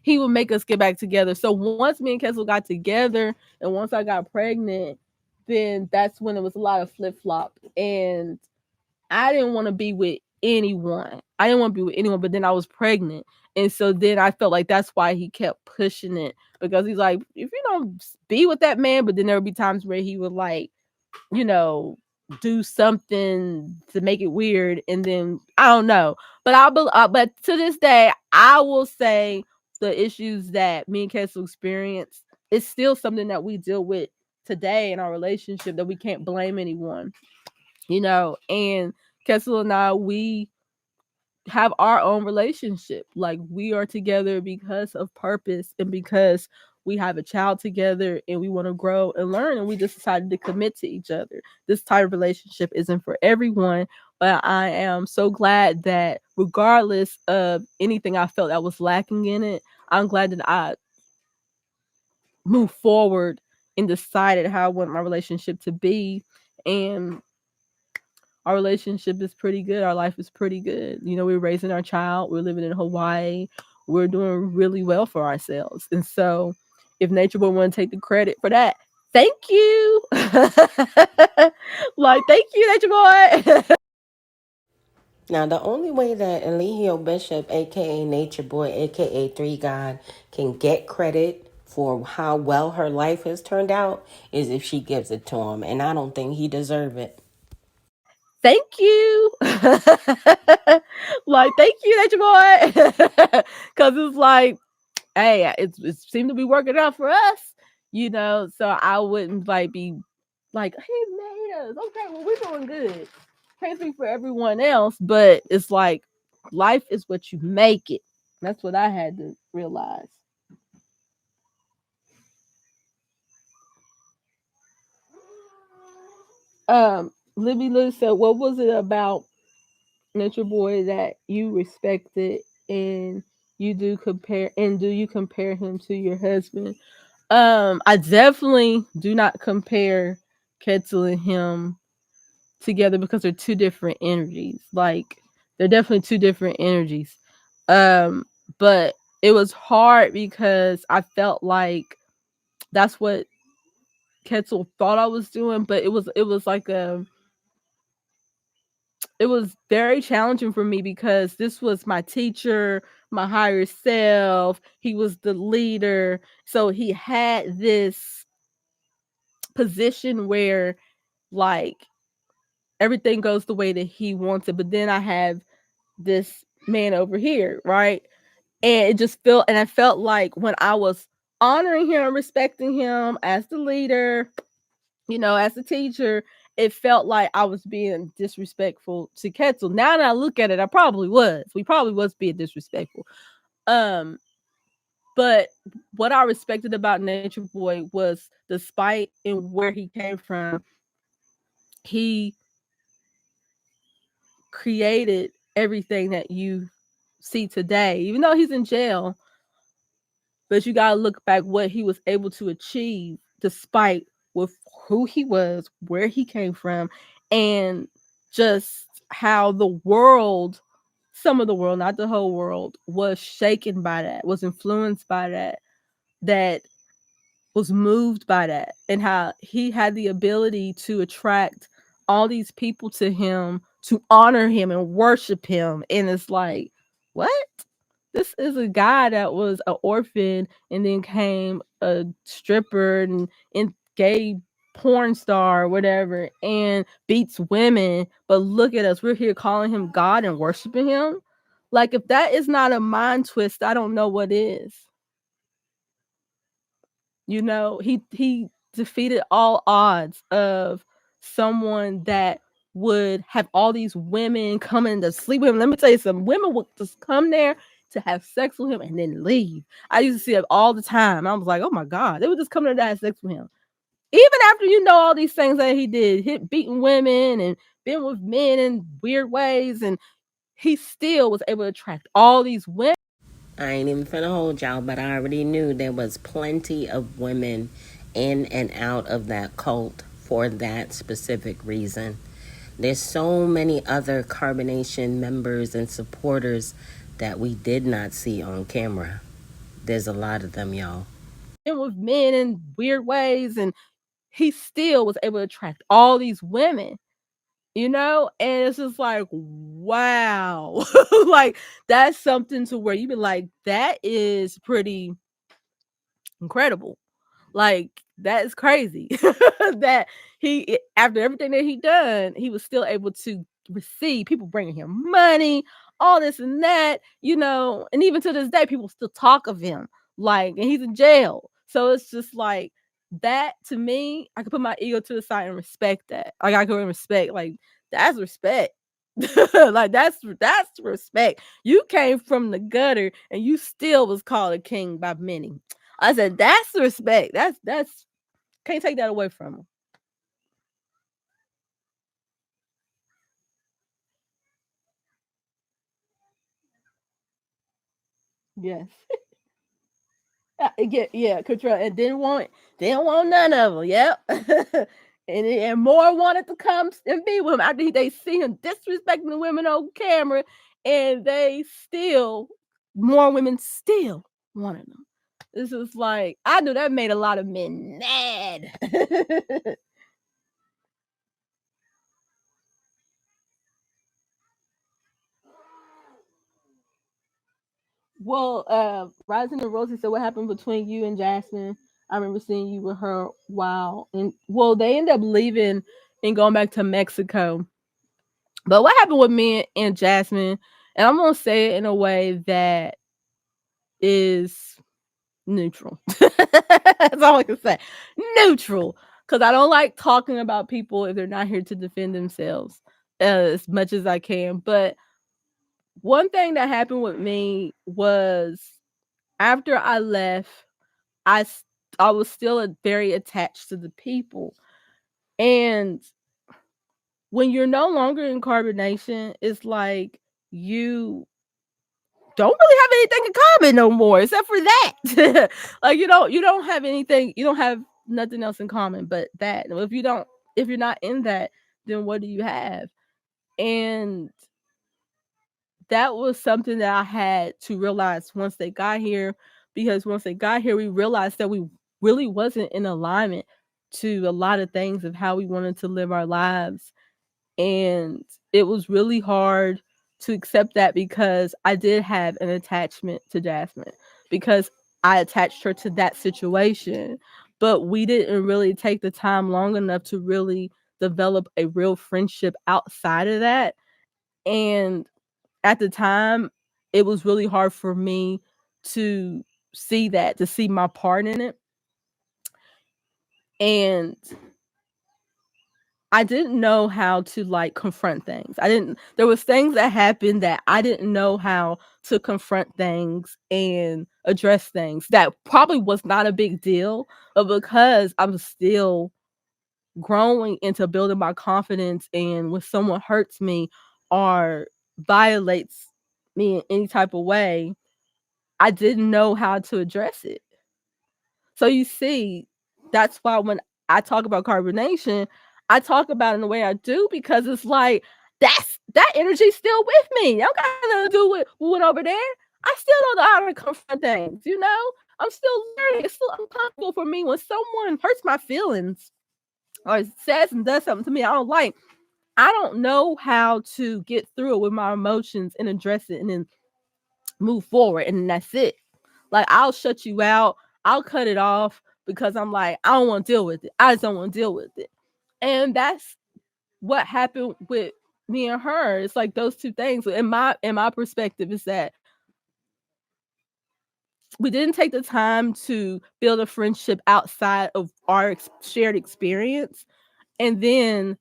He would make us get back together. So once me and Kessel got together, and once I got pregnant, then that's when it was a lot of flip flop. And I didn't want to be with anyone. I didn't want to be with anyone, but then I was pregnant. And so then I felt like that's why he kept pushing it, because he's like, if you don't be with that man, but then there would be times where he would you know, do something to make it weird. And then I don't know, but to this day, I will say the issues that me and Kessel experienced is still something that we deal with today in our relationship, that we can't blame anyone, and Kessel and I, we have our own relationship. Like, we are together because of purpose and because we have a child together and we want to grow and learn, and we just decided to commit to each other. This type of relationship isn't for everyone, but I am so glad that regardless of anything I felt that was lacking in it, I'm glad that I moved forward and decided how I want my relationship to be. And our relationship is pretty good. Our life is pretty good. You know, we're raising our child. We're living in Hawaii. We're doing really well for ourselves. And so, if Nature Boy want to take the credit for that, thank you. Like, thank you, Nature Boy. Now, the only way that Eligio Bishop, aka Nature Boy, aka Three God, can get credit for how well her life has turned out is if she gives it to him, and I don't think he deserves it. Thank you. Like, thank you, Nature Boy. Because it's like, hey, it seemed to be working out for us, you know. So I wouldn't like be like, he made us. Okay, well, we're doing good. Can't speak for everyone else, but it's like life is what you make it. That's what I had to realize. Libby Lou said, what was it about Nature Boy that you respected and do you compare him to your husband? I definitely do not compare Kettle and him together because they're two different energies. Like, they're definitely two different energies. Um, but it was hard because I felt like that's what Kettle thought I was doing, but it was like it was very challenging for me because this was my teacher, my higher self. He was the leader. So he had this position where, like, everything goes the way that he wants it. But then I have this man over here, right? And I felt like when I was honoring him, respecting him as the leader, you know, as a teacher, it felt like I was being disrespectful to Kettle. Now that I look at it, I probably was. We probably was being disrespectful. Um, but what I respected about Nature Boy was, despite and where he came from, he created everything that you see today. Even though he's in jail, but you gotta look back what he was able to achieve despite with who he was, where he came from, and just how the world, some of the world, not the whole world, was shaken by that, was influenced by that, that was moved by that, and how he had the ability to attract all these people to him to honor him and worship him. And it's like, what? This is a guy that was an orphan and then came a stripper and gay porn star or whatever and beats women. But look at us. We're here calling him God and worshiping him. Like, if that is not a mind twist, I don't know what is. You know, he defeated all odds of someone that would have all these women coming to sleep with him. Let me tell you, some women would just come there to have sex with him and then leave. I used to see it all the time. I was like, oh my God, they would just come there to have sex with him. Even after you know all these things that he did, hit beating women and being with men in weird ways, and he still was able to attract all these women. I ain't even finna hold y'all, but I already knew there was plenty of women in and out of that cult for that specific reason. There's so many other Carbonation members and supporters that we did not see on camera. There's a lot of them, y'all. With men in weird ways, and he still was able to attract all these women, you know? And it's just like, wow. Like, that's something to where you be like, that is pretty incredible. Like, that is crazy. That he, after everything that he done, he was still able to receive people bringing him money, all this and that, you know. And even to this day, people still talk of him, like, and he's in jail. So it's just like, that to me, I can put my ego to the side and respect that. Like, I can respect, like, that's respect. Like, that's respect. You came from the gutter and you still was called a king by many. I said, that's the respect. That's can't take that away from him. Yes. Yeah, yeah, control. And didn't want none of them. Yep. And more wanted to come and be with him after they see him disrespecting the women on camera, and more women still wanted him. This is like, I knew that made a lot of men mad. Well, Rising and Rosie said, what happened between you and Jasmine? I remember seeing you with her while, and well, they ended up leaving and going back to Mexico. But what happened with me and Jasmine, and I'm gonna say it in a way that is neutral. That's all I can say. Neutral. Because I don't like talking about people if they're not here to defend themselves as much as I can. But one thing that happened with me was after I left, I I was still very attached to the people. And when you're no longer in carbonation, it's like you don't really have anything in common no more except for that. Like you don't have anything, you don't have nothing else in common but that. If you're not in that, then what do you have? And that was something that I had to realize once they got here, because once they got here, we realized that we really wasn't in alignment to a lot of things of how we wanted to live our lives. And it was really hard to accept that because I did have an attachment to Jasmine because I attached her to that situation. But we didn't really take the time long enough to really develop a real friendship outside of that. And at the time, it was really hard for me to to see my part in it. And I didn't know how to like confront things. There was things that happened that I didn't know how to confront things and address things that probably was not a big deal, but because I'm still growing into building my confidence, and when someone hurts me or violates me in any type of way, I didn't know how to address it. So you see, that's why when I talk about carbonation, I talk about it in the way I do because it's like that energy's still with me. I don't got nothing to do with what went over there. I still don't know how to confront things, you know? I'm still learning. It's still uncomfortable for me when someone hurts my feelings or says and does something to me I don't like. I don't know how to get through it with my emotions and address it and then move forward, and that's it. Like, I'll shut you out. I'll cut it off because I'm like, I don't want to deal with it. I just don't want to deal with it. And that's what happened with me and her. It's like those two things. In my perspective is that we didn't take the time to build a friendship outside of our shared experience. And then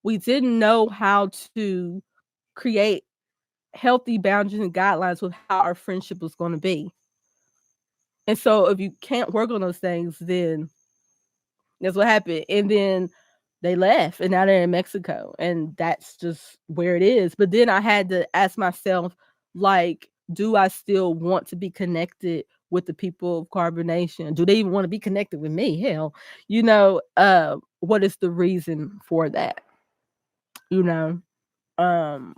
we didn't know how to create healthy boundaries and guidelines with how our friendship was going to be. And so if you can't work on those things, then that's what happened. And then they left and now they're in Mexico. And that's just where it is. But then I had to ask myself, like, do I still want to be connected with the people of carbonation? Do they even want to be connected with me? Hell, what is the reason for that? You know? Um,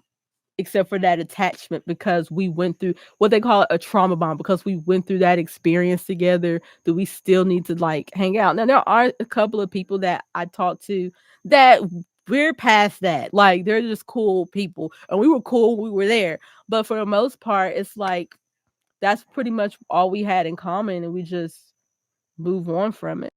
except for that attachment, because we went through what they call a trauma bond, because we went through that experience together. Do we still need to like hang out? Now there are a couple of people that I talked to that we're past that, like they're just cool people and we were cool, we were there, but for the most part it's like that's pretty much all we had in common, and we just move on from it.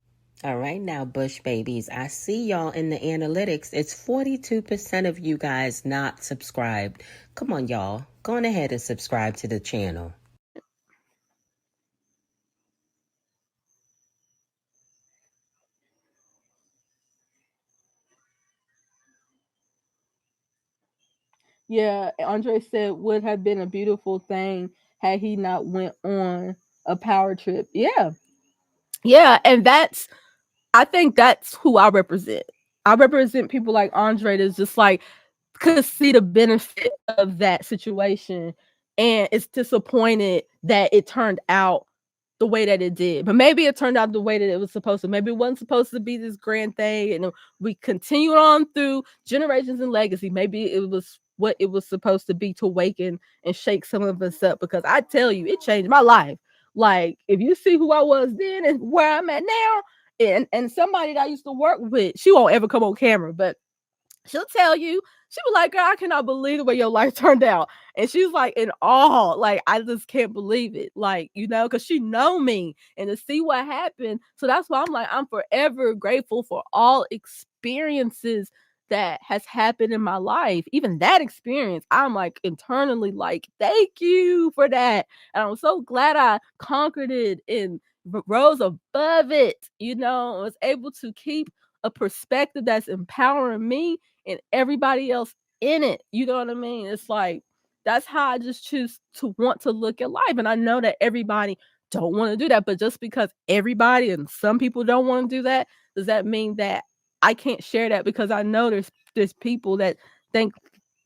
All right, now, Bush babies, I see y'all in the analytics. It's 42% of you guys not subscribed. Come on, y'all. Go on ahead and subscribe to the channel. Yeah, Andre said would have been a beautiful thing had he not went on a power trip. Yeah. Yeah, and I think that's who I represent. I represent people like Andre that's just like could see the benefit of that situation and it's disappointed that it turned out the way that it did. But maybe it turned out the way that it was supposed to. Maybe it wasn't supposed to be this grand thing. And we continued on through generations and legacy. Maybe it was what it was supposed to be to awaken and shake some of us up. Because I tell you, it changed my life. Like, if you see who I was then and where I'm at now, and somebody that I used to work with, she won't ever come on camera, but she'll tell you, she was like, girl, I cannot believe the way your life turned out. And she's like in awe. Like, I just can't believe it. Like, because she know me and to see what happened. So that's why I'm like, I'm forever grateful for all experiences that has happened in my life. Even that experience, I'm like internally like, thank you for that. And I'm so glad I conquered it and rose above it, was able to keep a perspective that's empowering me and everybody else in it. You know what I mean? It's like, that's how I just choose to want to look at life. And I know that everybody don't want to do that, but just because everybody and some people don't want to do that, does that mean that I can't share that? Because I know there's people that think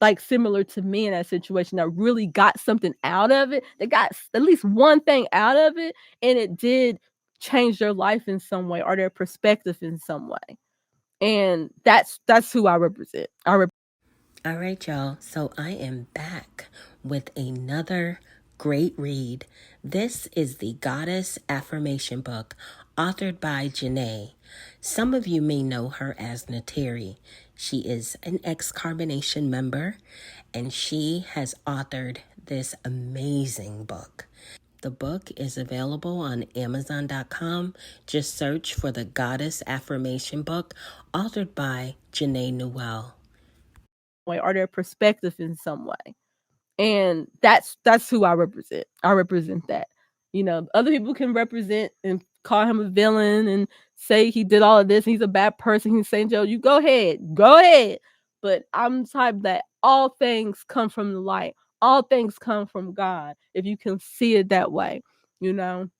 like similar to me in that situation that really got something out of it. They got at least one thing out of it, and it did change their life in some way or their perspective in some way. And that's who I represent. All right, y'all. So I am back with another great read. This is the Goddess Affirmation book, authored by Janae. Some of you may know her as Nateri. She is an ex-Carbonation member, and she has authored this amazing book. The book is available on Amazon.com. Just search for the Goddess Affirmation book, authored by Janae Newell. Or their perspective in some way. And that's who I represent. I represent that. Other people can represent and call him a villain and say he did all of this and he's a bad person. He's saying, Joe, you go ahead. But I'm the type that all things come from the light. All things come from God. If you can see it that way, and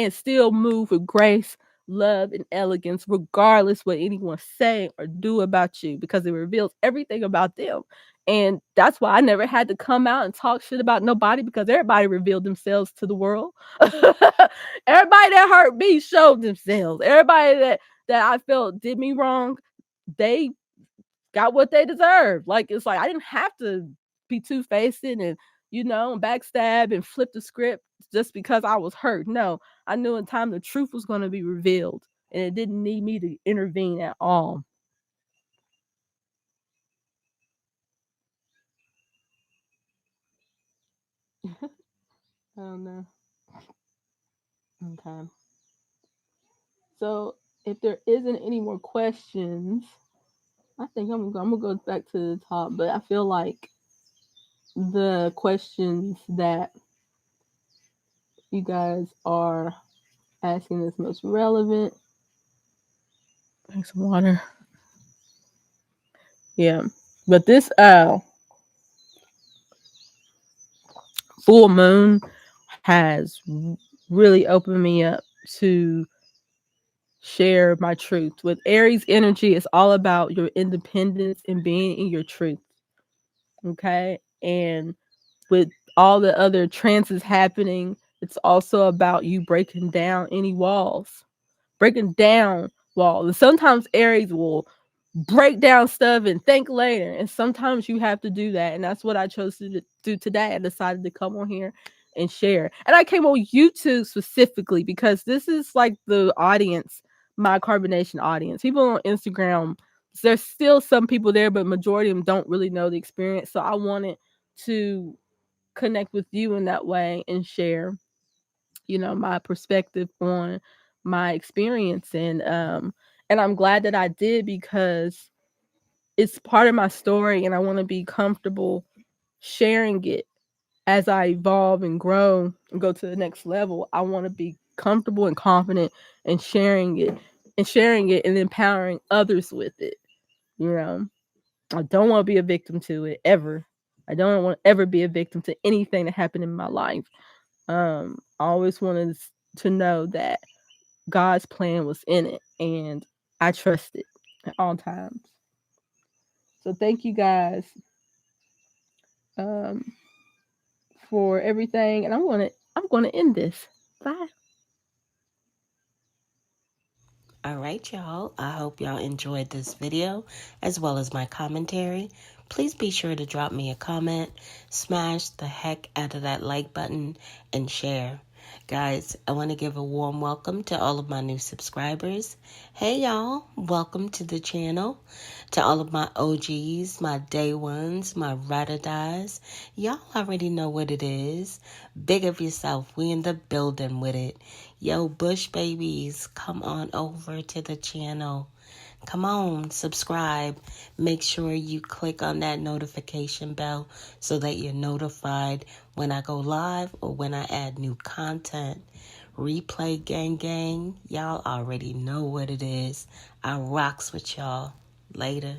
still move with grace, love, and elegance, regardless what anyone say or do about you, because it reveals everything about them. And that's why I never had to come out and talk shit about nobody, because everybody revealed themselves to the world. Everybody that hurt me showed themselves. Everybody that I felt did me wrong, they got what they deserved. Like, it's like I didn't have to be two-faced and backstab and flip the script just because I was hurt. No, I knew in time the truth was going to be revealed, and it didn't need me to intervene at all. I don't know. Okay. So if there isn't any more questions, I think I'm gonna go back to the top. But I feel like the questions that you guys are asking is most relevant. Drink some water. Yeah. But this full moon has really opened me up to share my truth. With Aries energy, it's all about your independence and being in your truth. Okay? And with all the other trances happening, it's also about you breaking down any walls. Breaking down walls. And sometimes Aries will break down stuff and think later. And sometimes you have to do that. And that's what I chose to do today. I decided to come on here and share. And I came on YouTube specifically because this is like the audience, my carbonation audience. People on Instagram, there's still some people there, but majority of them don't really know the experience. So I wanted to connect with you in that way and share, my perspective on my experience. And I'm glad that I did, because it's part of my story and I want to be comfortable sharing it as I evolve and grow and go to the next level. I want to be comfortable and confident in sharing it and empowering others with it. I don't want to be a victim to it ever. I don't want to ever be a victim to anything that happened in my life. I always wanted to know that God's plan was in it, and I trust it at all times. So thank you guys for everything, and I'm gonna end this. Bye. All right, y'all. I hope y'all enjoyed this video as well as my commentary. Please be sure to drop me a comment, smash the heck out of that like button, and share. Guys, I want to give a warm welcome to all of my new subscribers. Hey, y'all. Welcome to the channel. To all of my OGs, my day ones, my ride-or-dies. Y'all already know what it is. Big of yourself. We in the building with it. Yo, Bush babies, come on over to the channel. Come on, subscribe. Make sure you click on that notification bell so that you're notified when I go live or when I add new content. Replay gang gang, y'all already know what it is. I rocks with y'all. Later.